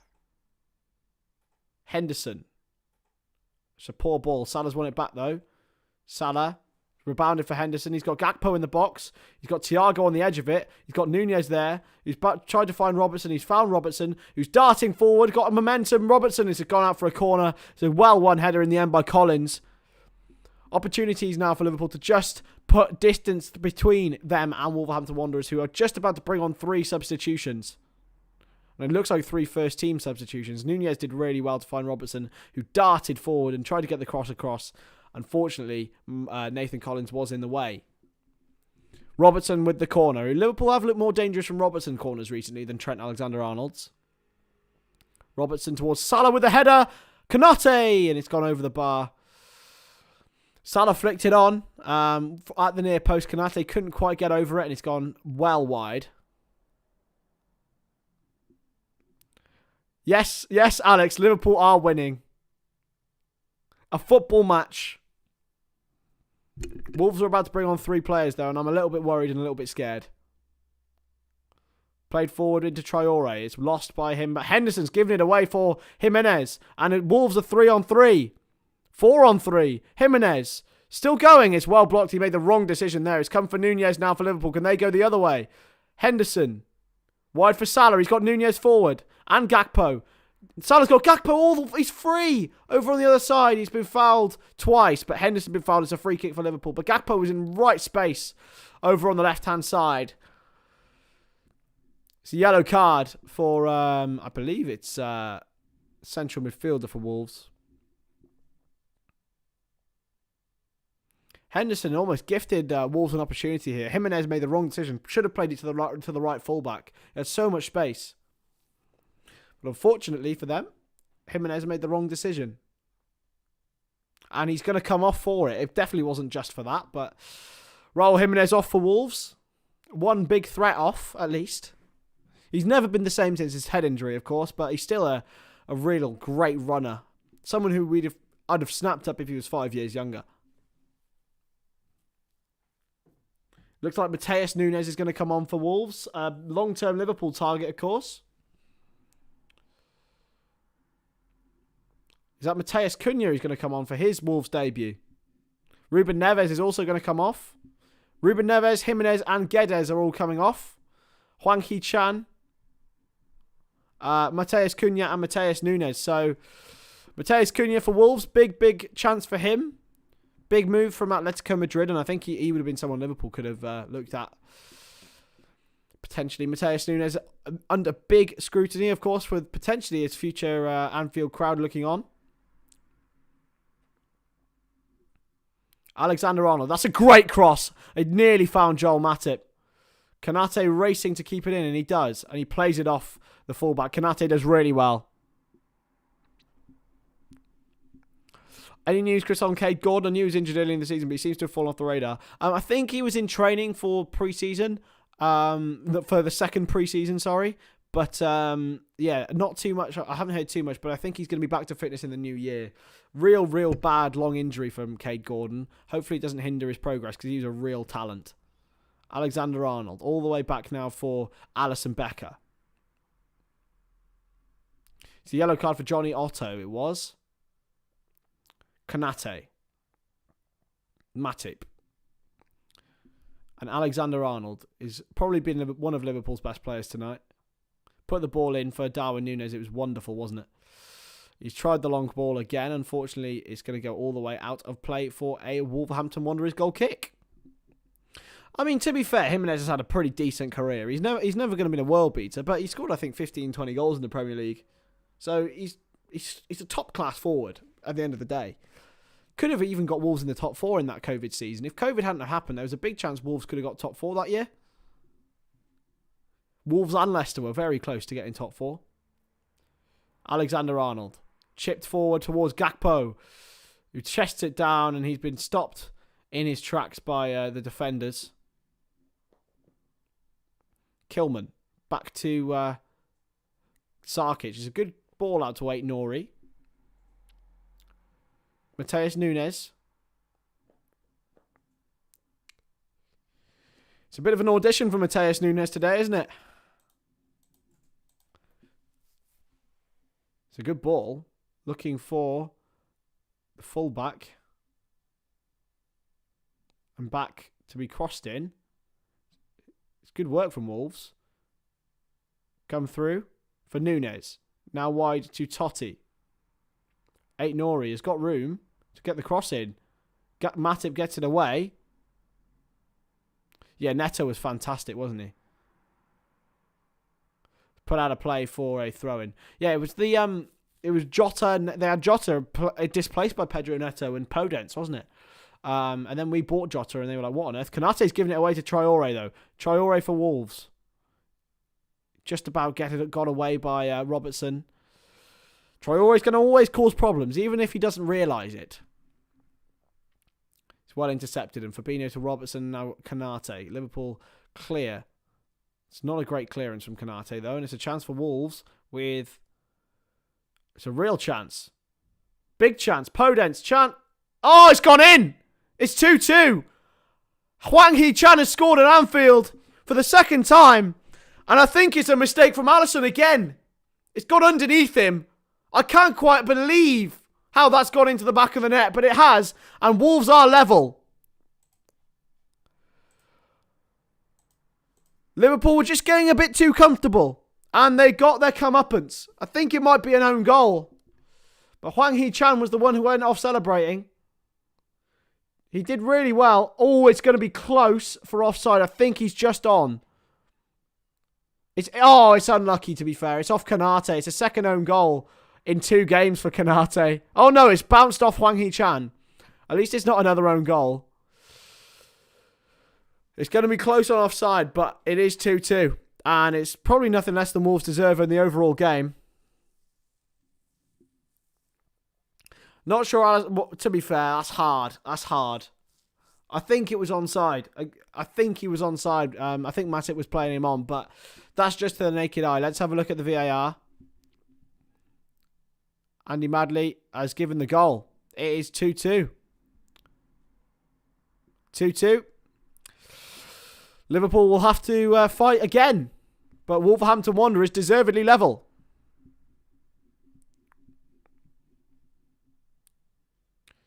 [SPEAKER 1] Henderson. It's a poor ball. Salah's won it back, though. Salah. Rebounded for Henderson. He's got Gakpo in the box. He's got Thiago on the edge of it. He's got Nunez there. He's tried to find Robertson. He's found Robertson, who's darting forward. Got a momentum. Robertson has gone out for a corner. It's a well-won header in the end by Collins. Opportunities now for Liverpool to just put distance between them and Wolverhampton Wanderers, who are just about to bring on 3 substitutions. And it looks like 3 first-team substitutions. Nunez did really well to find Robertson, who darted forward and tried to get the cross across. Unfortunately, Nathan Collins was in the way. Robertson with the corner. Liverpool have looked more dangerous from Robertson corners recently than Trent Alexander-Arnold's. Robertson towards Salah with the header. Konate! And it's gone over the bar. Salah flicked it on at the near post. Konate couldn't quite get over it, and it's gone well wide. Yes, Alex. Liverpool are winning. A football match. Wolves are about to bring on 3 players, though, and I'm a little bit worried and a little bit scared. Played forward into Traore. It's lost by him, but Henderson's given it away for Jimenez. And Wolves are 3-on-3. 4-on-3. Jimenez. Still going. It's well blocked. He made the wrong decision there. It's come for Nunez now for Liverpool. Can they go the other way? Henderson. Wide for Salah. He's got Nunez forward. And Gakpo. Salah's got Gakpo. He's free. Over on the other side. He's been fouled twice. But Henderson's been fouled. It's a free kick for Liverpool. But Gakpo was in right space. Over on the left-hand side. It's a yellow card for, I believe it's central midfielder for Wolves. Henderson almost gifted Wolves an opportunity here. Jimenez made the wrong decision. Should have played it to the right fullback. He had so much space. But unfortunately for them, Jimenez made the wrong decision. And he's going to come off for it. It definitely wasn't just for that. But Raul Jimenez off for Wolves. One big threat off, at least. He's never been the same since his head injury, of course. But he's still a real great runner. Someone who I'd have snapped up if he was 5 years younger. Looks like Matheus Nunez is going to come on for Wolves. Long-term Liverpool target, of course. Is that Matheus Cunha who's going to come on for his Wolves debut? Ruben Neves is also going to come off. Ruben Neves, Jimenez and Guedes are all coming off. Hwang Hee-chan, Matheus Cunha and Matheus Nunez. So, Matheus Cunha for Wolves. Big chance for him. Big move from Atletico Madrid, and I think he would have been someone Liverpool could have looked at. Potentially Matheus Nunez under big scrutiny, of course, with potentially his future Anfield crowd looking on. Alexander-Arnold. That's a great cross. It nearly found Joel Matip. Konate racing to keep it in, and he does. And he plays it off the fullback. Konate does really well. Any news, Chris, on Cade Gordon? I knew he was injured early in the season, but he seems to have fallen off the radar. I think he was in training for pre-season. For the second pre-season, sorry. But, yeah, not too much. I haven't heard too much, but I think he's going to be back to fitness in the new year. Real bad long injury from Cade Gordon. Hopefully it doesn't hinder his progress because he's a real talent. Alexander-Arnold, all the way back now for Alisson Becker. It's a yellow card for Johnny Otto, it was. Konate. Matip. And Alexander-Arnold is probably been one of Liverpool's best players tonight. Put the ball in for Darwin Nunez. It was wonderful, wasn't it? He's tried the long ball again. Unfortunately, it's going to go all the way out of play for a Wolverhampton Wanderers goal kick. I mean, to be fair, Jimenez has had a pretty decent career. He's never going to be a world beater, but he scored, I think, 15, 20 goals in the Premier League. So he's a top-class forward at the end of the day. Could have even got Wolves in the top 4 in that COVID season. If COVID hadn't happened, there was a big chance Wolves could have got top 4 that year. Wolves and Leicester were very close to getting top 4. Alexander-Arnold chipped forward towards Gakpo, who chests it down, and he's been stopped in his tracks by the defenders. Kilman back to Sarkic. It's a good ball out to Aït-Nouri. Matheus Nunez. It's a bit of an audition for Matheus Nunez today, isn't it? It's a good ball. Looking for the fullback. And back to be crossed in. It's good work from Wolves. Come through for Nunez. Now wide to Totti. Aït-Nouri has got room to get the cross in. Matip gets it away. Yeah, Neto was fantastic, wasn't he? Put out a play for a throw-in. Yeah, it was Jota. They had Jota displaced by Pedro Neto and Podence, wasn't it? And then we bought Jota, and they were like, "What on earth?" Konate's giving it away to Traore though. Traore for Wolves. Just about got away by Robertson. Traore's going to always cause problems, even if he doesn't realise it. It's well intercepted, and Fabinho to Robertson, now Konate. Liverpool clear. It's not a great clearance from Konate, though, and it's a chance for Wolves with... It's a real chance. Big chance. Podence, chance. Oh, it's gone in! It's 2-2. Hwang Hee-chan has scored at Anfield for the second time, and I think it's a mistake from Alisson again. It's got underneath him. I can't quite believe how that's gone into the back of the net, but it has, and Wolves are level. Liverpool were just getting a bit too comfortable, and they got their comeuppance. I think it might be an own goal, but Hwang Hee-chan was the one who went off celebrating. He did really well. Oh, it's going to be close for offside. I think he's just on. It's unlucky, to be fair. It's off Konate. It's a second own goal. in 2 games for Konate. Oh no, it's bounced off Hwang Hee-chan. At least it's not another own goal. It's going to be close on offside, but it is 2-2. And it's probably nothing less than Wolves deserve in the overall game. Not sure, to be fair, that's hard. That's hard. I think it was onside. I think he was onside. I think Matip was playing him on, but that's just to the naked eye. Let's have a look at the VAR. Andy Madley has given the goal. It is 2-2. 2-2. Liverpool will have to fight again, but Wolverhampton Wanderers deservedly level.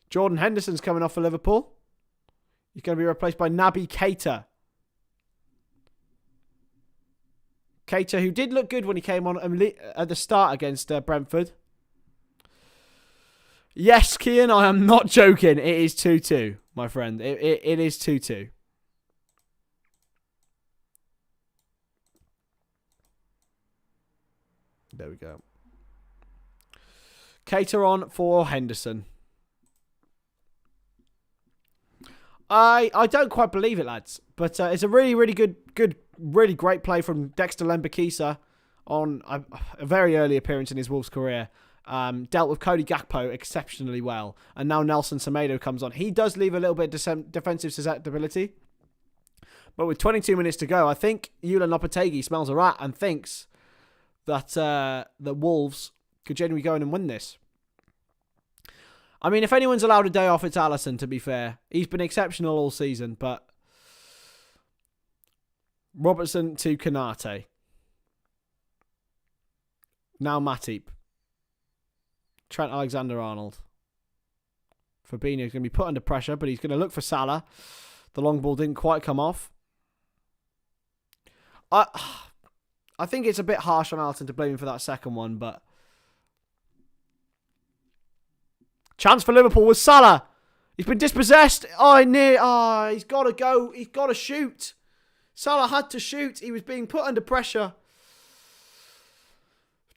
[SPEAKER 1] Jordan Henderson's coming off for Liverpool. He's going to be replaced by Naby Keita. Keita, who did look good when he came on at the start against Brentford. Yes, Kian, I am not joking. It is 2-2, my friend. It is 2-2. There we go. Keita on for Henderson. I don't quite believe it, lads. But it's a really, really good, really great play from Dexter Lembakisa on a very early appearance in his Wolves career. Dealt with Cody Gakpo exceptionally well. And now Nelson Semedo comes on. He does leave a little bit of defensive susceptibility. But with 22 minutes to go, I think Julen Lopetegui smells a rat and thinks that the Wolves could genuinely go in and win this. I mean, if anyone's allowed a day off, it's Alisson, to be fair. He's been exceptional all season, but Robertson to Konate. Now Matip. Trent Alexander-Arnold. Fabinho's going to be put under pressure, but he's going to look for Salah. The long ball didn't quite come off. I think it's a bit harsh on Alisson to blame him for that second one, but chance for Liverpool was Salah. He's been dispossessed. He's got to go. He's got to shoot. Salah had to shoot. He was being put under pressure.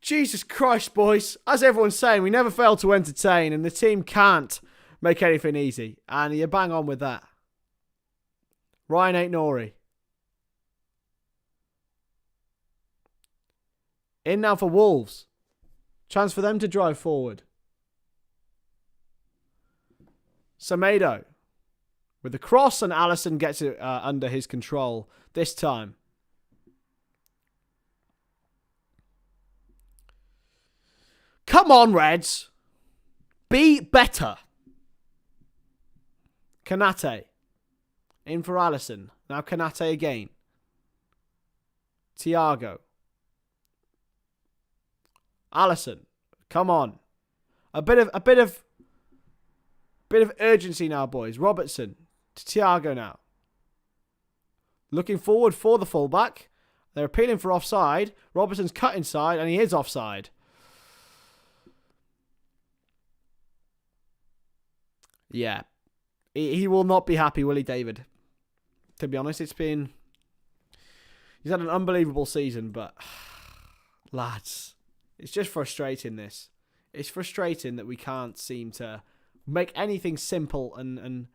[SPEAKER 1] Jesus Christ, boys. As everyone's saying, we never fail to entertain, and the team can't make anything easy. And you bang on with that. Ryan Aït-Nouri. In now for Wolves. Chance for them to drive forward. Semedo with the cross, and Alisson gets it under his control this time. Come on, Reds. Be better. Konate. In for Alisson. Now Konate again. Thiago. Alisson. Come on. A bit of urgency now, boys. Robertson to Thiago now. Looking forward for the fullback. They're appealing for offside. Robertson's cut inside, and he is offside. Yeah. He will not be happy, will he, David? To be honest, he's had an unbelievable season, but lads, it's just frustrating, this. It's frustrating that we can't seem to make anything simple, and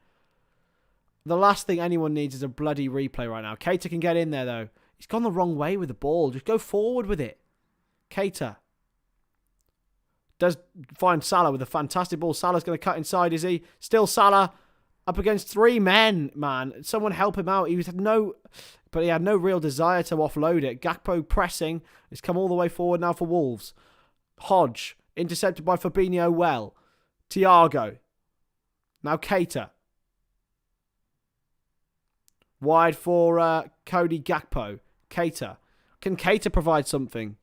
[SPEAKER 1] the last thing anyone needs is a bloody replay right now. Keita can get in there, though. He's gone the wrong way with the ball. Just go forward with it. Keita does find Salah with a fantastic ball. Salah's going to cut inside, is he? Still Salah up against 3 men, man. Someone help him out. He had no real desire to offload it. Gakpo pressing. It's come all the way forward now for Wolves. Hodge, intercepted by Fabinho well. Thiago. Now Keita. Wide for Cody Gakpo. Keita. Can Keita provide something?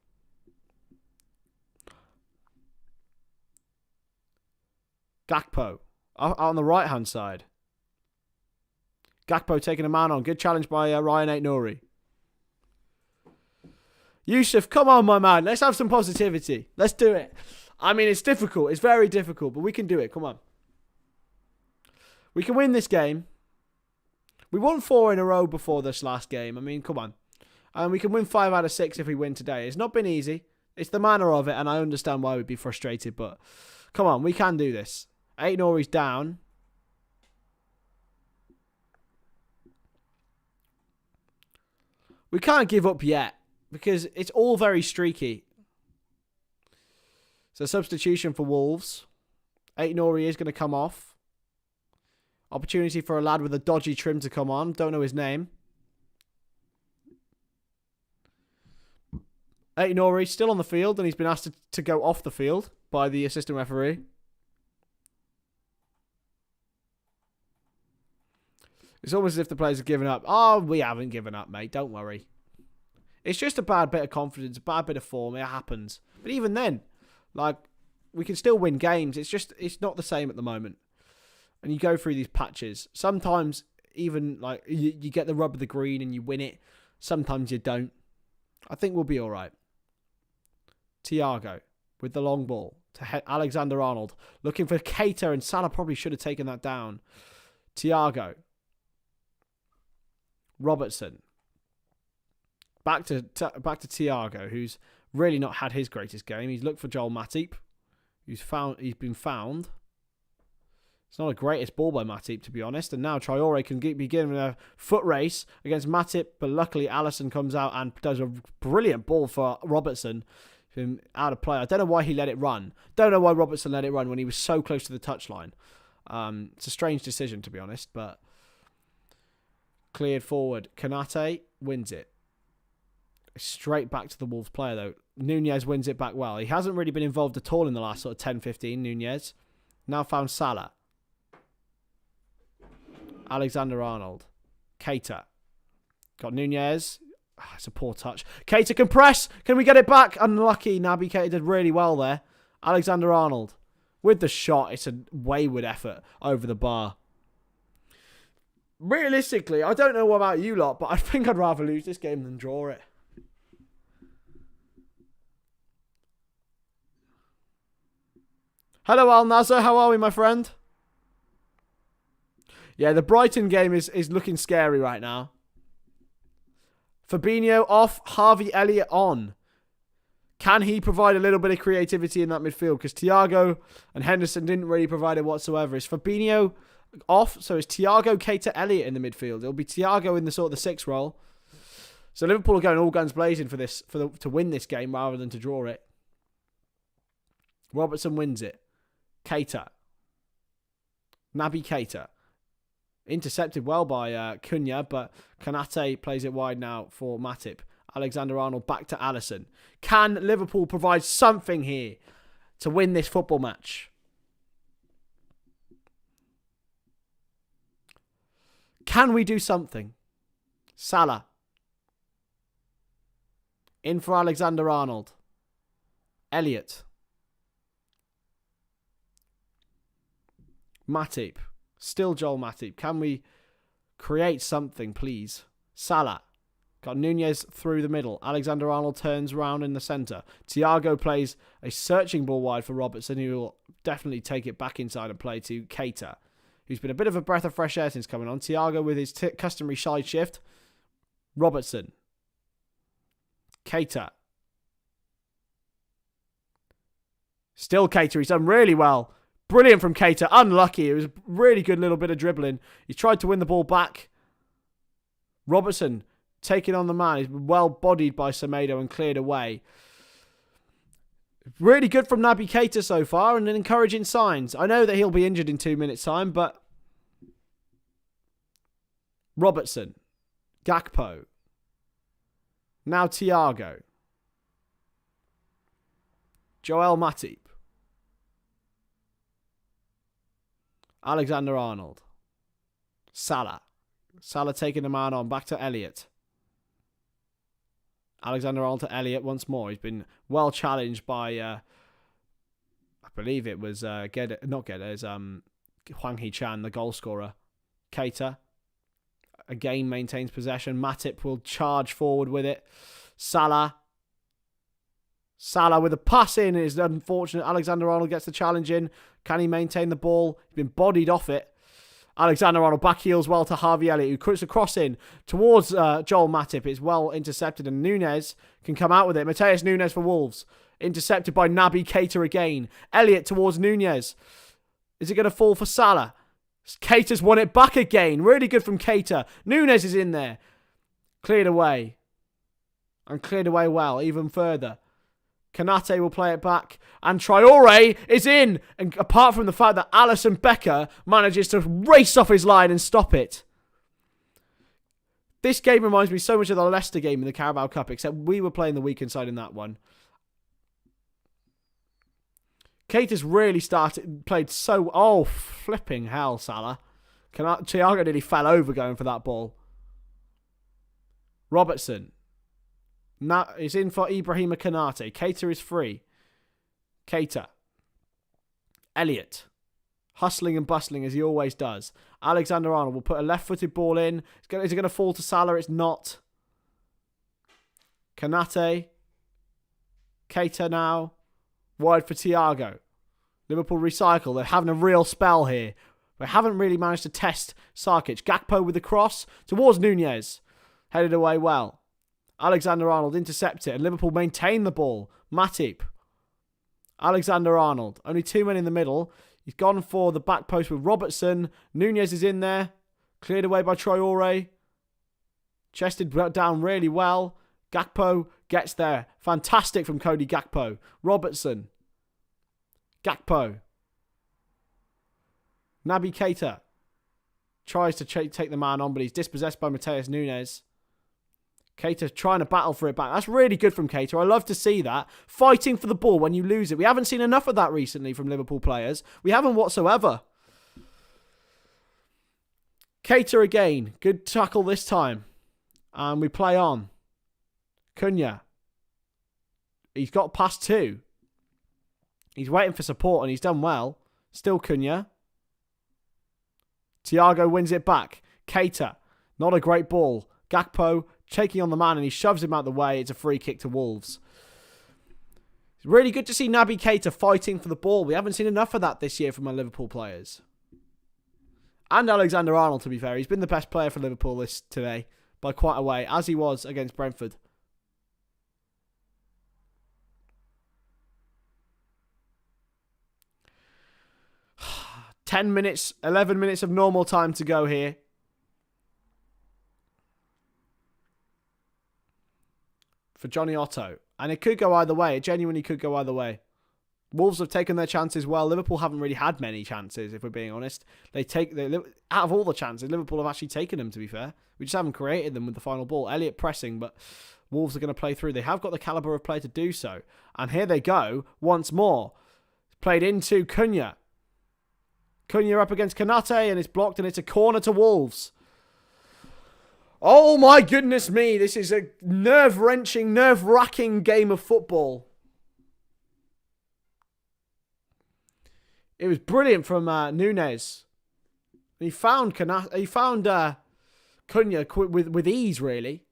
[SPEAKER 1] Gakpo. Out on the right-hand side. Gakpo taking a man on. Good challenge by Ryan Aït-Nouri. Yusuf, come on, my man. Let's have some positivity. Let's do it. I mean, it's difficult. It's very difficult, but we can do it. Come on. We can win this game. We won 4 in a row before this last game. I mean, come on. And we can win 5 out of 6 if we win today. It's not been easy. It's the manner of it, and I understand why we'd be frustrated, but come on, we can do this. Aït-Nouri's down. We can't give up yet because it's all very streaky. So substitution for Wolves. Aït-Nouri is going to come off. Opportunity for a lad with a dodgy trim to come on. Don't know his name. Aït-Nouri still on the field, and he's been asked to go off the field by the assistant referee. It's almost as if the players have given up. Oh, we haven't given up, mate. Don't worry. It's just a bad bit of confidence, a bad bit of form. It happens. But even then, like, we can still win games. It's not the same at the moment. And you go through these patches. Sometimes even, like, you get the rub of the green and you win it. Sometimes you don't. I think we'll be all right. Thiago with the long ball to Alexander-Arnold. Looking for Keita, and Salah probably should have taken that down. Thiago. Robertson. Back to Thiago, who's really not had his greatest game. He's looked for Joel Matip. He's been found. It's not the greatest ball by Matip, to be honest. And now Traore can be given a foot race against Matip, but luckily Alisson comes out and does a brilliant ball for Robertson. Out of play. I don't know why he let it run. Don't know why Robertson let it run when he was so close to the touchline. It's a strange decision, to be honest, but cleared forward. Konate wins it. Straight back to the Wolves player, though. Nunez wins it back well. He hasn't really been involved at all in the last sort of 10-15, Nunez. Now found Salah. Alexander-Arnold. Keita. Got Nunez. It's a poor touch. Keita can press. Can we get it back? Unlucky. Naby Keita did really well there. Alexander-Arnold. With the shot, it's a wayward effort over the bar. Realistically, I don't know about you lot, but I think I'd rather lose this game than draw it. Hello, Al Nazar. How are we, my friend? Yeah, the Brighton game is looking scary right now. Fabinho off, Harvey Elliott on. Can he provide a little bit of creativity in that midfield? Because Thiago and Henderson didn't really provide it whatsoever. Is Fabinho off? So it's Thiago, Keita, Elliott in the midfield. It'll be Thiago in the sort of the 6 role. So Liverpool are going all guns blazing for this, to win this game rather than to draw it. Robertson wins it. Keita. Naby Keita. Intercepted well by Cunha, but Konate plays it wide now for Matip. Alexander-Arnold back to Alisson. Can Liverpool provide something here to win this football match? Can we do something? Salah. In for Alexander-Arnold. Elliott. Matip. Still Joel Matip. Can we create something, please? Salah. Got Nunez through the middle. Alexander-Arnold turns round in the centre. Thiago plays a searching ball wide for Robertson, who will definitely take it back inside and play to Keita, who's been a bit of a breath of fresh air since coming on. Thiago with his customary side shift. Robertson. Keita. Still Keita. He's done really well. Brilliant from Keita. Unlucky. It was a really good little bit of dribbling. He tried to win the ball back. Robertson taking on the man. He's been well bodied by Semedo and cleared away. Really good from Naby Keita so far and encouraging signs. I know that he'll be injured in 2 minutes' time, but Robertson. Gakpo. Now Thiago. Joel Matip. Alexander-Arnold. Salah. Salah taking the man on. Back to Elliott. Alexander-Arnold to Elliott once more. He's been well challenged by, I believe it was Hwang Hee-chan, the goal scorer. Keita. Again maintains possession. Matip will charge forward with it. Salah. Salah with a pass in is unfortunate. Alexander-Arnold gets the challenge in. Can he maintain the ball? He's been bodied off it. Alexander-Arnold back heels well to Harvey Elliott, who puts a cross in towards Joel Matip. It's well intercepted, and Nunez can come out with it. Mateus Nunez for Wolves. Intercepted by Naby Keita again. Elliott towards Nunez. Is it going to fall for Salah? Keita's won it back again. Really good from Keita. Nunez is in there. Cleared away. And cleared away well, even further. Konate will play it back. And Traore is in. And apart from the fact that Alisson Becker manages to race off his line and stop it. This game reminds me so much of the Leicester game in the Carabao Cup, except we were playing the weekend side in that one. Keita's really played so... Oh, flipping hell, Salah. Thiago nearly fell over going for that ball. Robertson. Now is in for Ibrahima Konate. Keita is free. Keita. Elliott. Hustling and bustling as he always does. Alexander-Arnold will put a left-footed ball in. Is it going to fall to Salah? It's not. Konate. Keita now. Wide for Thiago. Liverpool recycle. They're having a real spell here. They haven't really managed to test Sarkic. Gakpo with the cross towards Nunez. Headed away well. Alexander-Arnold intercepts it and Liverpool maintain the ball. Matip. Alexander-Arnold. Only two men in the middle. He's gone for the back post with Robertson. Nunez is in there. Cleared away by Traore. Chested down really well. Gakpo gets there. Fantastic from Cody Gakpo. Robertson. Gakpo. Naby Keita. Tries to take the man on, but he's dispossessed by Mateus Nunez. Keita trying to battle for it back. That's really good from Keita. I love to see that. Fighting for the ball when you lose it. We haven't seen enough of that recently from Liverpool players. We haven't whatsoever. Keita again. Good tackle this time. And we play on. Cunha. He's got past two. He's waiting for support and he's done well. Still Cunha. Thiago wins it back. Keita. Not a great ball. Gakpo taking on the man and he shoves him out the way. It's a free kick to Wolves. It's really good to see Naby Keita fighting for the ball. We haven't seen enough of that this year from our Liverpool players. And Alexander-Arnold, to be fair. He's been the best player for Liverpool today by quite a way, as he was against Brentford. $10 minutes, 11 minutes of normal time to go here. For Johnny Otto. And it could go either way. It genuinely could go either way. Wolves have taken their chances well. Liverpool haven't really had many chances, if we're being honest. Out of all the chances, Liverpool have actually taken them, to be fair. We just haven't created them with the final ball. Elliott pressing, but Wolves are going to play through. They have got the calibre of player to do so. And here they go, once more. Played into Cunha. Cunha up against Konate, and it's blocked, and it's a corner to Wolves. Oh my goodness me, this is a nerve-wrenching, nerve-wracking game of football. It was brilliant from Nunez. He found Cunha with ease, really.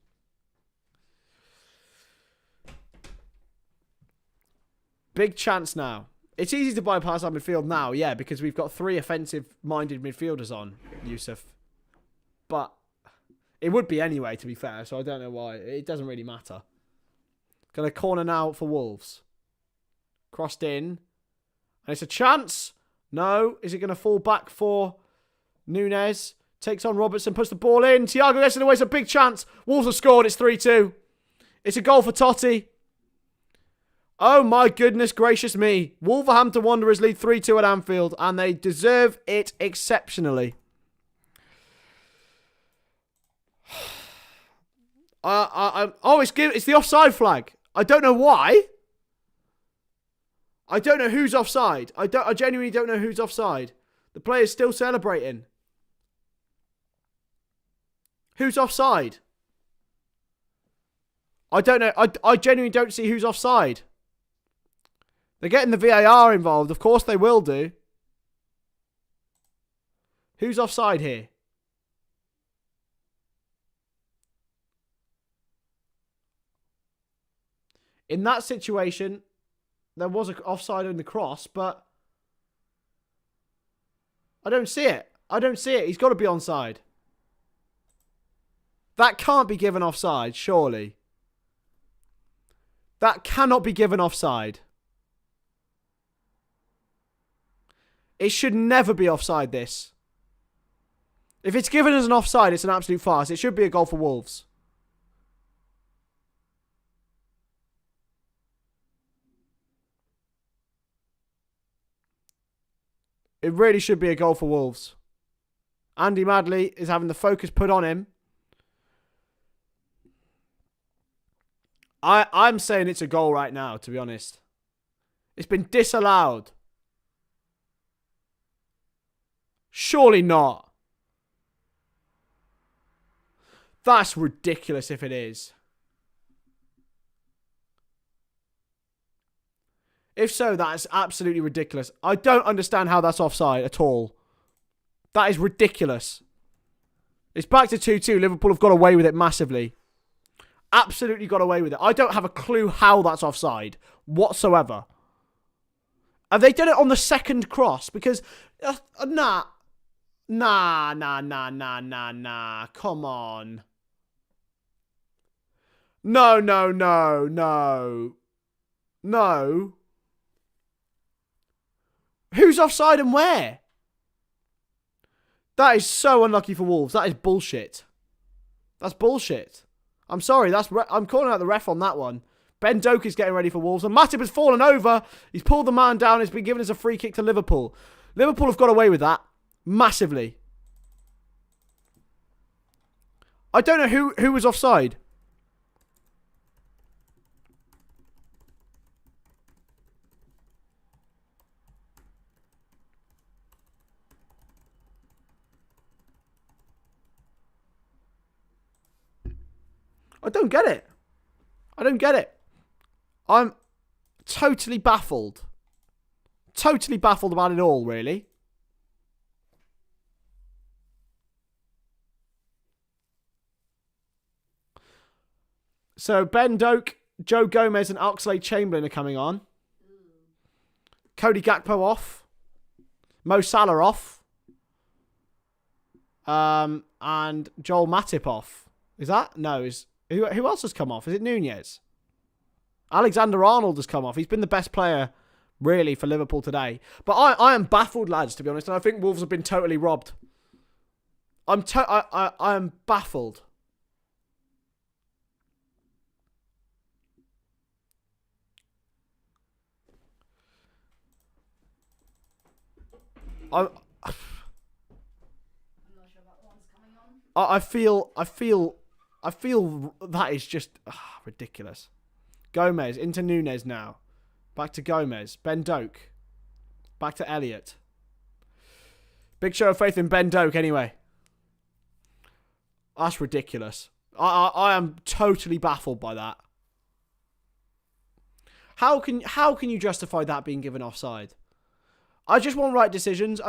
[SPEAKER 1] Big chance now. It's easy to bypass our midfield now, yeah, because we've got three offensive-minded midfielders on, Yusuf. But it would be anyway, to be fair, so I don't know why. It doesn't really matter. Going to corner now for Wolves. Crossed in. And it's a chance. No. Is it going to fall back for Nunez? Takes on Robertson, puts the ball in. Thiago gets it away. It's a big chance. Wolves have scored. It's 3-2. It's a goal for Totti. Oh my goodness gracious me. Wolverhampton Wanderers lead 3-2 at Anfield, and they deserve it exceptionally. It's the offside flag. I don't know why. I don't know who's offside. I genuinely don't know who's offside. The player's still celebrating. Who's offside? I don't know. I genuinely don't see who's offside. They're getting the VAR involved. Of course they will do. Who's offside here? In that situation, there was an offside in the cross, but I don't see it. I don't see it. He's got to be onside. That can't be given offside, surely. That cannot be given offside. It should never be offside, this. If it's given as an offside, it's an absolute farce. It should be a goal for Wolves. It really should be a goal for Wolves. Andy Madley is having the focus put on him. I'm saying it's a goal right now, to be honest. It's been disallowed. Surely not. That's ridiculous if it is. If so, that is absolutely ridiculous. I don't understand how that's offside at all. That is ridiculous. It's back to 2-2. Liverpool have got away with it massively. Absolutely got away with it. I don't have a clue how that's offside whatsoever. Have they done it on the second cross? Because, nah. Come on. No. Who's offside and where? That is so unlucky for Wolves. That is bullshit. That's bullshit. I'm sorry. I'm calling out the ref on that one. Ben Doak is getting ready for Wolves. And Matip has fallen over. He's pulled the man down. It's been given as a free kick to Liverpool. Liverpool have got away with that. Massively. I don't know who was offside. I don't get it. I'm totally baffled. Totally baffled about it all, really. So Ben Doak, Joe Gomez and Oxlade-Chamberlain are coming on. Cody Gakpo off. Mo Salah off. And Joel Matip off. Is that? No. Who else has come off? Is it Nunez? Alexander-Arnold has come off. He's been the best player, really, for Liverpool today. But I am baffled, lads, to be honest. And I think Wolves have been totally robbed. I am baffled. I'm not sure about what one's coming on. I feel that is just ridiculous. Gomez into Nunez now. Back to Gomez. Ben Doak. Back to Elliott. Big show of faith in Ben Doak anyway. That's ridiculous. I am totally baffled by that. How can you justify that being given offside? I just want right decisions.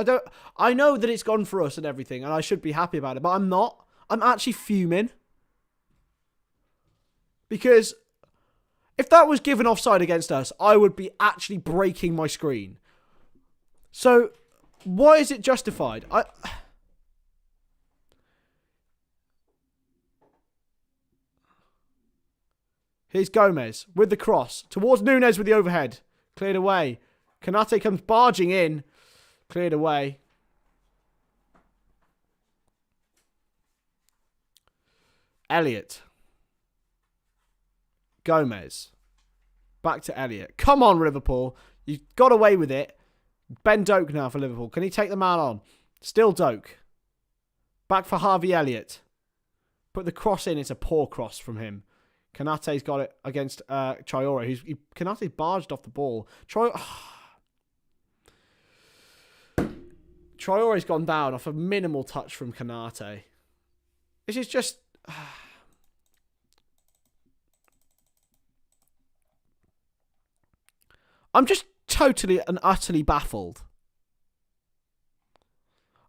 [SPEAKER 1] I know that it's gone for us and everything, and I should be happy about it, but I'm not. I'm actually fuming. Because if that was given offside against us, I would be actually breaking my screen. So, why is it justified? Here's Gomez with the cross towards Nunez with the overhead. Cleared away. Konate comes barging in. Cleared away. Elliott. Gomez. Back to Elliott. Come on, Liverpool. You got away with it. Ben Doak now for Liverpool. Can he take the man on? Still Doak. Back for Harvey Elliott. Put the cross in. It's a poor cross from him. Konate's got it against Traore. Konate's barged off the ball. Traore's gone down off a minimal touch from Konate. This is just... I'm just totally and utterly baffled.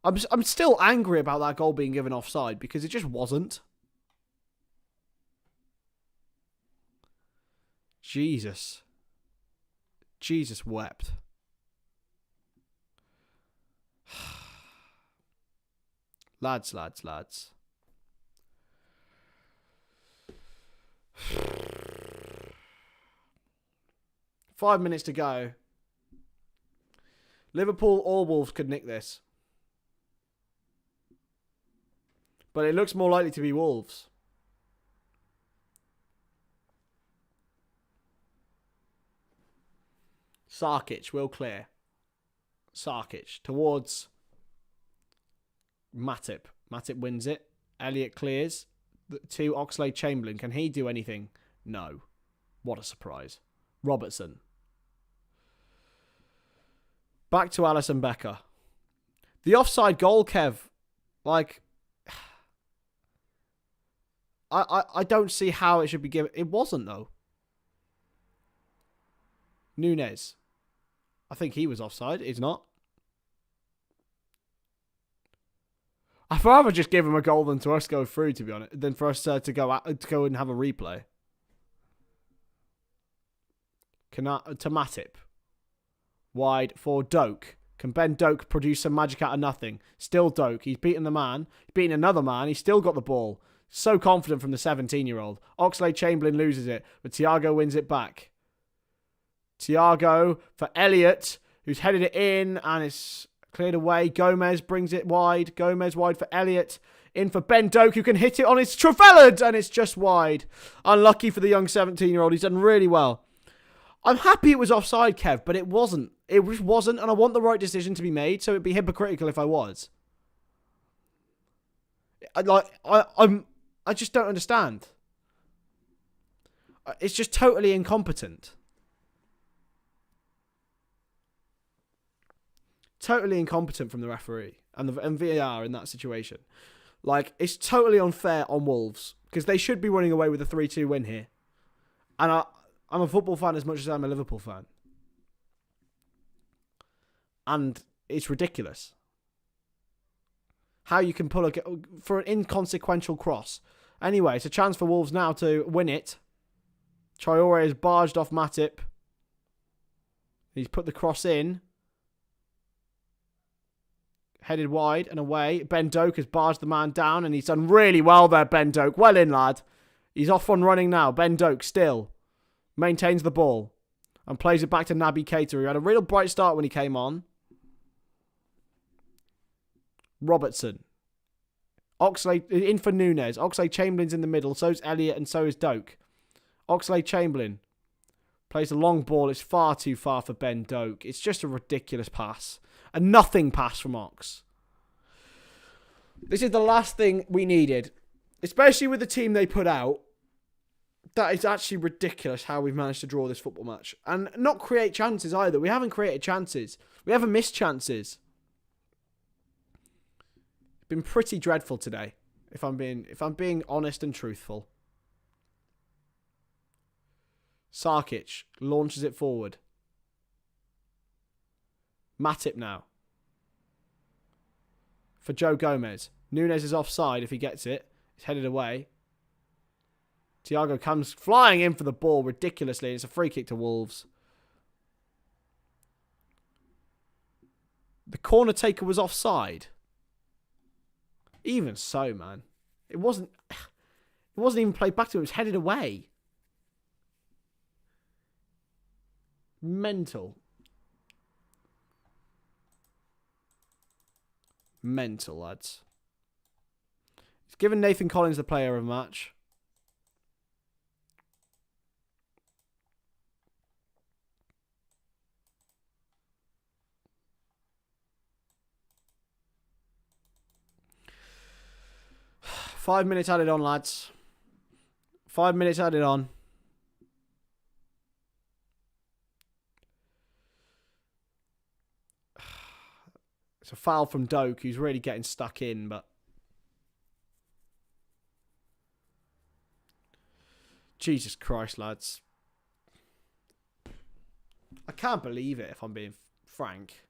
[SPEAKER 1] I'm still angry about that goal being given offside because it just wasn't. Jesus wept. Lads. 5 minutes to go. Liverpool or Wolves could nick this. But it looks more likely to be Wolves. Sarkic will clear. Sarkic towards Matip. Matip wins it. Elliott clears to Oxlade-Chamberlain. Can he do anything? No. What a surprise. Robertson. Back to Alisson Becker. The offside goal, Kev. Like, I don't see how it should be given. It wasn't, though. Nunez. I think he was offside. He's not. I'd rather just give him a goal than to us go through, to be honest, than for us to go and have a replay. To Matip. Wide for Doak. Can Ben Doak produce some magic out of nothing? Still Doak. He's beaten the man. He's beaten another man. He's still got the ball. So confident from the 17-year-old. Oxlade-Chamberlain loses it, but Thiago wins it back. Thiago for Elliott, who's headed it in, and it's cleared away. Gomez brings it wide. Gomez wide for Elliott. In for Ben Doak, who can hit it on his Trevellard, and it's just wide. Unlucky for the young 17-year-old. He's done really well. I'm happy it was offside, Kev, but it wasn't. It just wasn't, and I want the right decision to be made, so it'd be hypocritical if I was. I just don't understand. It's just totally incompetent. Totally incompetent from the referee and VAR in that situation. Like, it's totally unfair on Wolves because they should be running away with a 3-2 win here. And I'm a football fan as much as I'm a Liverpool fan. And it's ridiculous. How you can pull for an inconsequential cross. Anyway, it's a chance for Wolves now to win it. Traore has barged off Matip. He's put the cross in. Headed wide and away. Ben Doak has barged the man down and he's done really well there, Ben Doak. Well in, lad. He's off on running now. Ben Doak still maintains the ball and plays it back to Naby Keita, who had a real bright start when he came on. Robertson. Oxlade in for Nunez. Oxlade-Chamberlain's in the middle. So's Elliott and so is Doak. Oxlade-Chamberlain plays a long ball. It's far too far for Ben Doak. It's just a ridiculous pass. A nothing pass from Ox. This is the last thing we needed. Especially with the team they put out. That is actually ridiculous how we've managed to draw this football match. And not create chances either. We haven't created chances. We haven't missed chances. It's been pretty dreadful today. If I'm being honest and truthful. Sarkic launches it forward. Matip now. For Joe Gomez. Nunez is offside if he gets it. He's headed away. Thiago comes flying in for the ball ridiculously. It's a free kick to Wolves. The corner taker was offside. Even so, man. It wasn't even played back to him. It was headed away. Mental. Mental, lads. He's given Nathan Collins the player of the match. Five minutes added on, lads. 5 minutes added on. It's a foul from Doak, who's really getting stuck in, but Jesus Christ, lads. I can't believe it, if I'm being frank.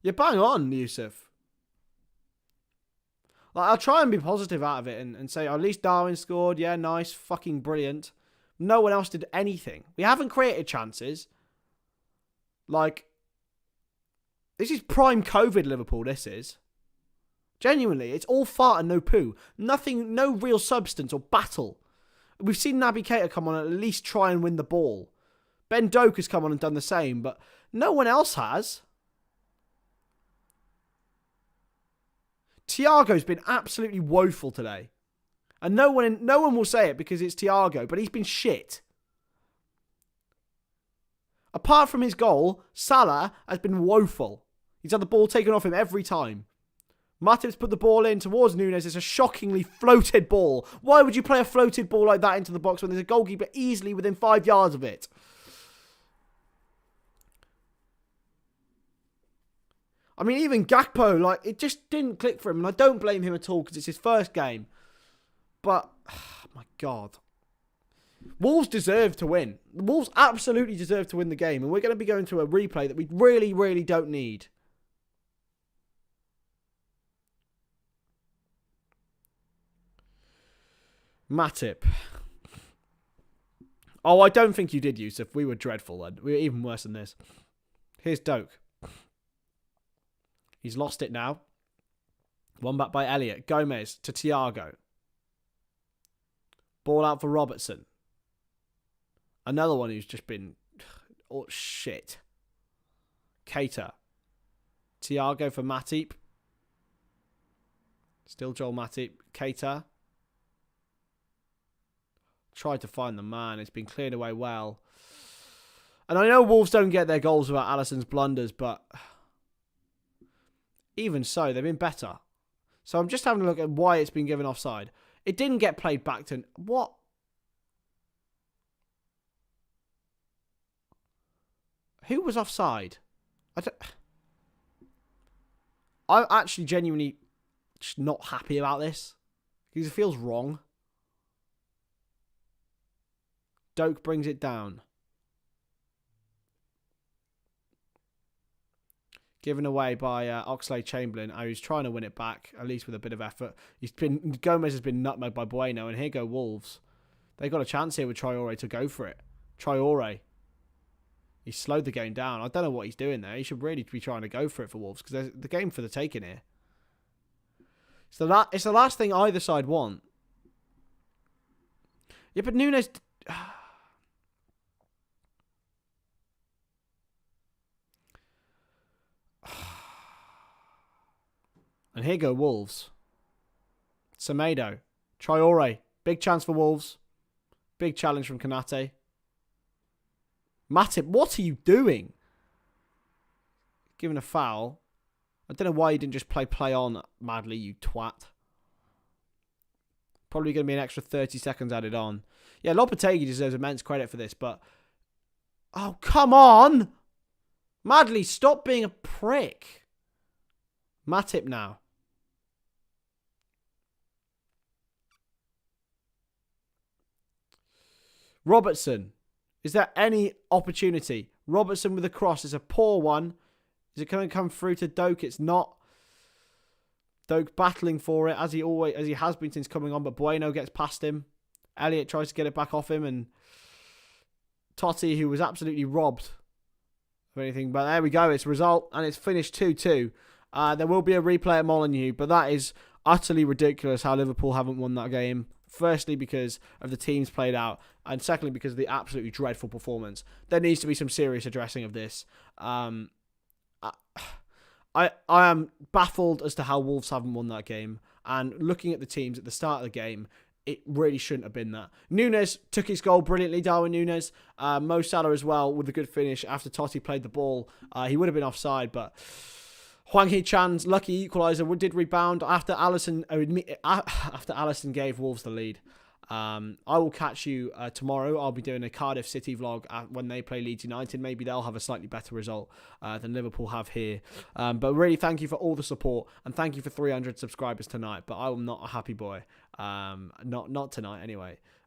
[SPEAKER 1] You're bang on, Yusuf. Like, I'll try and be positive out of it and say, at least Darwin scored. Yeah, nice. Fucking brilliant. No one else did anything. We haven't created chances. Like, this is prime COVID Liverpool, this is. Genuinely, it's all fart and no poo. Nothing, no real substance or battle. We've seen Naby Keita come on and at least try and win the ball. Ben Doak has come on and done the same, but no one else has. Thiago's been absolutely woeful today. And no one will say it because it's Thiago, but he's been shit. Apart from his goal, Salah has been woeful. He's had the ball taken off him every time. Matip's put the ball in towards Nunez. It's a shockingly floated ball. Why would you play a floated ball like that into the box when there's a goalkeeper easily within 5 yards of it? I mean, even Gakpo, like, it just didn't click for him. And I don't blame him at all because it's his first game. But, oh my God. Wolves deserve to win. The Wolves absolutely deserve to win the game. And we're going to be going to a replay that we really, really don't need. Matip. Oh, I don't think you did, Yusuf. We were dreadful then. We were even worse than this. Here's Doak. He's lost it now. One back by Elliott. Gomez to Thiago. Ball out for Robertson. Another one who's just been... Oh, shit. Keita. Thiago for Matip. Still Joel Matip. Keita. Tried to find the man. It's been cleared away well. And I know Wolves don't get their goals without Alisson's blunders, but even so, they've been better. So I'm just having a look at why it's been given offside. It didn't get played back to... What? Who was offside? I'm actually genuinely just not happy about this. Because it feels wrong. Doak brings it down. Given away by Oxlade-Chamberlain, who's trying to win it back, at least with a bit of effort. Gomez has been nutmegged by Bueno, and here go Wolves. They got a chance here with Traore to go for it. Traore. He slowed the game down. I don't know what he's doing there. He should really be trying to go for it for Wolves, because there's the game for the taking here. So it's the last thing either side want. Yeah, but Nunez... And here go Wolves. Semedo. Traore. Big chance for Wolves. Big challenge from Konate. Matip, what are you doing? Given a foul. I don't know why you didn't just play on madly, you twat. Probably going to be an extra 30 seconds added on. Yeah, Lopetegui deserves immense credit for this, but... Oh, come on! Madly, stop being a prick. Matip now. Robertson. Is there any opportunity? Robertson with a cross is a poor one. Is it going to come through to Doak? It's not. Doak battling for it as he has been since coming on, but Bueno gets past him. Elliott tries to get it back off him, and Totti, who was absolutely robbed of anything. But there we go. It's a result, and it's finished 2-2. There will be a replay at Molineux, but that is utterly ridiculous how Liverpool haven't won that game. Firstly, because of the teams played out, and secondly, because of the absolutely dreadful performance. There needs to be some serious addressing of this. I am baffled as to how Wolves haven't won that game. And looking at the teams at the start of the game, it really shouldn't have been that. Nunez took his goal brilliantly, Darwin Nunez. Mo Salah as well with a good finish after Totti played the ball. He would have been offside, but... Hwang Hee-chan's lucky equaliser did rebound after Alisson gave Wolves the lead. I will catch you tomorrow. I'll be doing a Cardiff City vlog when they play Leeds United. Maybe they'll have a slightly better result than Liverpool have here. But really, thank you for all the support, and thank you for 300 subscribers tonight. But I'm not a happy boy. Not tonight anyway.